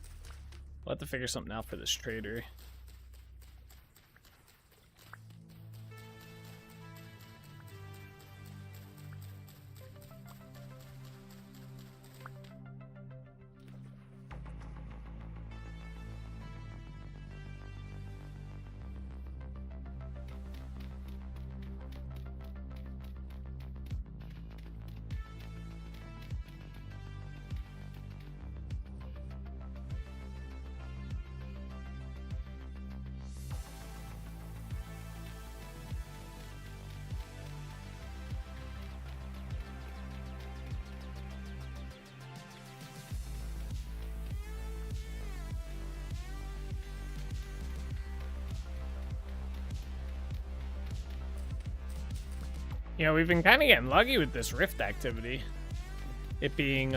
We'll have to figure something out for this trader. You know, we've been kind of getting lucky with this rift activity. It being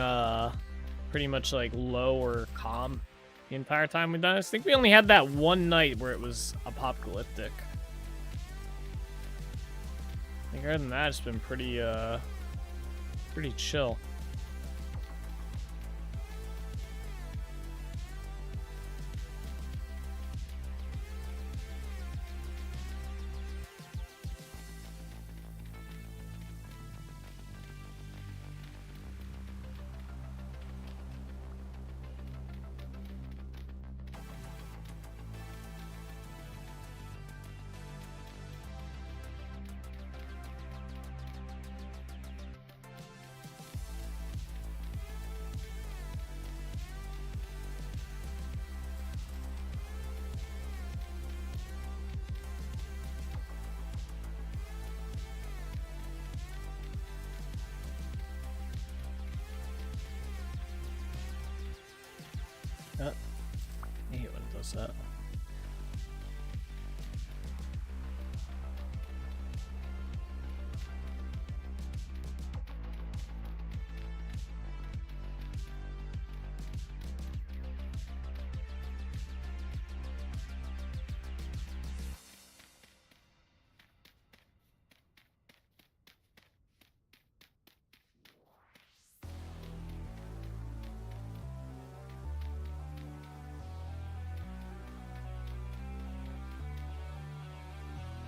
pretty much like low or calm the entire time we've done this. I think we only had that one night where it was apocalyptic. I think other than that, it's been pretty chill. I hate when it does that.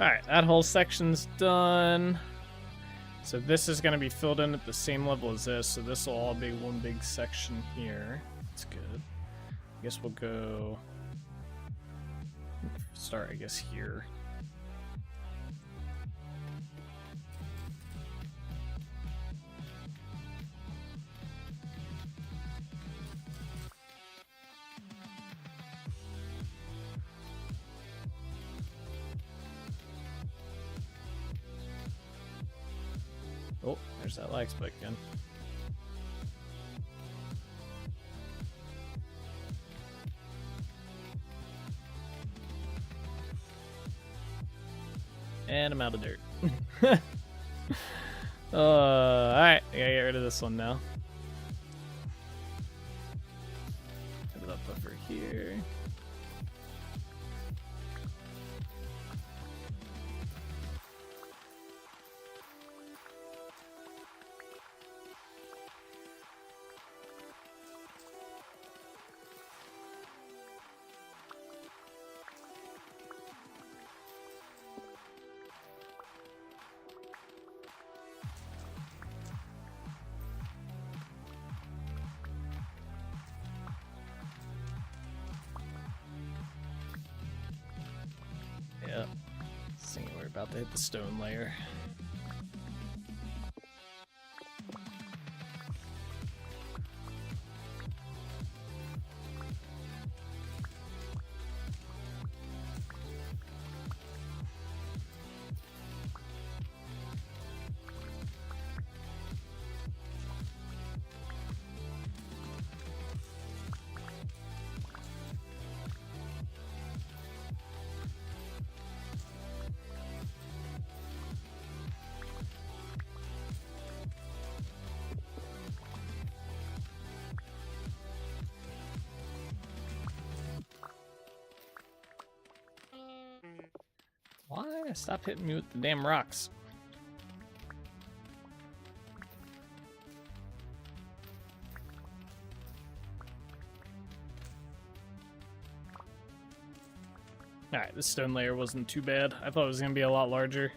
Alright, that whole section's done. So this is going to be filled in at the same level as this, so this will all be one big section here. That's good. I guess we'll go... start, I guess, here. Oh, there's that lag spike again. And I'm out of dirt. Alright, I gotta get rid of this one now. Put it up over here. Yeah, thinking we're about to hit the stone layer. Why? Stop hitting me with the damn rocks. Alright, this stone layer wasn't too bad. I thought it was going to be a lot larger.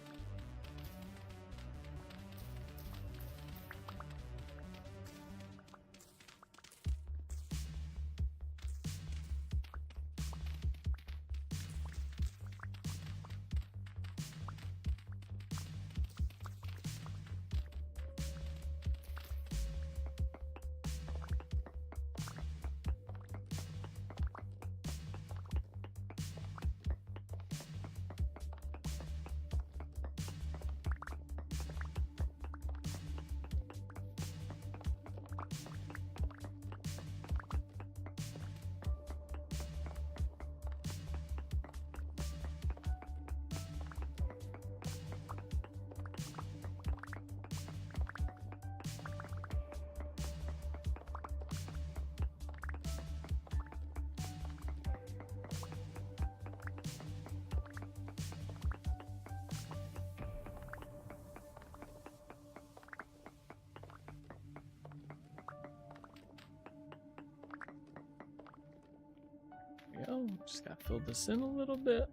Go. Just gotta fill this in a little bit.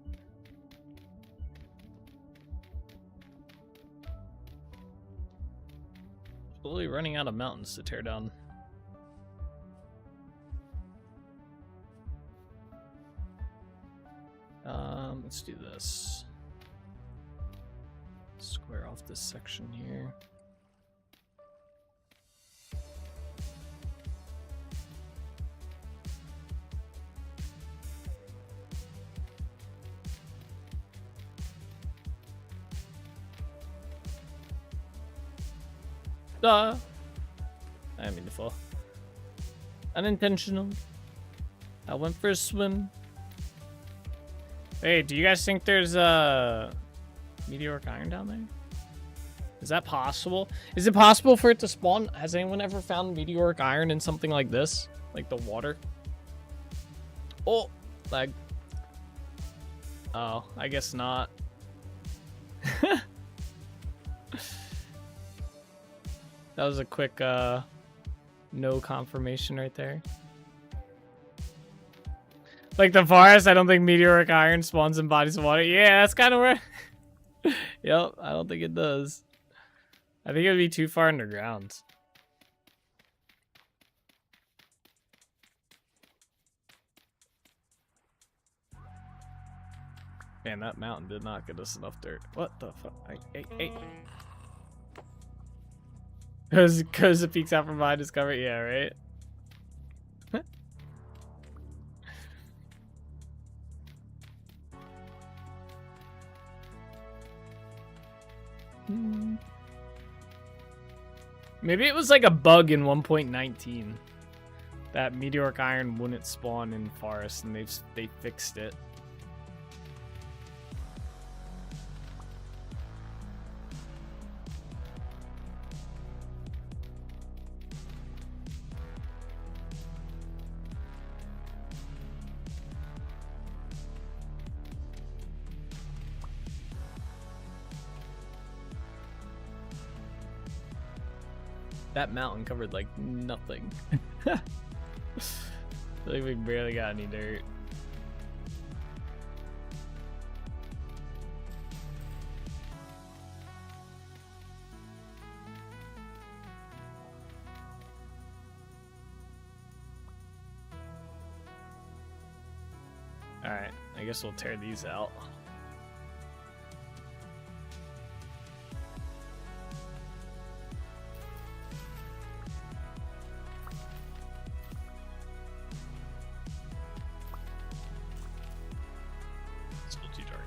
Slowly running out of mountains to tear down. Let's do this. Square off this section here. I didn't mean to fall. Unintentional. I went for a swim. Hey, do you guys think there's a meteoric iron down there? Is that possible? Is it possible for it to spawn? Has anyone ever found meteoric iron in something like this? Like the water? Oh, lag. Oh, I guess not. That was a quick no confirmation right there. Like the forest, I don't think meteoric iron spawns in bodies of water. Yeah, that's kind of where Yep, I don't think it does. I think it would be too far underground. Man, that mountain did not get us enough dirt. What the fuck? Hey. Because the peaks out from behind is covered? Yeah, right? Maybe it was like a bug in 1.19 that meteoric iron wouldn't spawn in forest, and they fixed it. That mountain covered like nothing. I feel like we barely got any dirt. Alright, I guess we'll tear these out. Still too dark.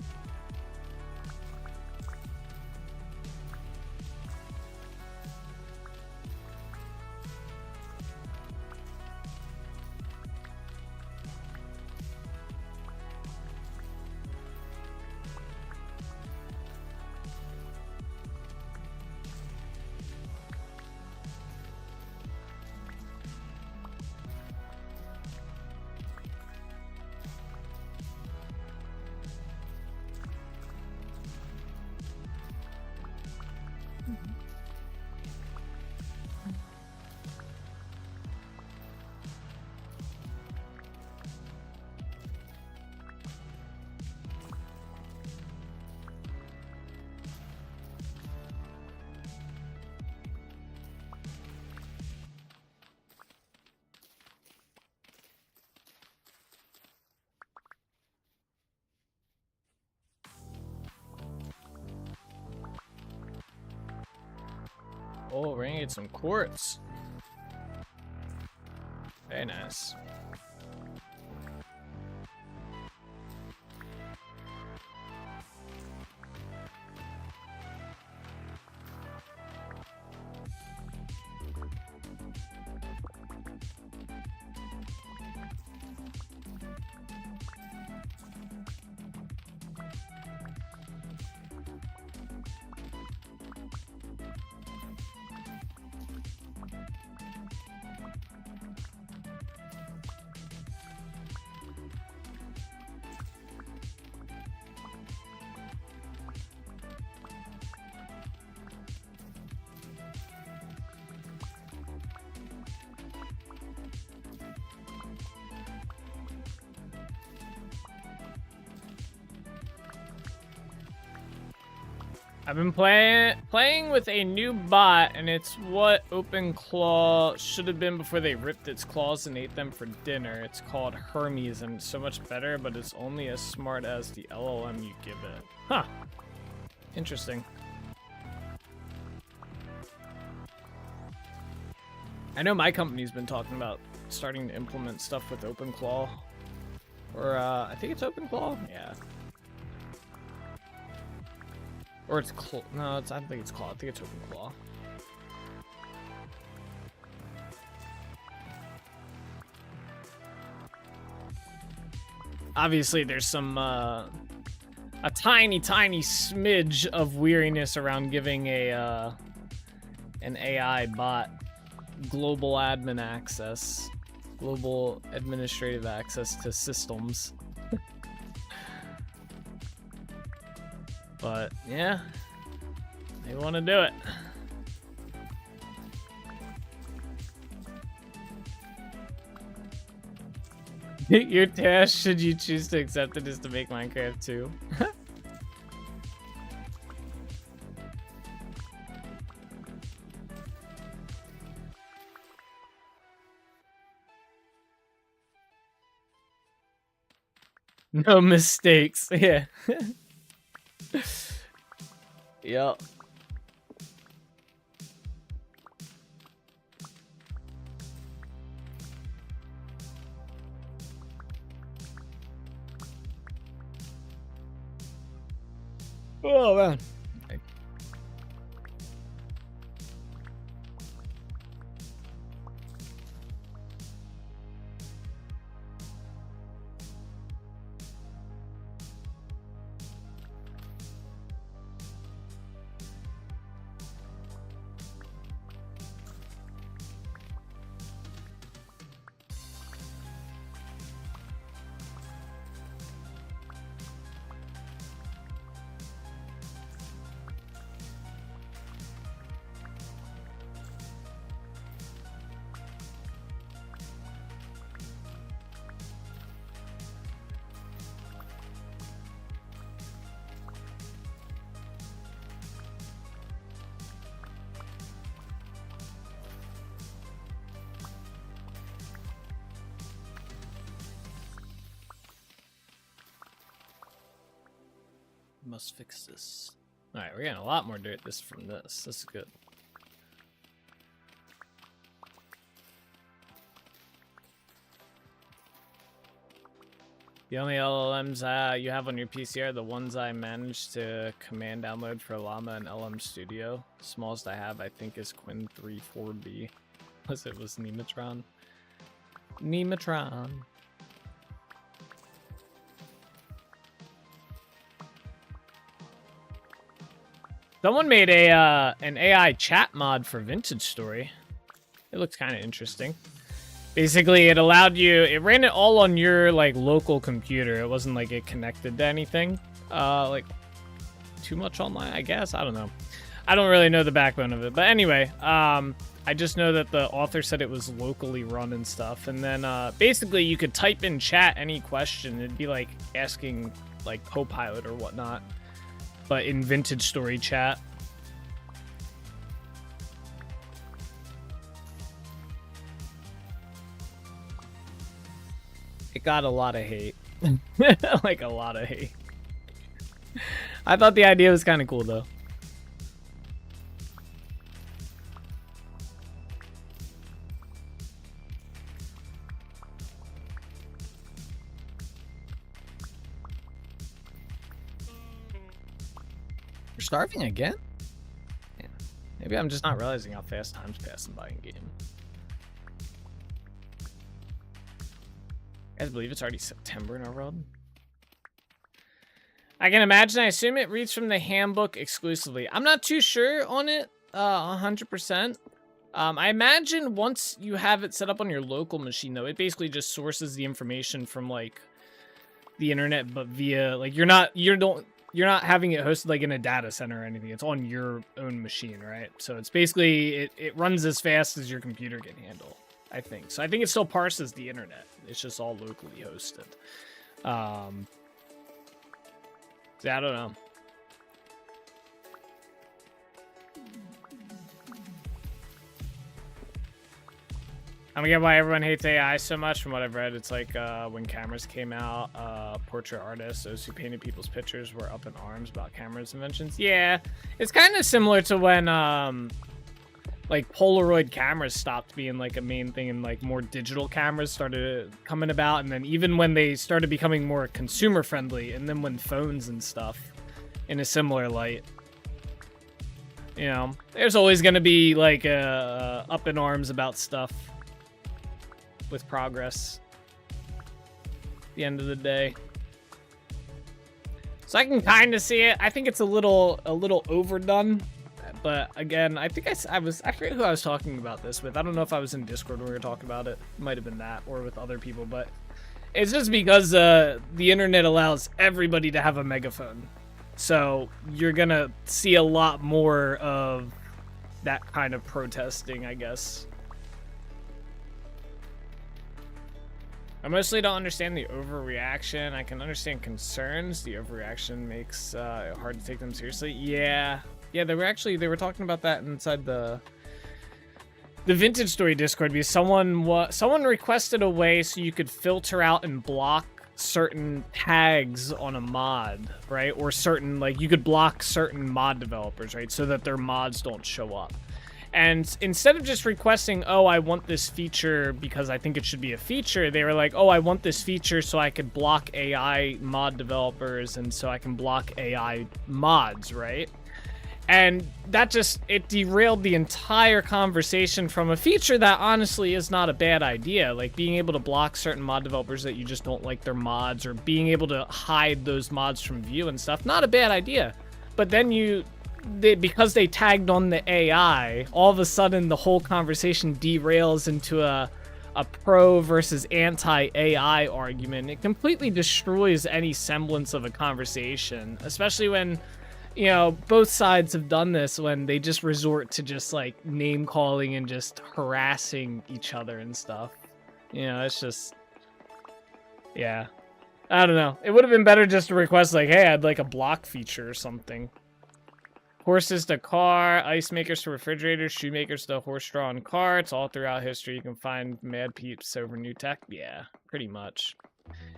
Oh, we're gonna get some quartz. Very nice. I've been playing with a new bot, and it's what OpenClaw should have been before they ripped its claws and ate them for dinner. It's called Hermes, and it's so much better, but it's only as smart as the LLM you give it. Huh. Interesting. I know my company's been talking about starting to implement stuff with OpenClaw. Or, I think it's OpenClaw? Yeah. Or it's no, I don't think it's Claw. I think it's OpenClaw. Obviously, there's some a tiny smidge of weariness around giving a an AI bot global admin access, global administrative access to systems. But yeah, they want to do it. Your task, should you choose to accept it, is to make Minecraft 2. No mistakes. Yeah. Yep. Oh man. Must fix this. All right, we're getting a lot more dirt from this. This is good. The only LLMs you have on your PC are the ones I managed to command download for Llama and LM Studio. The smallest I have, I think, is Quinn 34B. Plus, it was Nematron. Nematron. Someone made a an AI chat mod for Vintage Story. It looks kind of interesting. Basically, it allowed you, it ran it all on your like local computer. It wasn't like it connected to anything. Like too much online, I guess. I don't know. I don't really know the backbone of it. But anyway, I just know that the author said it was locally run and stuff. And then basically you could type in chat any question. It'd be like asking like Copilot or whatnot. But in Vintage Story chat. It got a lot of hate. Like a lot of hate. I thought the idea was kind of cool though. We're starving again? Yeah. Maybe I'm just not realizing how fast time's passing by in game. You guys believe it's already September in our world? I can imagine. I assume it reads from the handbook exclusively. I'm not too sure on it 100%. I imagine once you have it set up on your local machine, though, it basically just sources the information from like the internet, but via like you're not having it hosted like in a data center or anything. It's on your own machine, right? So it's basically it runs as fast as your computer can handle. I think so. I think it still parses the internet. It's just all locally hosted. So I don't know. I don't get why everyone hates AI so much. From what I've read, it's like when cameras came out, portrait artists, those who painted people's pictures, were up in arms about cameras inventions. Yeah, it's kind of similar to when like Polaroid cameras stopped being like a main thing and like more digital cameras started coming about, and then even when they started becoming more consumer friendly, and then when phones and stuff in a similar light. You know, there's always going to be like up in arms about stuff with progress at the end of the day. So I can kind of see it. I think it's a little overdone. But again, I think I forget who I was talking about this with. I don't know if I was in Discord when we were talking about it. It might have been that or with other people, but it's just because the internet allows everybody to have a megaphone. So you're gonna see a lot more of that kind of protesting, I guess. I mostly don't understand the overreaction. I can understand concerns. The overreaction makes it hard to take them seriously. Yeah, they were talking about that inside the Vintage Story Discord, because someone requested a way so you could filter out and block certain tags on a mod, right? Or certain, like, you could block certain mod developers, right? So that their mods don't show up. And instead of just requesting, oh, I want this feature because I think it should be a feature, they were like, oh, I want this feature so I could block AI mod developers and so I can block AI mods, right? And that just, it derailed the entire conversation from a feature that honestly is not a bad idea. Like being able to block certain mod developers that you just don't like their mods, or being able to hide those mods from view and stuff, not a bad idea. But then because they tagged on the AI, all of a sudden the whole conversation derails into a pro versus anti-AI argument. It completely destroys any semblance of a conversation, especially when, you know, both sides have done this, when they just resort to just like name calling and just harassing each other and stuff. You know, it's just, yeah, I don't know. It would have been better just to request like, hey, I'd like a block feature or something. Horses to car, ice makers to refrigerators, shoemakers to horse-drawn carts. All throughout history, you can find mad peeps over new tech. Yeah, pretty much.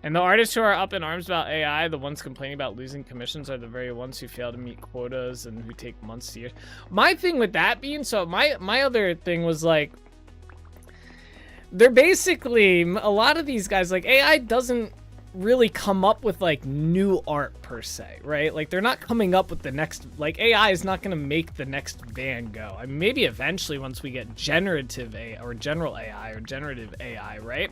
And the artists who are up in arms about AI, the ones complaining about losing commissions, are the very ones who fail to meet quotas and who take months to years. My thing with that being, so my other thing was like, they're basically, a lot of these guys, like AI doesn't really come up with like new art per se, right? Like they're not coming up with the next, like AI is not going to make the next Van Gogh. I mean, maybe eventually once we get generative AI or general AI or generative AI, right?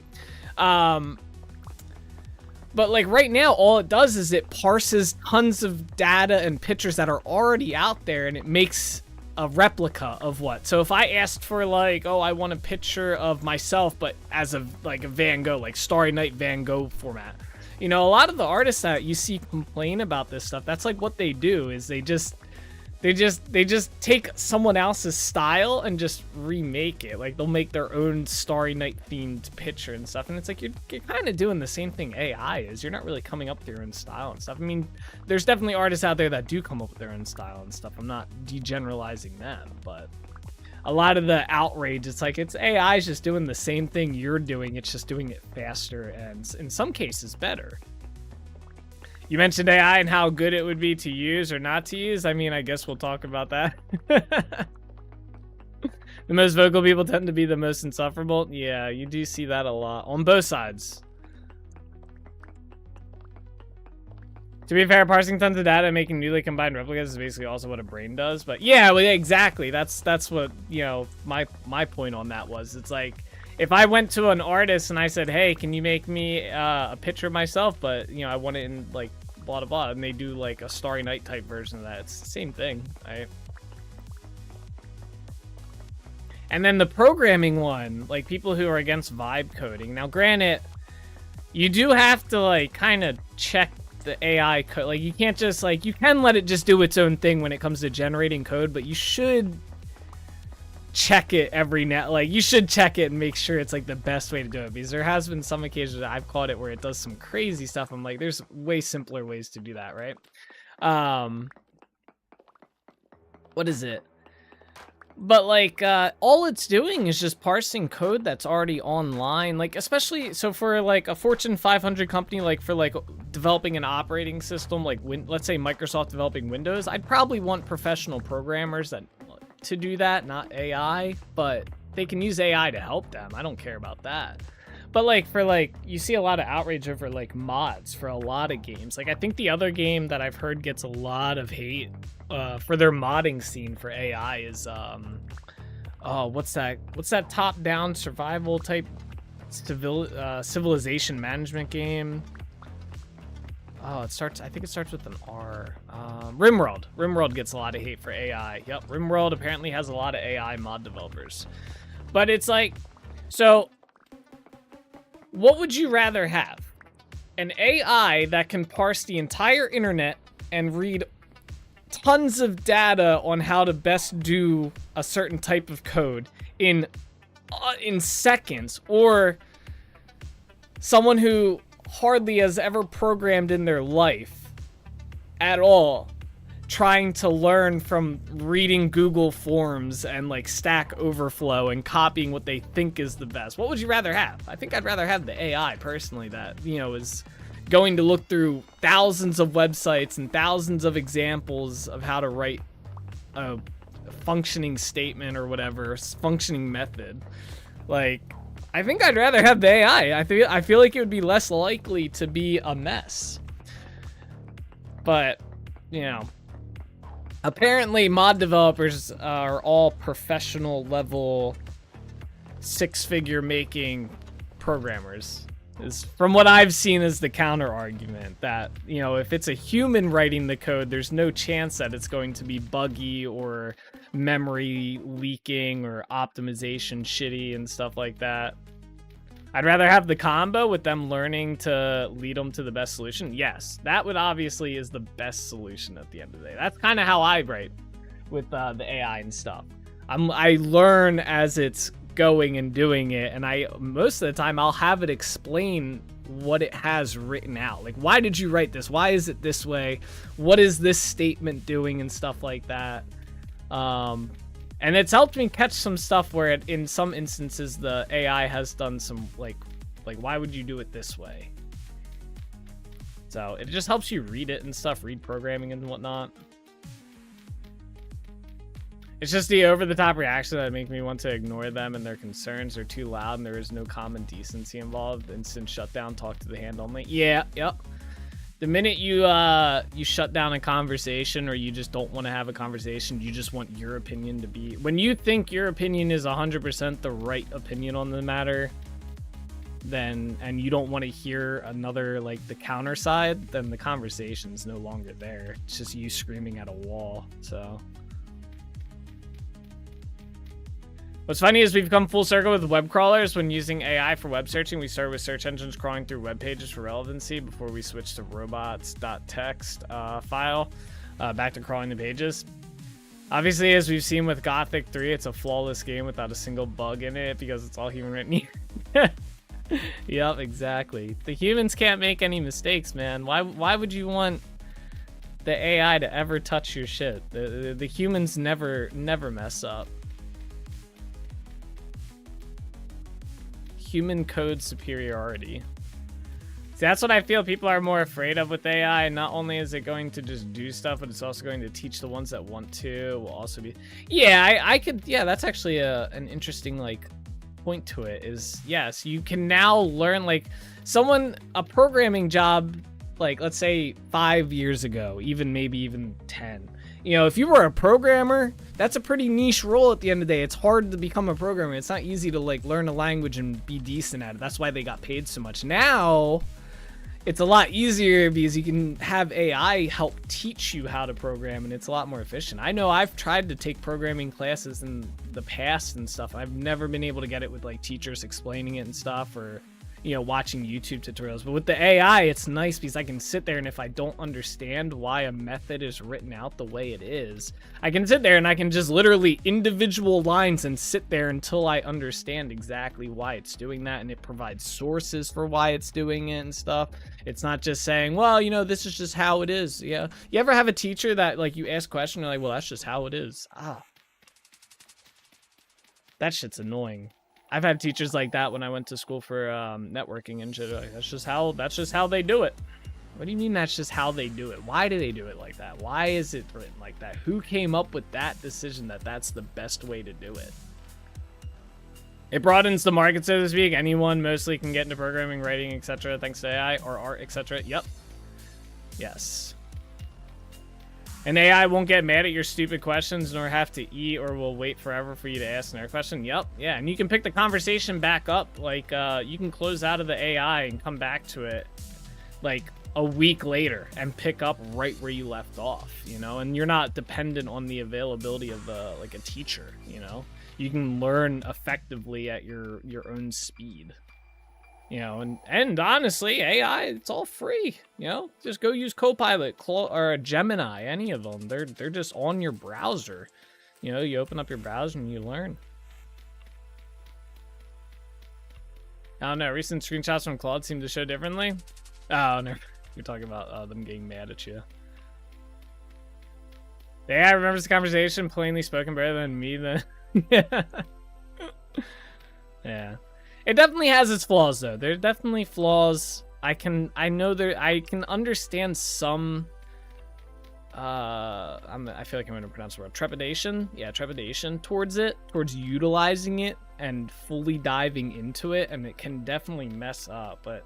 But like right now, all it does is it parses tons of data and pictures that are already out there, and it makes a replica of what. So if I asked for like, oh, I want a picture of myself, but as a like a Van Gogh, like Starry Night Van Gogh format. You know, a lot of the artists that you see complain about this stuff, that's like what they do, is they just take someone else's style and just remake it. Like they'll make their own Starry Night themed picture and stuff. And it's like, you're kind of doing the same thing AI is. You're not really coming up with your own style and stuff. I mean, there's definitely artists out there that do come up with their own style and stuff. I'm not degeneralizing them, but a lot of the outrage, it's like, it's AI's just doing the same thing you're doing. It's just doing it faster and in some cases better. You mentioned AI and how good it would be to use or not to use. I mean, I guess we'll talk about that. The most vocal people tend to be the most insufferable. Yeah, you do see that a lot on both sides. To be fair, parsing tons of data and making newly combined replicas is basically also what a brain does. But yeah, well, exactly. That's what, you know, my point on that was. It's like, if I went to an artist and I said, hey, can you make me a picture of myself, but, you know, I want it in, like, blah, blah, blah, and they do, like, a Starry Night type version of that. It's the same thing, right? And then the programming one, like, people who are against vibe coding. Now, granted, you do have to, like, kind of check the AI code. Like, you can't just, like, you can let it just do its own thing when it comes to generating code, but you should check it every now, like you should check it and make sure it's like the best way to do it, because there has been some occasions that I've caught it where it does some crazy stuff. I'm like, there's way simpler ways to do that, right? What is it? But like all it's doing is just parsing code that's already online, like especially so for like a Fortune 500 company, like for like developing an operating system, like let's say Microsoft developing Windows, I'd probably want professional programmers that to do that, not AI, but they can use AI to help them. I don't care about that. But like for like, you see a lot of outrage over like mods for a lot of games. Like I think the other game that I've heard gets a lot of hate for their modding scene for AI is oh, what's that top-down survival type civilization management game? Oh, I think it starts with an R. RimWorld. RimWorld gets a lot of hate for AI. Yep, RimWorld apparently has a lot of AI mod developers. But it's like, so what would you rather have? An AI that can parse the entire internet and read tons of data on how to best do a certain type of code in seconds, or someone who hardly has ever programmed in their life at all, trying to learn from reading Google Forms and like Stack Overflow and copying what they think is the best? What would you rather have? I think I'd rather have the AI personally that, you know, is going to look through thousands of websites and thousands of examples of how to write a functioning statement or whatever, functioning method. Like, I think I'd rather have the AI. I feel like it would be less likely to be a mess. But, you know, apparently mod developers are all professional level, six-figure making programmers. Is from what I've seen is the counter argument that, you know, if it's a human writing the code, there's no chance that it's going to be buggy or memory leaking or optimization shitty and stuff like that. I'd rather have the combo with them learning to lead them to the best solution. Yes, that would obviously is the best solution at the end of the day. That's kind of how I write with the AI and stuff. I learn as it's going and doing it, and most of the time I'll have it explain what it has written out. Like, why did you write this? Why is it this way? What is this statement doing and stuff like that? And it's helped me catch some stuff where in some instances the AI has done some like why would you do it this way? So it just helps you read it and stuff, read programming and whatnot. It's just the over-the-top reaction that make me want to ignore them and their concerns. They're too loud and there is no common decency involved. Instant shutdown, talk to the hand only. Yeah, yep. The minute you shut down a conversation or you just don't want to have a conversation, you just want your opinion to be... When you think your opinion is 100% the right opinion on the matter, then and you don't want to hear another, like, the counter side, then the conversation's no longer there. It's just you screaming at a wall, so... What's funny is we've come full circle with web crawlers. When using AI for web searching, we started with search engines crawling through web pages for relevancy before we switched to robots.txt file back to crawling the pages. Obviously, as we've seen with Gothic 3, it's a flawless game without a single bug in it because it's all human written. Yep, exactly. The humans can't make any mistakes, man. Why would you want the AI to ever touch your shit? The humans never mess up. Human code superiority. See, that's what I feel people are more afraid of with AI. Not only is it going to just do stuff, but it's also going to teach the ones that want to. Will also be... Yeah, I could... Yeah, that's actually an interesting, like, point to it is, yes, you can now learn, like, a programming job, like, let's say 5 years ago, maybe even 10. You know, if you were a programmer, that's a pretty niche role at the end of the day. It's hard to become a programmer. It's not easy to, like, learn a language and be decent at it. That's why they got paid so much. Now, it's a lot easier because you can have AI help teach you how to program, and it's a lot more efficient. I know I've tried to take programming classes in the past and stuff. I've never been able to get it with, like, teachers explaining it and stuff, or... you know, watching YouTube tutorials. But with the AI, it's nice because I can sit there and if I don't understand why a method is written out the way it is, I can sit there and I can just literally individual lines and sit there until I understand exactly why it's doing that, and it provides sources for why it's doing it and stuff. It's not just saying, well, you know, this is just how it is. Yeah. You ever have a teacher that, like, you ask a question and they're like, well, that's just how it is. That shit's annoying. I've had teachers like that when I went to school for networking and shit. Like, that's just how they do it. What do you mean that's just how they do it? Why do they do it like that? Why is it written like that? Who came up with that decision that that's the best way to do it? It broadens the market, so to speak. Anyone mostly can get into programming, writing, etc. thanks to AI or art, etc. Yep. Yes. And AI won't get mad at your stupid questions nor have to eat or will wait forever for you to ask another question. Yep. Yeah, and you can pick the conversation back up. Like, you can close out of the AI and come back to it, like, a week later and pick up right where you left off, you know? And you're not dependent on the availability of, like, a teacher, you know? You can learn effectively at your own speed. You know, and honestly, AI, it's all free. You know, just go use Copilot or Gemini, any of them. They're just on your browser. You know, you open up your browser and you learn. I don't know. Recent screenshots from Claude seem to show differently. Oh, no, you're talking about them getting mad at you. The AI remembers the conversation, plainly spoken better than me. Then, yeah. It definitely has its flaws, though. There's definitely flaws. I can understand some I feel like I'm gonna pronounce the word trepidation. Yeah, trepidation towards utilizing it and fully diving into it, and it can definitely mess up. But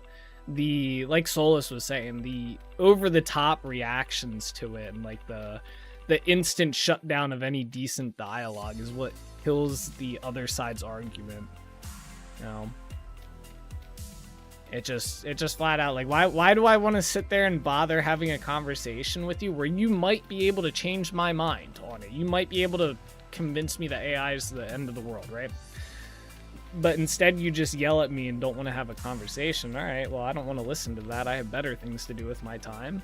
like Solus was saying, the over-the-top reactions to it and like the instant shutdown of any decent dialogue is what kills the other side's argument. You know, it just flat out, like, why do I want to sit there and bother having a conversation with you where you might be able to change my mind on it? You might be able to convince me that AI is the end of the world, right? But instead you just yell at me and don't want to have a conversation. All right, well, I don't want to listen to that. I have better things to do with my time.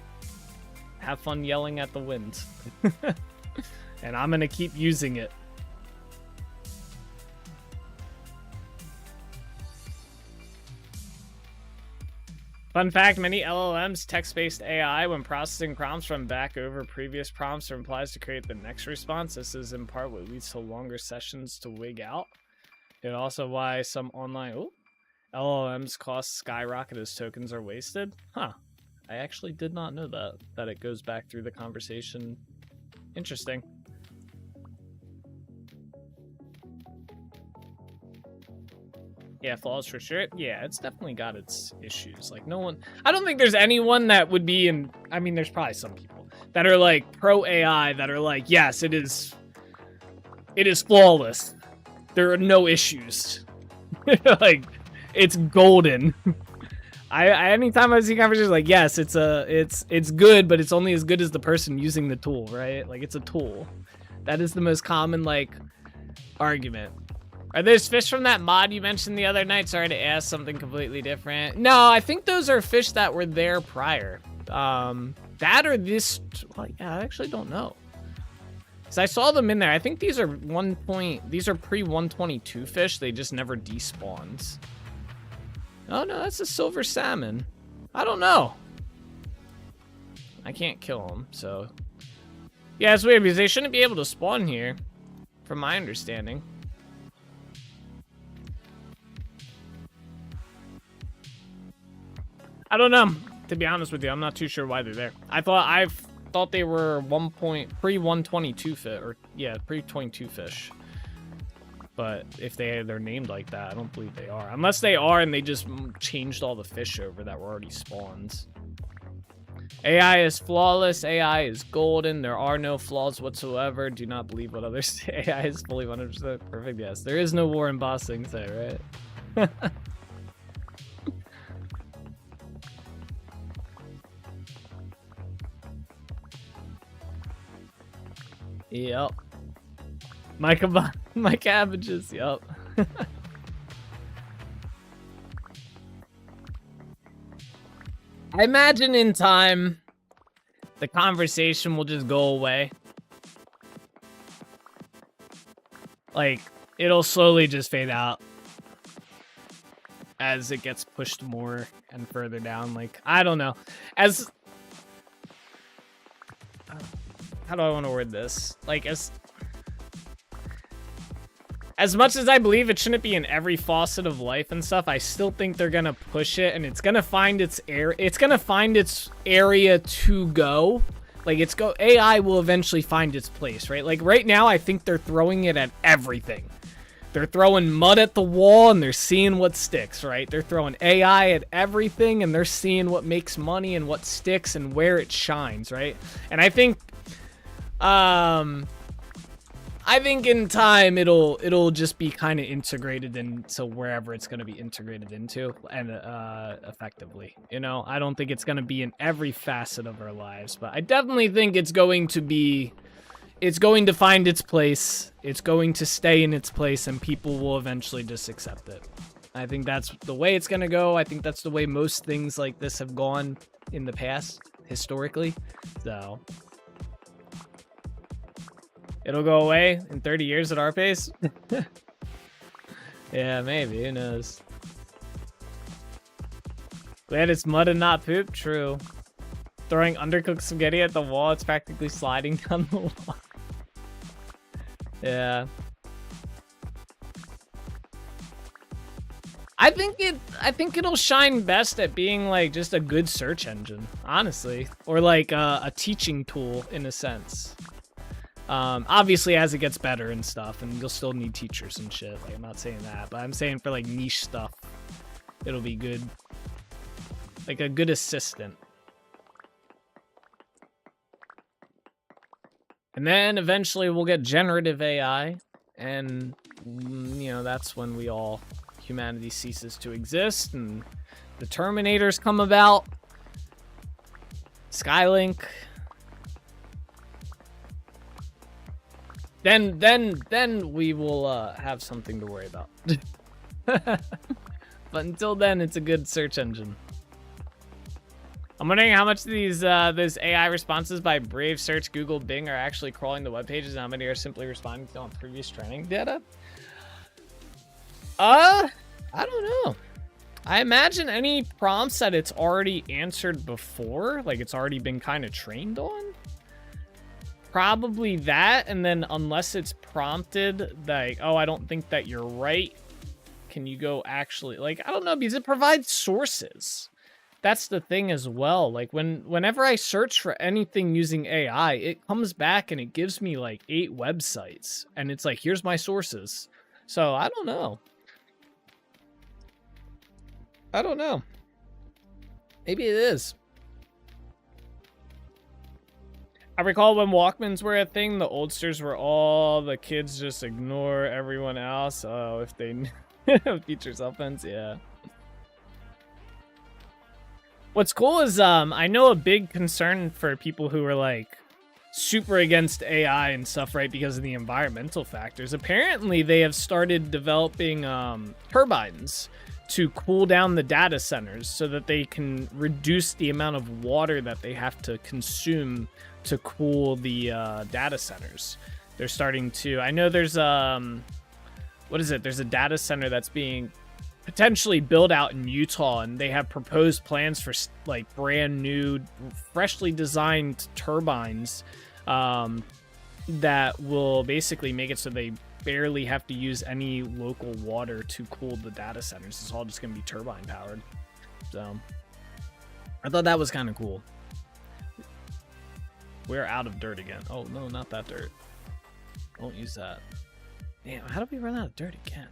Have fun yelling at the wind. And I'm gonna keep using it. Fun fact, many LLMs, text-based AI, when processing prompts from back over previous prompts or implies to create the next response. This is in part what leads to longer sessions to wig out. It also why some online LLMs costs skyrocket as tokens are wasted. Huh. I actually did not know that it goes back through the conversation. Interesting. Yeah, flaws for sure. Yeah, it's definitely got its issues. Like, no one... I don't think there's anyone that would be in... I mean, there's probably some people that are, like, pro-AI that are like, yes, it is flawless. There are no issues. Like, it's golden. I anytime I see conversations, like, yes, it's good, but it's only as good as the person using the tool, right? Like, it's a tool. That is the most common, like, argument. Are those fish from that mod you mentioned the other night? Sorry to ask something completely different. No, I think those are fish that were there prior. That or this... Well, yeah, I actually don't know. Because I saw them in there. I think these are These are pre-122 fish. They just never despawned. Oh, no, that's a silver salmon. I don't know. I can't kill them, so... Yeah, it's weird because they shouldn't be able to spawn here, from my understanding. I don't know. To be honest with you, I'm not too sure why they're there. I thought they were pre-122 fish, or yeah, pre-22 fish. But if they're named like that, I don't believe they are. Unless they are and they just changed all the fish over that were already spawns. AI is flawless. AI is golden. There are no flaws whatsoever. Do not believe what others say. AI is fully 100% perfect. Yes, there is no war in bossing, say, right? Yep. My cabbages, yep. I imagine in time, the conversation will just go away. Like, it'll slowly just fade out as it gets pushed more and further down. Like, I don't know. How do I want to word this? Like, as much as I believe it shouldn't be in every facet of life and stuff, I still think they're gonna push it, and it's gonna find its area to go. Like, AI will eventually find its place, right? Like, right now, I think they're throwing it at everything. They're throwing mud at the wall, and they're seeing what sticks, right? They're throwing AI at everything, and they're seeing what makes money and what sticks and where it shines, right? And I think in time it'll just be kind of integrated into wherever it's going to be integrated into, and effectively, you know. I don't think it's going to be in every facet of our lives, but I definitely think it's going to find its place. It's going to stay in its place, and people will eventually just accept it. I think that's the way it's going to go. I think that's the way most things like this have gone in the past, historically. So it'll go away in 30 years at our pace. Yeah, maybe. Who knows? Glad it's mud and not poop. True. Throwing undercooked spaghetti at the wall, it's practically sliding down the wall. Yeah. I think it'll shine best at being like just a good search engine, honestly, or like a teaching tool in a sense. Obviously as it gets better and stuff, and you'll still need teachers and shit. Like, I'm not saying that, but I'm saying for like niche stuff, it'll be good. Like a good assistant. And then eventually we'll get generative AI, and you know, that's when humanity ceases to exist, and the Terminators come about. Skylink. Then we will have something to worry about. But until then, it's a good search engine. I'm wondering how much of these those AI responses by Brave, Search, Google, Bing are actually crawling the web pages, and how many are simply responding to on previous training data. I don't know. I imagine any prompts that it's already answered before, like it's already been kind of trained on. Probably that, and then unless it's prompted, like, oh, I don't think that you're right. Can you go actually, like, I don't know, because it provides sources. That's the thing as well. Like whenever I search for anything using AI, it comes back and it gives me like 8 websites, and it's like, here's my sources. So I don't know. I don't know. Maybe it is. I recall when Walkmans were a thing, the oldsters were all the kids just ignore everyone else. Oh, if they feature cell phones, yeah. What's cool is I know a big concern for people who are like super against AI and stuff, right, because of the environmental factors. Apparently, they have started developing turbines to cool down the data centers so that they can reduce the amount of water that they have to consume to cool the data centers. They're starting to, I know there's what is it? There's a data center that's being potentially built out in Utah, and they have proposed plans for like brand new, freshly designed turbines that will basically make it so they barely have to use any local water to cool the data centers. It's all just going to be turbine powered. So I thought that was kind of cool. We're out of dirt again. Oh, no, not that dirt. Don't use that. Damn, how do we run out of dirt again?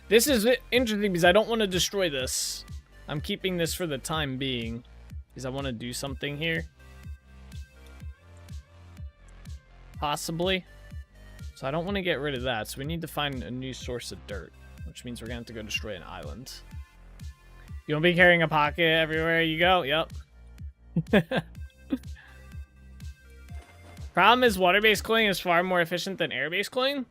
This is interesting because I don't want to destroy this. I'm keeping this for the time being because I want to do something here. Possibly. So I don't want to get rid of that. So we need to find a new source of dirt, which means we're going to have to go destroy an island. You won't be carrying a pocket everywhere you go? Yep. Problem is water-based cooling is far more efficient than air-based cooling.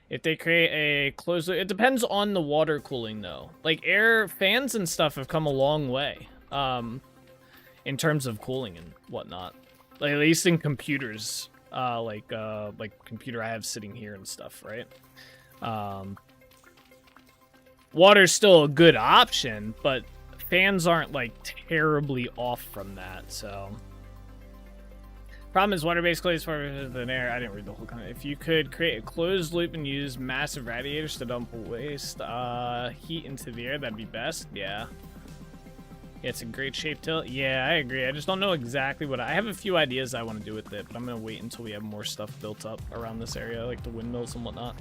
If they create a closed loop, it depends on the water cooling though. Like air fans and stuff have come a long way in terms of cooling and whatnot. Like at least in computers, like computer I have sitting here and stuff, right? Water's still a good option, but fans aren't like terribly off from that, so. Problem is water-based cooling is farther than air. I didn't read the whole comment. If you could create a closed loop and use massive radiators to dump waste heat into the air, that'd be best. Yeah. It's a great shape tilt. Yeah, I agree. I just don't know exactly what I have a few ideas I want to do with it, but I'm gonna wait until we have more stuff built up around this area, like the windmills and whatnot.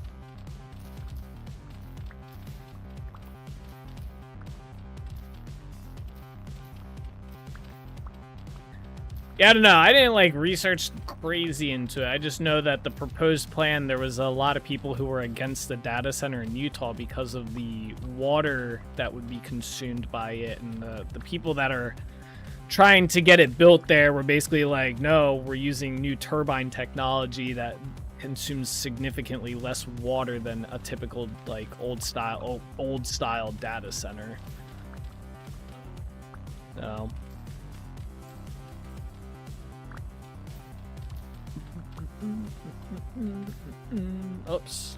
Yeah, I don't know. I didn't like research crazy into it. I just know that the proposed plan, there was a lot of people who were against the data center in Utah because of the water that would be consumed by it. And the people that are trying to get it built there were basically like, no, we're using new turbine technology that consumes significantly less water than a typical like old style data center. So. Oops.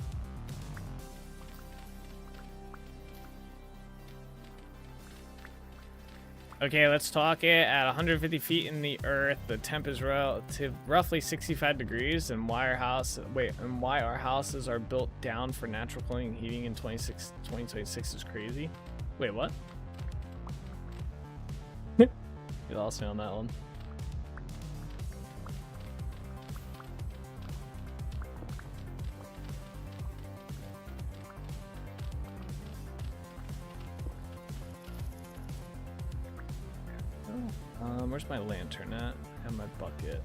Okay, let's talk it. At 150 feet in the earth, the temp is roughly 65 degrees, and why our houses are built down for natural cooling and heating in 2026 is crazy. Wait, what? You lost me on that one. Where's my lantern at? And my bucket.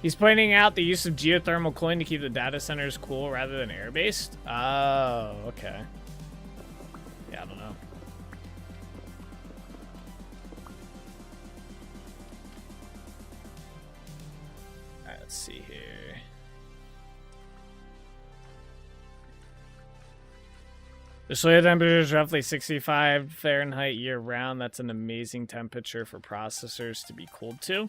He's pointing out the use of geothermal cooling to keep the data centers cool rather than air-based. Oh, okay. Yeah, I don't know. Alright, let's see here. The soil temperature is roughly 65 Fahrenheit year-round. That's an amazing temperature for processors to be cooled to.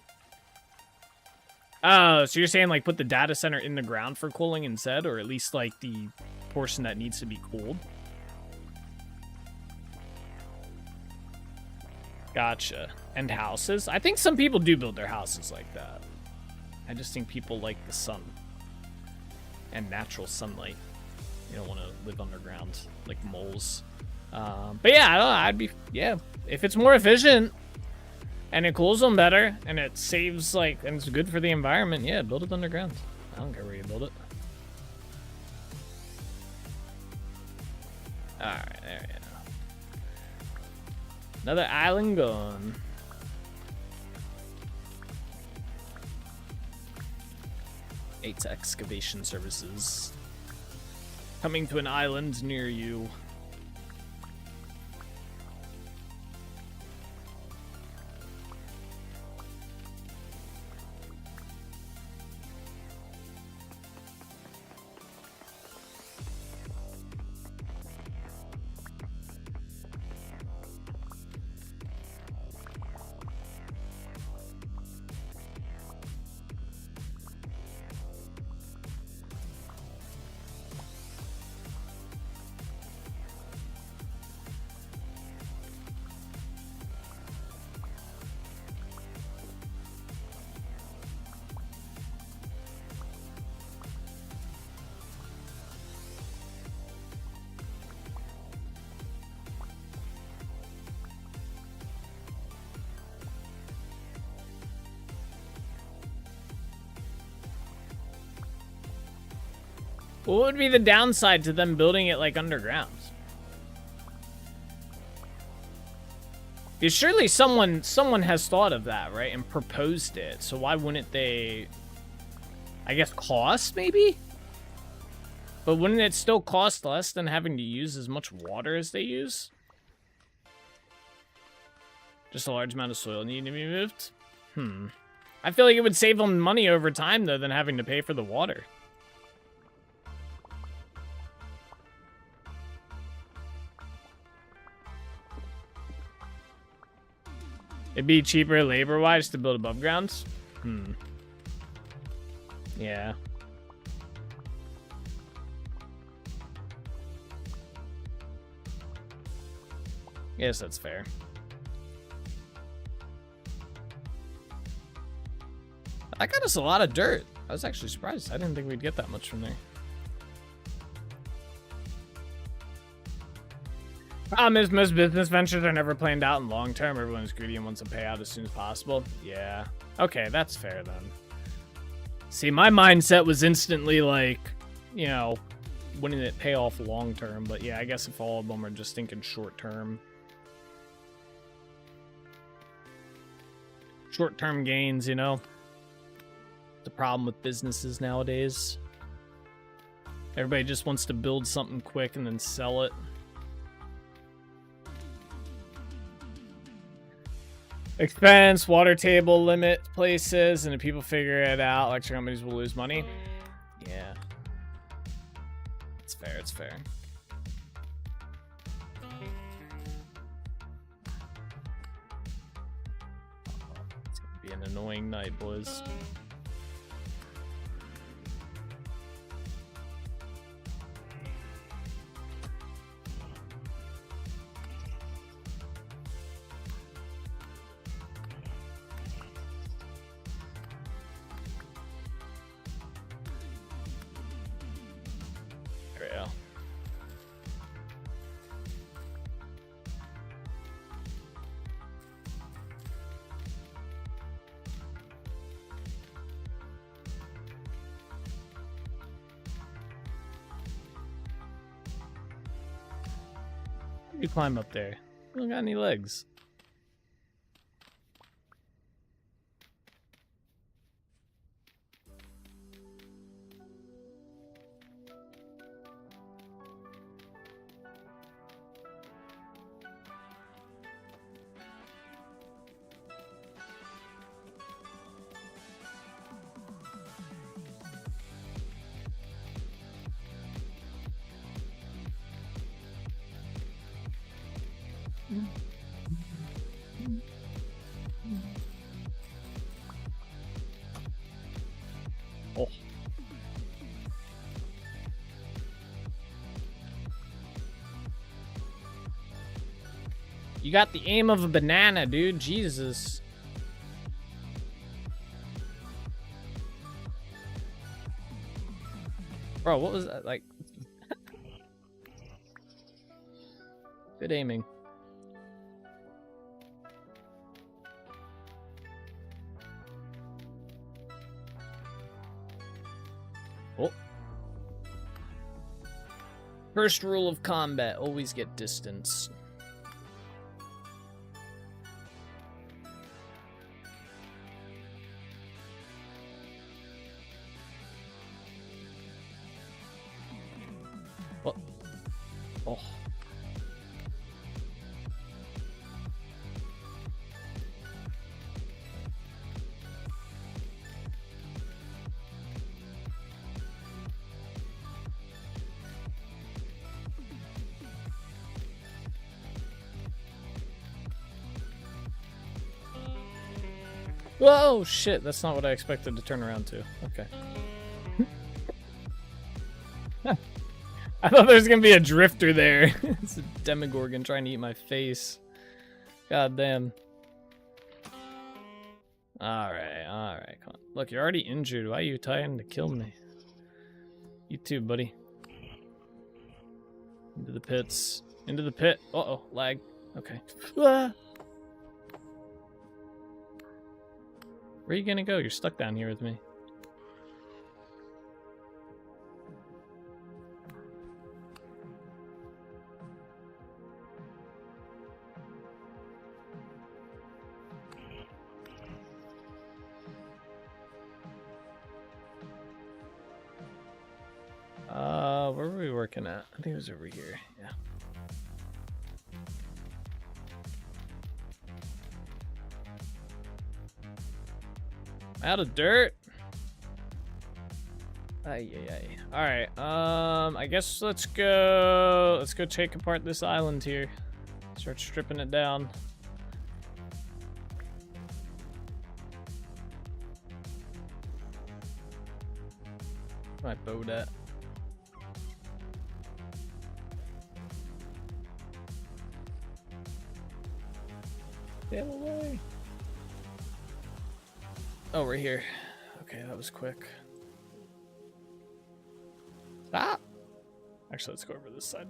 Oh, so you're saying, like, put the data center in the ground for cooling instead? Or at least, like, the portion that needs to be cooled? Gotcha. And houses? I think some people do build their houses like that. I just think people like the sun. And natural sunlight. You don't want to live underground like moles. But yeah, I don't know, I'd be, yeah. If it's more efficient and it cools them better and it saves, like, and it's good for the environment, yeah, build it underground. I don't care where you build it. Alright, there we go. Another island gone. Eight excavation services. Coming to an island near you. What would be the downside to them building it like underground? Because surely someone has thought of that, right? And proposed it. So why wouldn't they, I guess, cost maybe? But wouldn't it still cost less than having to use as much water as they use? Just a large amount of soil needing to be moved? I feel like it would save them money over time, though, than having to pay for the water. It'd be cheaper labor-wise to build above grounds? Yeah. Yes, that's fair. That got us a lot of dirt. I was actually surprised. I didn't think we'd get that much from there. Problem is, most business ventures are never planned out in long term. Everyone's greedy and wants to pay out as soon as possible. Yeah. Okay, that's fair then. See, my mindset was instantly like, you know, wouldn't it pay off long term? But yeah, I guess if all of them are just thinking short term. Short term gains, you know. The problem with businesses nowadays. Everybody just wants to build something quick and then sell it. Expense, water table limit places, and if people figure it out, electric companies will lose money. Yeah. It's fair, it's fair. It's gonna be an annoying night, boys. You climb up there. You don't got any legs. Oh. You got the aim of a banana, dude. Jesus. Bro, what was that? Like... Good aiming. Oh. First rule of combat, always get distance. What? Oh. Whoa, shit, that's not what I expected to turn around to. Okay. I thought there was gonna be a drifter there. It's a Demogorgon trying to eat my face. God damn. Alright, come on. Look, you're already injured. Why are you trying to kill me? You too, buddy. Into the pits. Into the pit. Uh-oh, lag. Okay. Ah! Where are you gonna go? You're stuck down here with me. Where were we working at? I think it was over here. Yeah. Out of dirt. Ay. All right. I guess let's go take apart this island here. Start stripping it down. My boat at? Sail away. Oh, we're here. Okay, that was quick. Stop! Actually, let's go over this side.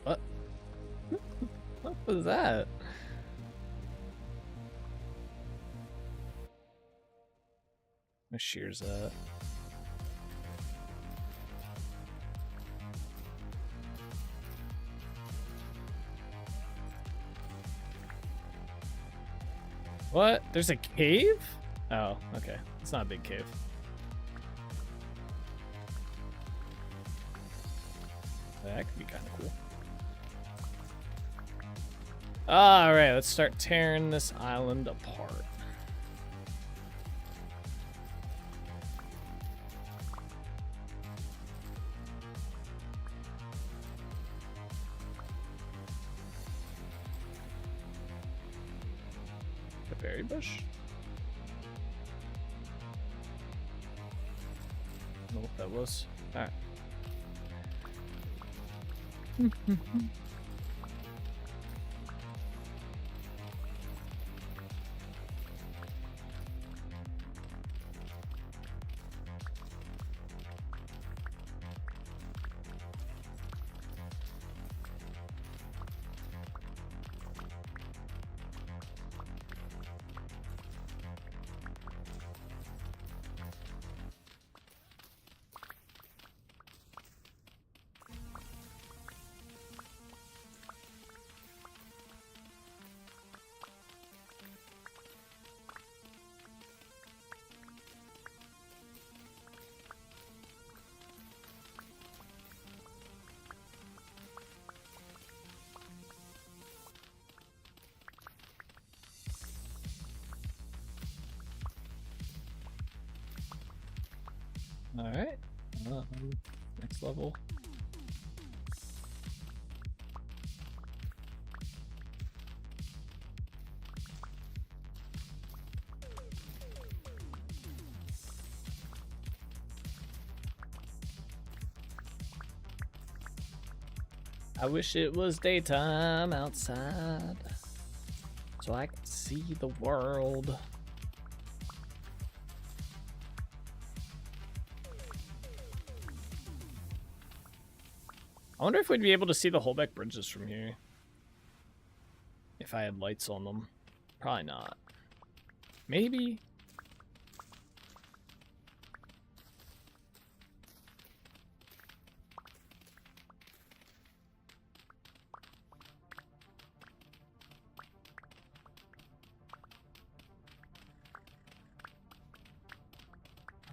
What? What was that? My shears at? What? There's a cave? Oh, okay. It's not a big cave. That could be kind of cool. All right, let's start tearing this island apart. Berry bush? I don't know what that was. Alright. Alright. Next level. I wish it was daytime outside so I could see the world. I wonder if we'd be able to see the Holbeck bridges from here. If I had lights on them. Probably not. Maybe.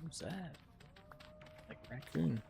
What's that? Like raccoon.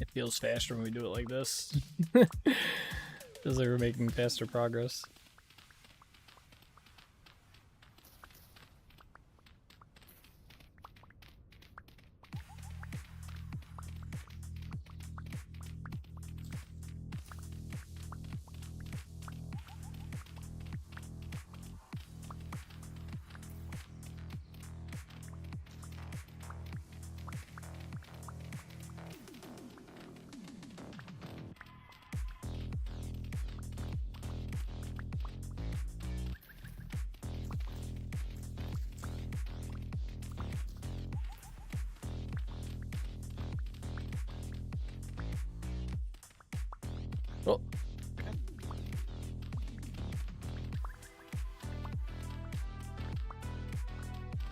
It feels faster when we do it like this. Feels like we're making faster progress. Oh.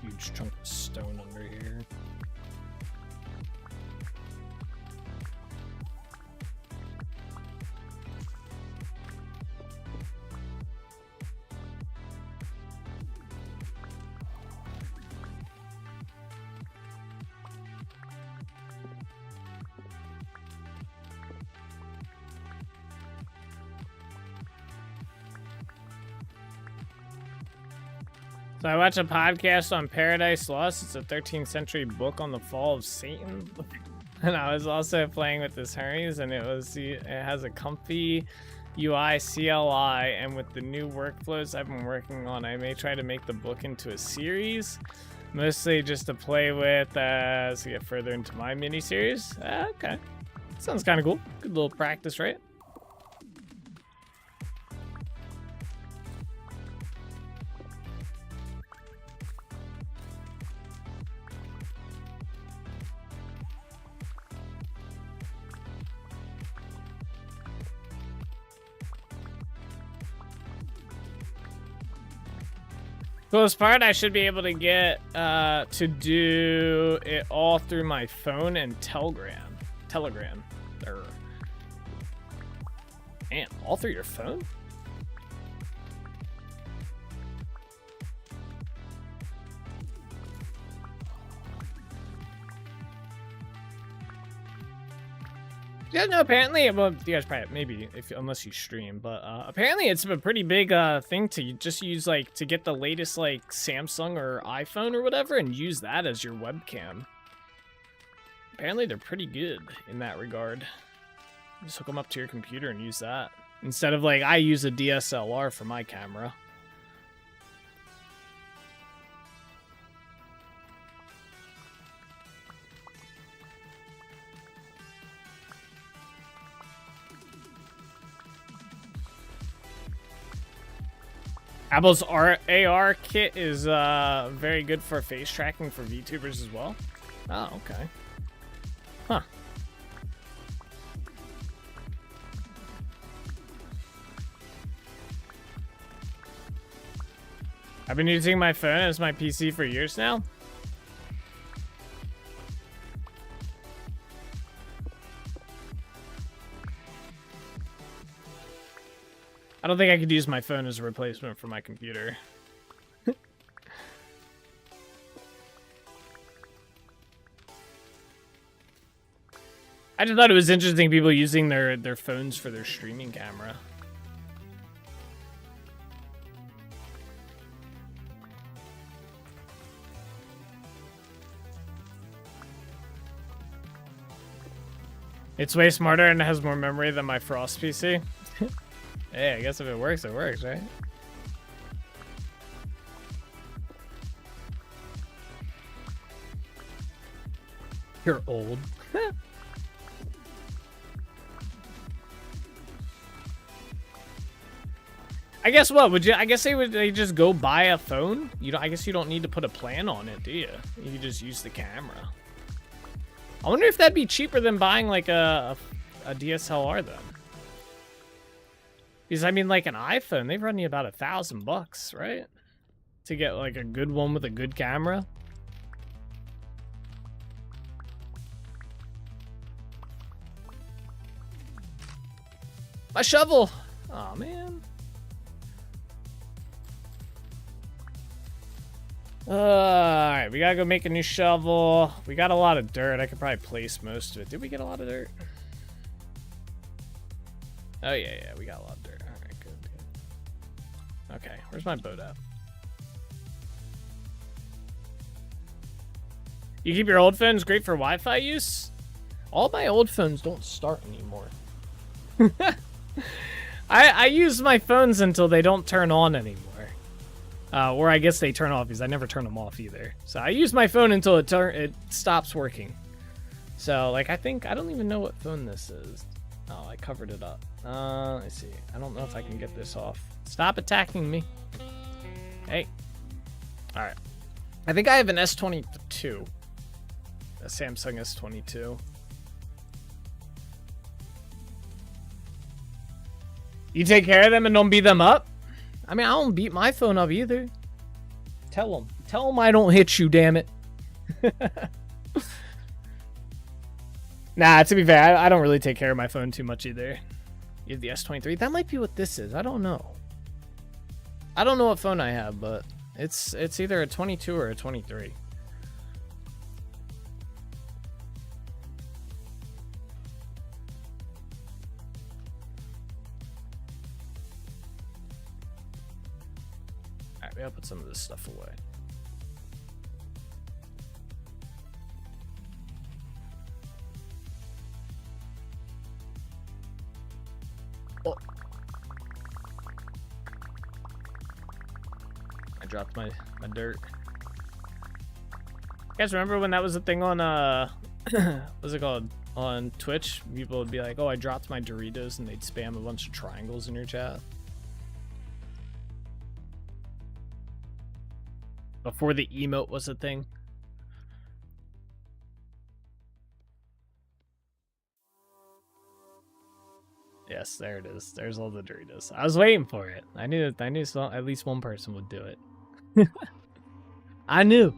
Huge chunk of stone under here. So I watched a podcast on Paradise Lost. It's a 13th century book on the fall of Satan. And I was also playing with this Hermes, and it has a comfy UI CLI, and with the new workflows I've been working on, I may try to make the book into a series, mostly just to play with as we get further into my mini-series. Okay, sounds kind of cool. Good little practice, right? Coolest part, I should be able to get to do it all through my phone and Telegram. Man, all through your phone? Yeah, no, apparently, well, you guys probably, maybe, unless you stream, but apparently it's a pretty big thing to just use, like, to get the latest, like, Samsung or iPhone or whatever and use that as your webcam. Apparently they're pretty good in that regard. Just hook them up to your computer and use that. Instead of, like, I use a DSLR for my camera. Apple's AR kit is very good for face tracking for VTubers as well. Oh, okay. Huh. I've been using my phone as my PC for years now. I don't think I could use my phone as a replacement for my computer. I just thought it was interesting people using their phones for their streaming camera. It's way smarter and has more memory than my Frost PC. Hey, I guess if it works, right? You're old. I guess what would you? I guess they just go buy a phone. You don't. I guess you don't need to put a plan on it, do you? You just use the camera. I wonder if that'd be cheaper than buying like a DSLR then. Because I mean, like an iPhone, they run you about $1,000, right? To get like a good one with a good camera. My shovel. Oh man. Alright, we gotta go make a new shovel. We got a lot of dirt. I could probably place most of it. Did we get a lot of dirt? Oh, yeah, we got a lot of dirt. Alright, good. Okay, where's my boat at? You keep your old phones great for Wi-Fi use? All my old phones don't start anymore. I use my phones until they don't turn on anymore. Or I guess they turn off because I never turn them off either. So I use my phone until it stops working. So like I don't even know what phone this is. Oh, I covered it up. Let's see. I don't know if I can get this off. Stop attacking me. Hey. All right. I think I have an S22. A Samsung S22. You take care of them and don't beat them up? I mean, I don't beat my phone up either. Tell them I don't hit you, damn it. Nah, to be fair, I don't really take care of my phone too much either. You have the S23. That might be what this is. I don't know. I don't know what phone I have, but it's either a 22 or a 23. Alright, we gotta put some of this stuff away. Oh. I dropped my dirt. You guys remember when that was a thing on what's it called? On Twitch? People would be like, oh, I dropped my Doritos, and they'd spam a bunch of triangles in your chat. Before the emote was a thing. Yes, there it is. There's all the Doritos. I was waiting for it. I knew at least one person would do it. I knew.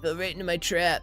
Fell right into my trap.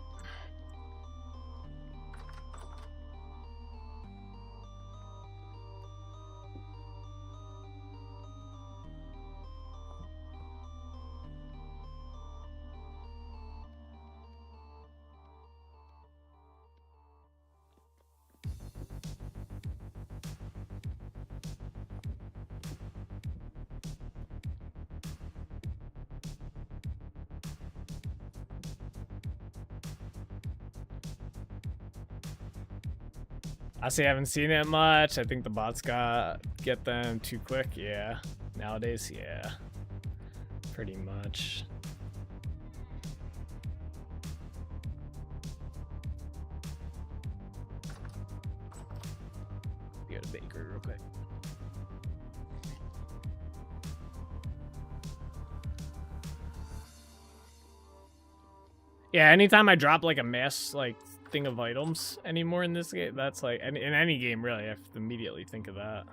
I see, I haven't seen it much. I think the bots get them too quick. Yeah, nowadays, yeah, pretty much. Go to bakery real quick. Yeah, anytime I drop like a mass like thing of items anymore in this game, that's like in any game really, I have to immediately think of that.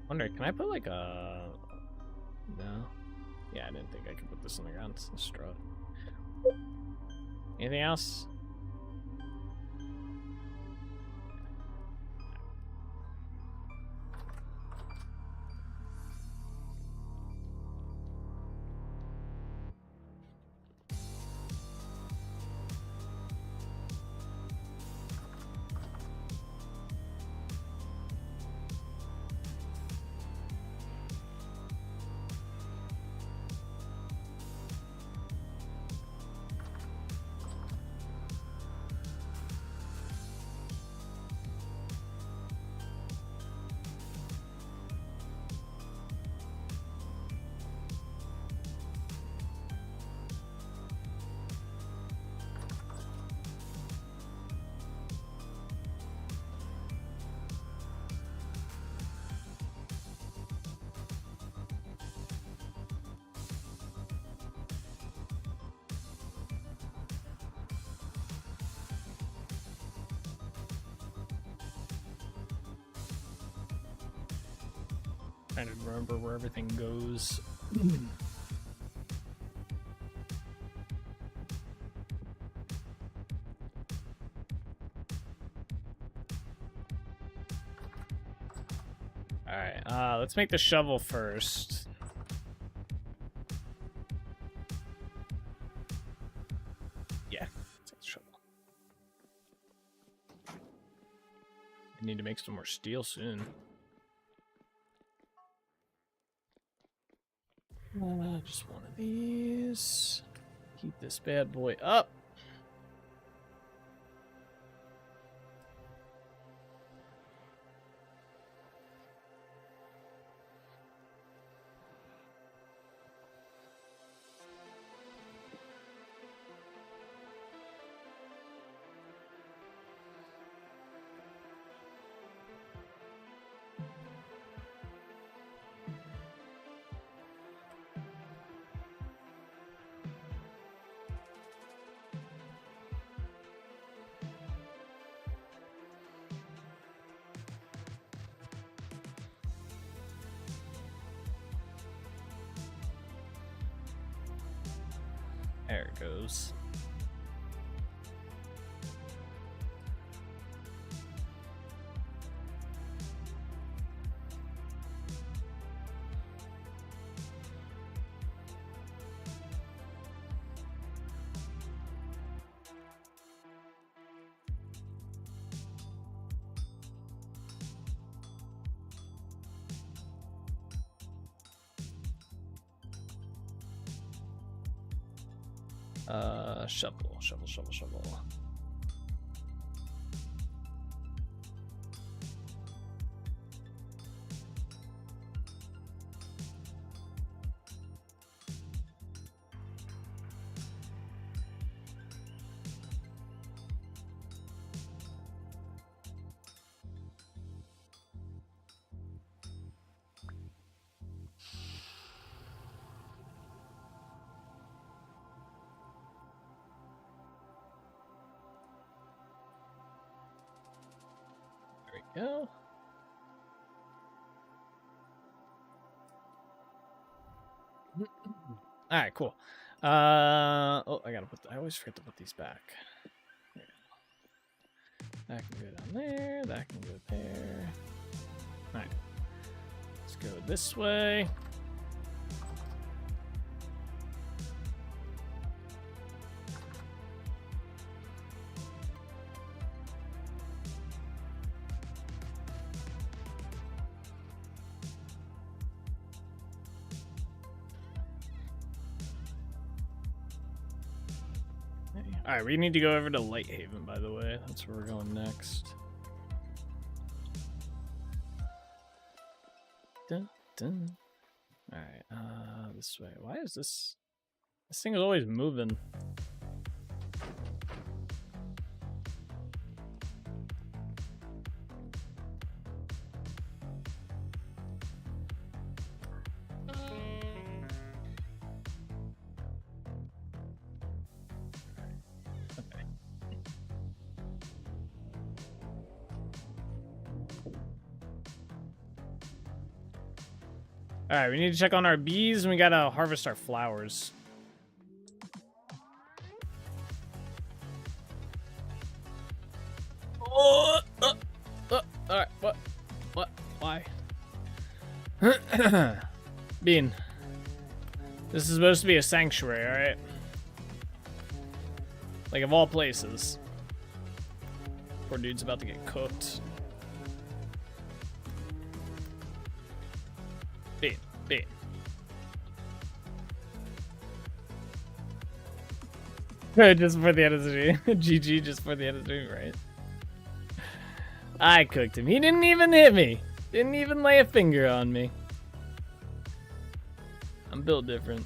Wonder, can I put like a... No. Yeah, I didn't think I could put this on the ground. It's a straw. Anything else? Trying to remember where everything goes. Alright, let's make the shovel first. Yeah, let's take the shovel. I need to make some more steel soon. Just one of these. Keep this bad boy up. There it goes. Shovel. Go. All right, cool. Oh, I always forget to put these back. That can go down there. That can go there. All right. Let's go this way. Alright, we need to go over to Lighthaven, by the way. That's where we're going next. Dun, dun. Alright, this way. Why is this? This thing is always moving. Alright, we need to check on our bees and we gotta harvest our flowers. Oh, alright, what? Why? Bean. This is supposed to be a sanctuary, alright? Like, of all places. Poor dude's about to get cooked. Bean. Just for the end of the stream. GG just for the end of the stream, right? I cooked him. He didn't even hit me. Didn't even lay a finger on me. I'm built different.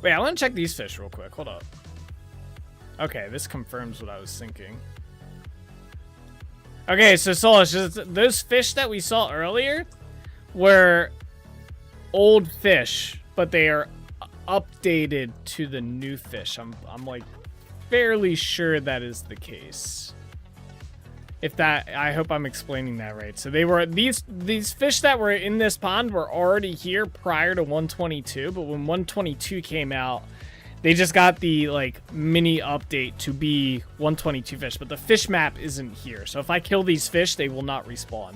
Wait, I want to check these fish real quick. Hold up. Okay, this confirms what I was thinking. Okay, so Solish, those fish that we saw earlier were old fish, but they are updated to the new fish. I'm like fairly sure that is the case. If that, I hope I'm explaining that right. So they were these fish that were in this pond were already here prior to 122, but when 122 came out, they just got the like mini update to be 122 fish, but the fish map isn't here. So if I kill these fish, they will not respawn.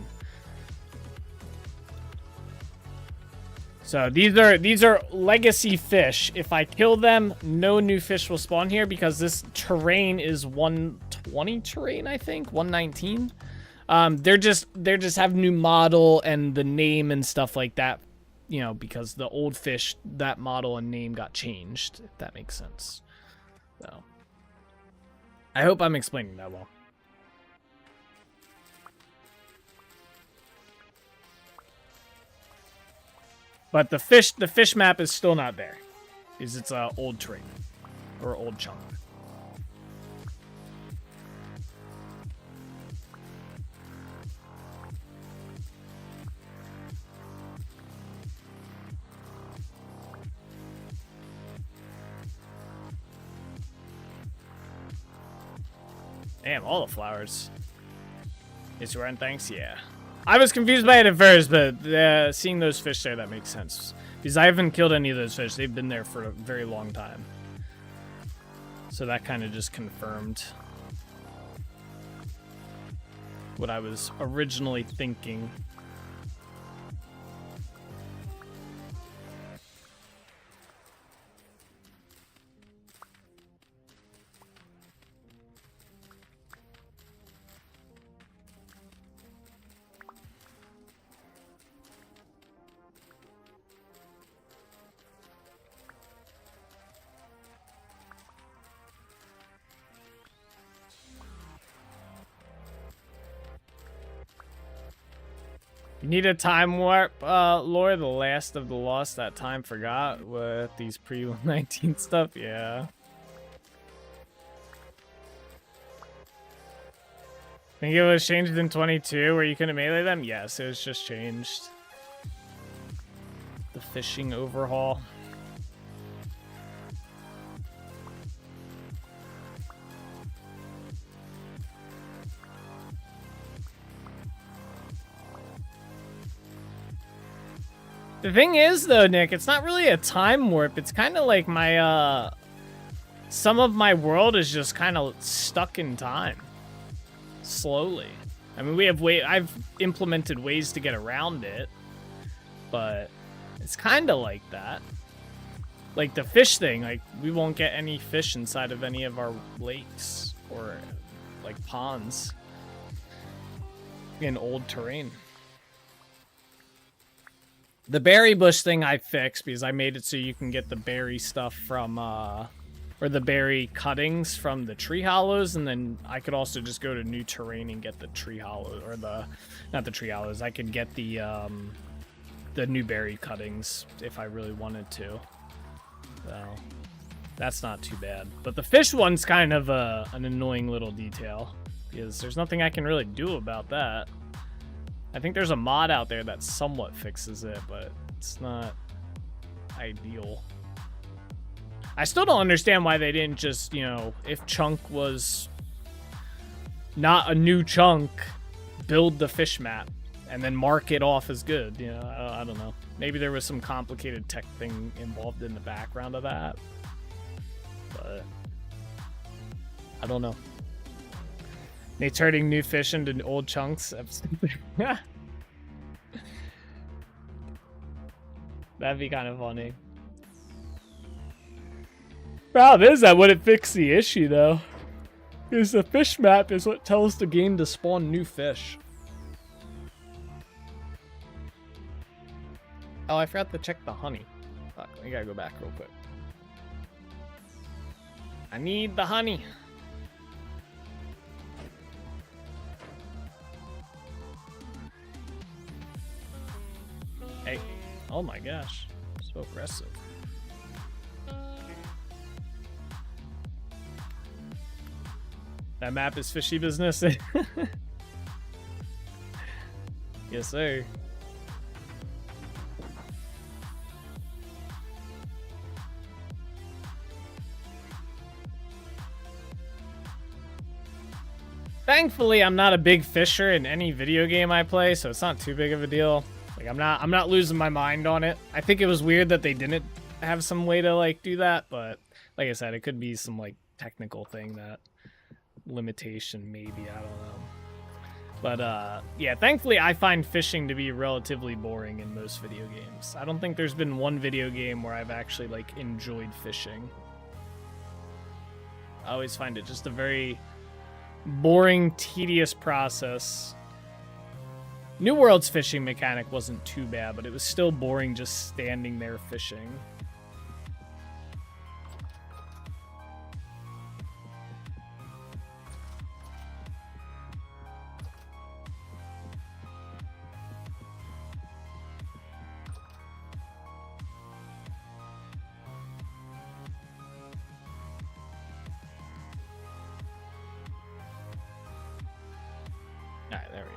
So these are legacy fish. If I kill them, no new fish will spawn here because this terrain is 120 terrain, I think, 119. They're just have new model and the name and stuff like that, you know, because the old fish, that model and name got changed, if that makes sense. So I hope I'm explaining that well. But the fish map is still not there, because it's old terrain or old chunk. Damn, all the flowers. It's run, thanks, yeah. I was confused by it at first, but seeing those fish there, that makes sense. Because I haven't killed any of those fish. They've been there for a very long time. So that kind of just confirmed what I was originally thinking. You need a time warp, lore, the last of the lost that time forgot with these pre-119 stuff, yeah. Think it was changed in 22 where you couldn't melee them? Yes, it was just changed. The fishing overhaul. The thing is, though, Nick, it's not really a time warp. It's kind of like my, some of my world is just kind of stuck in time. Slowly. I mean, I've implemented ways to get around it, but it's kind of like that. Like the fish thing, like we won't get any fish inside of any of our lakes or like ponds in old terrain. The berry bush thing I fixed because I made it so you can get the berry stuff from or the berry cuttings from the tree hollows, and then I could also just go to new terrain and get the tree hollow, or not the tree hollows. I could get the new berry cuttings if I really wanted to. So that's not too bad. But the fish one's kind of an annoying little detail, because there's nothing I can really do about that. I think there's a mod out there that somewhat fixes it, but it's not ideal. I still don't understand why they didn't just, you know, if chunk was not a new chunk, build the fish map and then mark it off as good. You know, I don't know. Maybe there was some complicated tech thing involved in the background of that, but I don't know. They turning new fish into old chunks. That'd be kind of funny. Problem is, that wouldn't fix the issue, though. Because the fish map is what tells the game to spawn new fish. Oh, I forgot to check the honey. Fuck, I gotta go back real quick. I need the honey. Hey. Oh my gosh. So aggressive. That map is fishy business. Yes, sir. Thankfully, I'm not a big fisher in any video game I play, so it's not too big of a deal. Like, I'm not losing my mind on it. I think it was weird that they didn't have some way to like do that, but like I said, it could be some like technical thing, that limitation maybe, I don't know. But yeah, thankfully I find fishing to be relatively boring in most video games. I don't think there's been one video game where I've actually like enjoyed fishing. I always find it just a very boring, tedious process. New World's fishing mechanic wasn't too bad, but it was still boring just standing there fishing. Alright, there we go.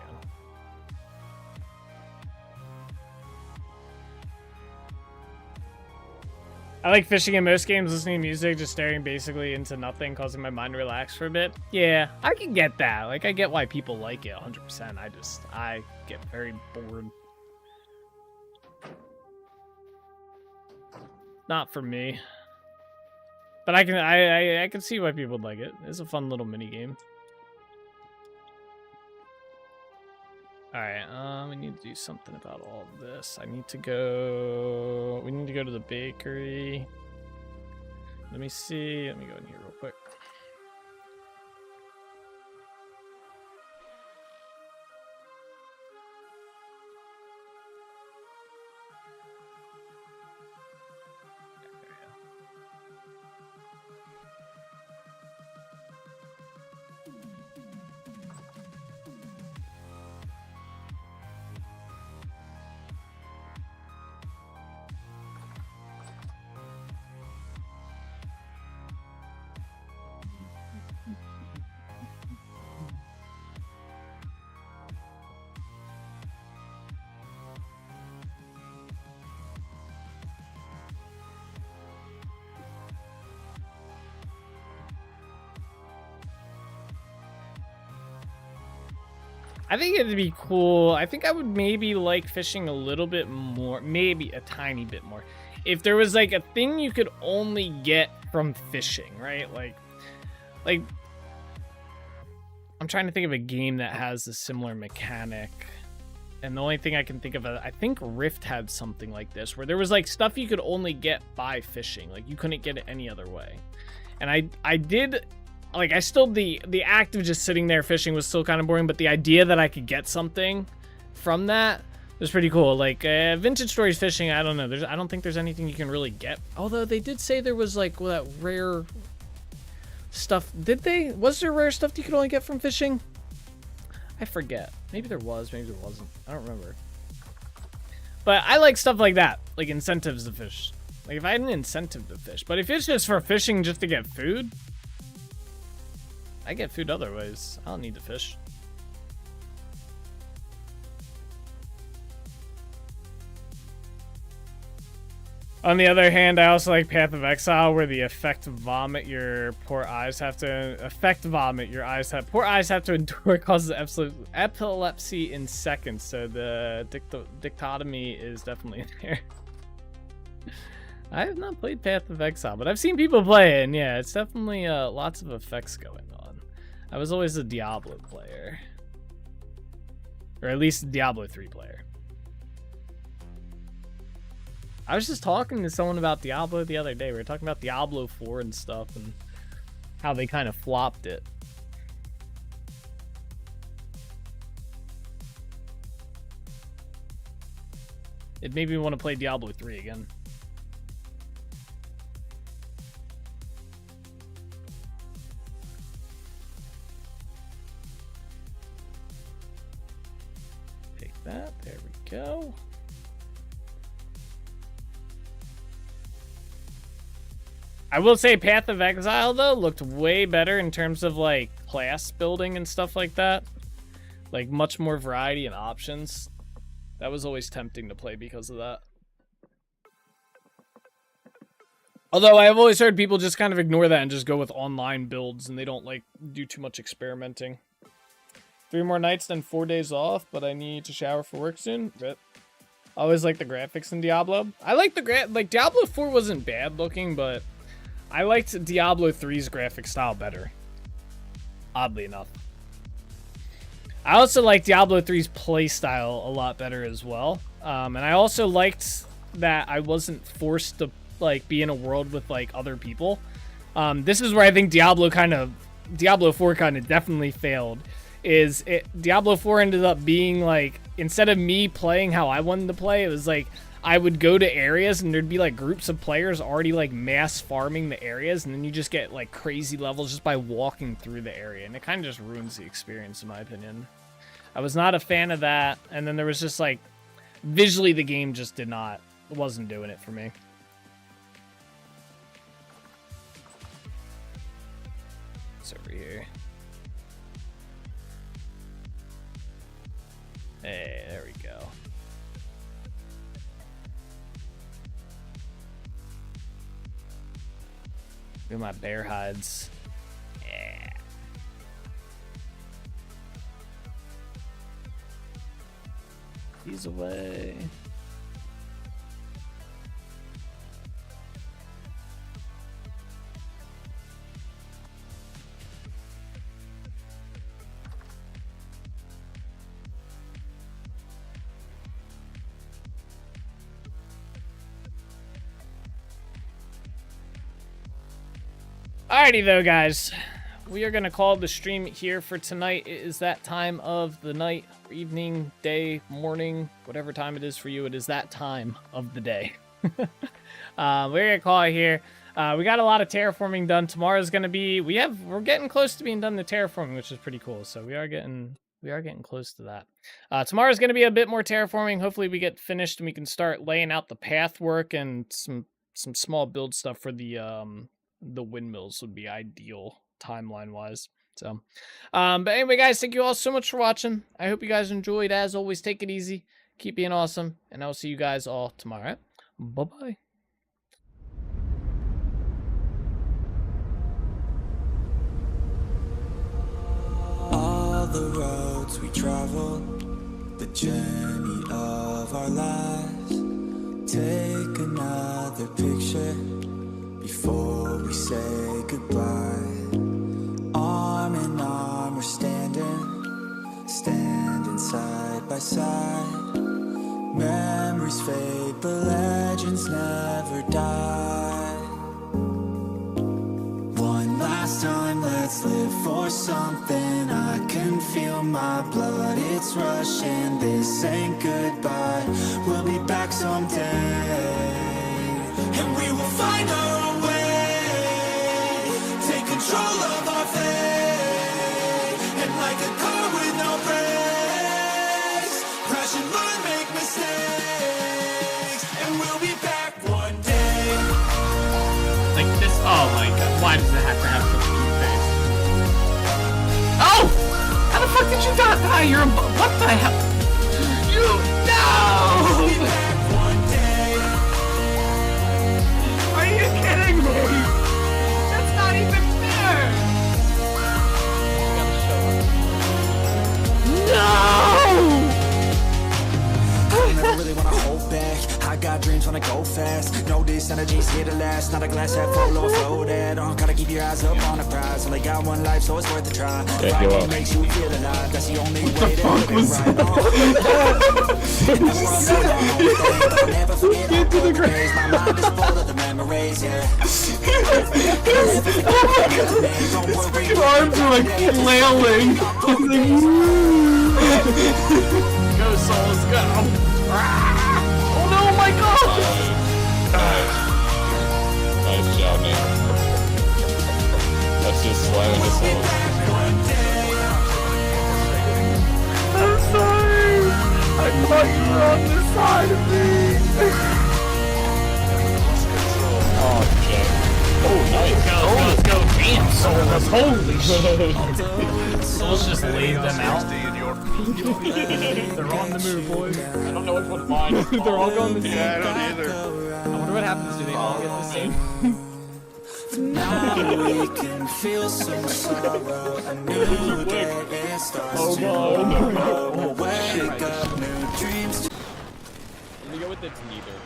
I like fishing in most games, listening to music, just staring basically into nothing, causing my mind to relax for a bit. Yeah, I can get that. Like, I get why people like it 100%. I get very bored. Not for me. But I can see why people like it. It's a fun little mini game. Alright, we need to do something about all of this. We need to go to the bakery. Let me see. Let me go in here real quick. I think it'd be cool. I think I would maybe like fishing a little bit more, maybe a tiny bit more, if there was like a thing you could only get from fishing, right? Like I'm trying to think of a game that has a similar mechanic, and the only thing I can think of, I think Rift had something like this, where there was like stuff you could only get by fishing, like you couldn't get it any other way. And I did. Like, the act of just sitting there fishing was still kind of boring, but the idea that I could get something from that was pretty cool. Like, Vintage Stories fishing, I don't know. I don't think there's anything you can really get. Although, they did say there was, like, that rare stuff. Was there rare stuff you could only get from fishing? I forget. Maybe there was, maybe there wasn't. I don't remember. But I like stuff like that, like incentives to fish. Like if I had an incentive to fish. But if it's just for fishing just to get food, I get food other ways. I don't need to fish. On the other hand, I also like Path of Exile, where the vomit your poor eyes have to endure causes absolute epilepsy in seconds. So the dichotomy is definitely there. I have not played Path of Exile, but I've seen people play it, and yeah, it's definitely lots of effects going on. I was always a Diablo player, or at least a Diablo 3 player. I was just talking to someone about Diablo the other day. We were talking about Diablo 4 and stuff and how they kind of flopped it. It made me want to play Diablo 3 again. Take that. There we go. I will say Path of Exile, though, looked way better in terms of, like, class building and stuff like that. Like, much more variety and options. That was always tempting to play because of that. Although, I've always heard people just kind of ignore that and just go with online builds, and they don't, like, do too much experimenting. 3 more nights, then 4 days off, but I need to shower for work soon. Rip. I always like the graphics in Diablo. I like the like, Diablo 4 wasn't bad looking, but I liked Diablo 3's graphic style better, oddly enough. I also like Diablo 3's playstyle a lot better as well. And I also liked that I wasn't forced to like be in a world with like other people. This is where I think Diablo 4 kind of definitely failed. Diablo 4 ended up being like, instead of me playing how I wanted to play, it was like I would go to areas and there'd be like groups of players already like mass farming the areas, and then you just get like crazy levels just by walking through the area, and it kind of just ruins the experience in my opinion. I was not a fan of that, and then there was just like visually the game just wasn't doing it for me. It's over here. Hey, there we go. Look at my bear hides. Yeah. These away. Alrighty though, guys, we are gonna call the stream here for tonight. It is that time of the night, evening, day, morning, whatever time it is for you. It is that time of the day. We're gonna call it here. We got a lot of terraforming done. Tomorrow's gonna be we're getting close to being done the terraforming, which is pretty cool. So we are getting close to that. Tomorrow's gonna be a bit more terraforming. Hopefully we get finished and we can start laying out the path work, and some small build stuff for the windmills would be ideal timeline wise. So but anyway, guys, thank you all so much for watching. I hope you guys enjoyed. As always, take it easy, keep being awesome, and I'll see you guys all tomorrow. Bye bye. All the roads we travel, the journey of our lives. Take another picture before we say goodbye. Arm in arm we're standing side by side. Memories fade, but legends never die. One last time, let's live for something. I can feel my blood, it's rushing. This ain't goodbye, we'll be back someday, and we will find our own way. Take control of why you're what the hell? You no! Are you kidding me? That's not even fair! No! I never really wanna hold back. I got dreams when I go fast. Know this energy's here to last. Not a glass half full or floated. Gotta keep your eyes up on the prize. Only got one life, so it's worth a try. Fighting makes you feel alive. That's the only way to live it right. Never forget the grace. My mind is full of the memories, yeah. His arms are like flailing. Go, souls, go. Oh no, my God! Nice job, man. That's just slamming his soul. I'm sorry. I thought you were on this side of me. Oh, Jack. Oh, nice. Let's go. Damn, Souls. Holy shit. Souls just laid them out. They're on the move, boys. I don't know which one's mine. They're all going the same. Yeah, I don't either. I wonder what happens. Do they all get the same? Now we can feel some sorrow. A new day starts. Oh, God. We'll wake up, new dreams. Let me go with it's neither.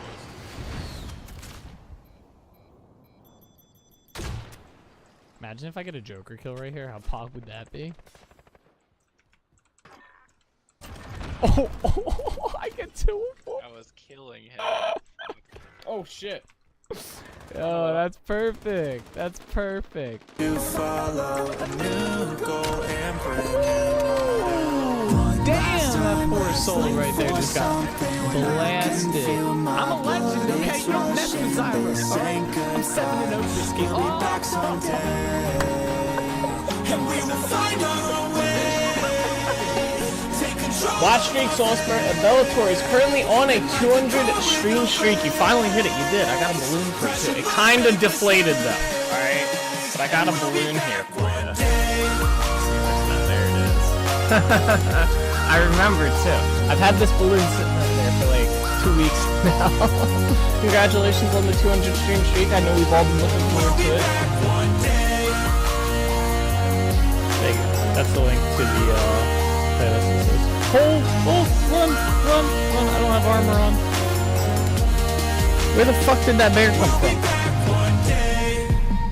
Imagine if I get a Joker kill right here. How pog would that be? Oh, I get 2 of 4. I was killing him. Oh, shit. Oh, that's perfect. That's perfect. To follow a new goal and bring Damn, that poor soul right there just got blasted. I'm a legend, okay? You don't mess with Zyra, alright? I'm 7-0 this game. back someday. And we will find our way. Take control. Watch Streak Soulspur. Bellator is currently on a 200 stream streak. You finally hit it. You did. I got a balloon for it too. It kind of deflated though. Alright? But I got a balloon here for you. There it is. I remember too. I've had this balloon sitting up there for like 2 weeks now. Congratulations on the 200 stream streak. I know we've all been looking forward to it. There you go. That's the link to the playlist. Hold, run. I don't have armor on. Where the fuck did that bear come from?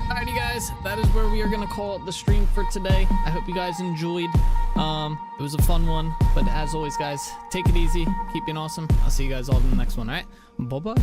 Alrighty guys, that is where we are gonna call it the stream for today. I hope you guys enjoyed. It was a fun one, but as always guys, take it easy, keep being awesome. I'll see you guys all in the next one, alright? Bye bye.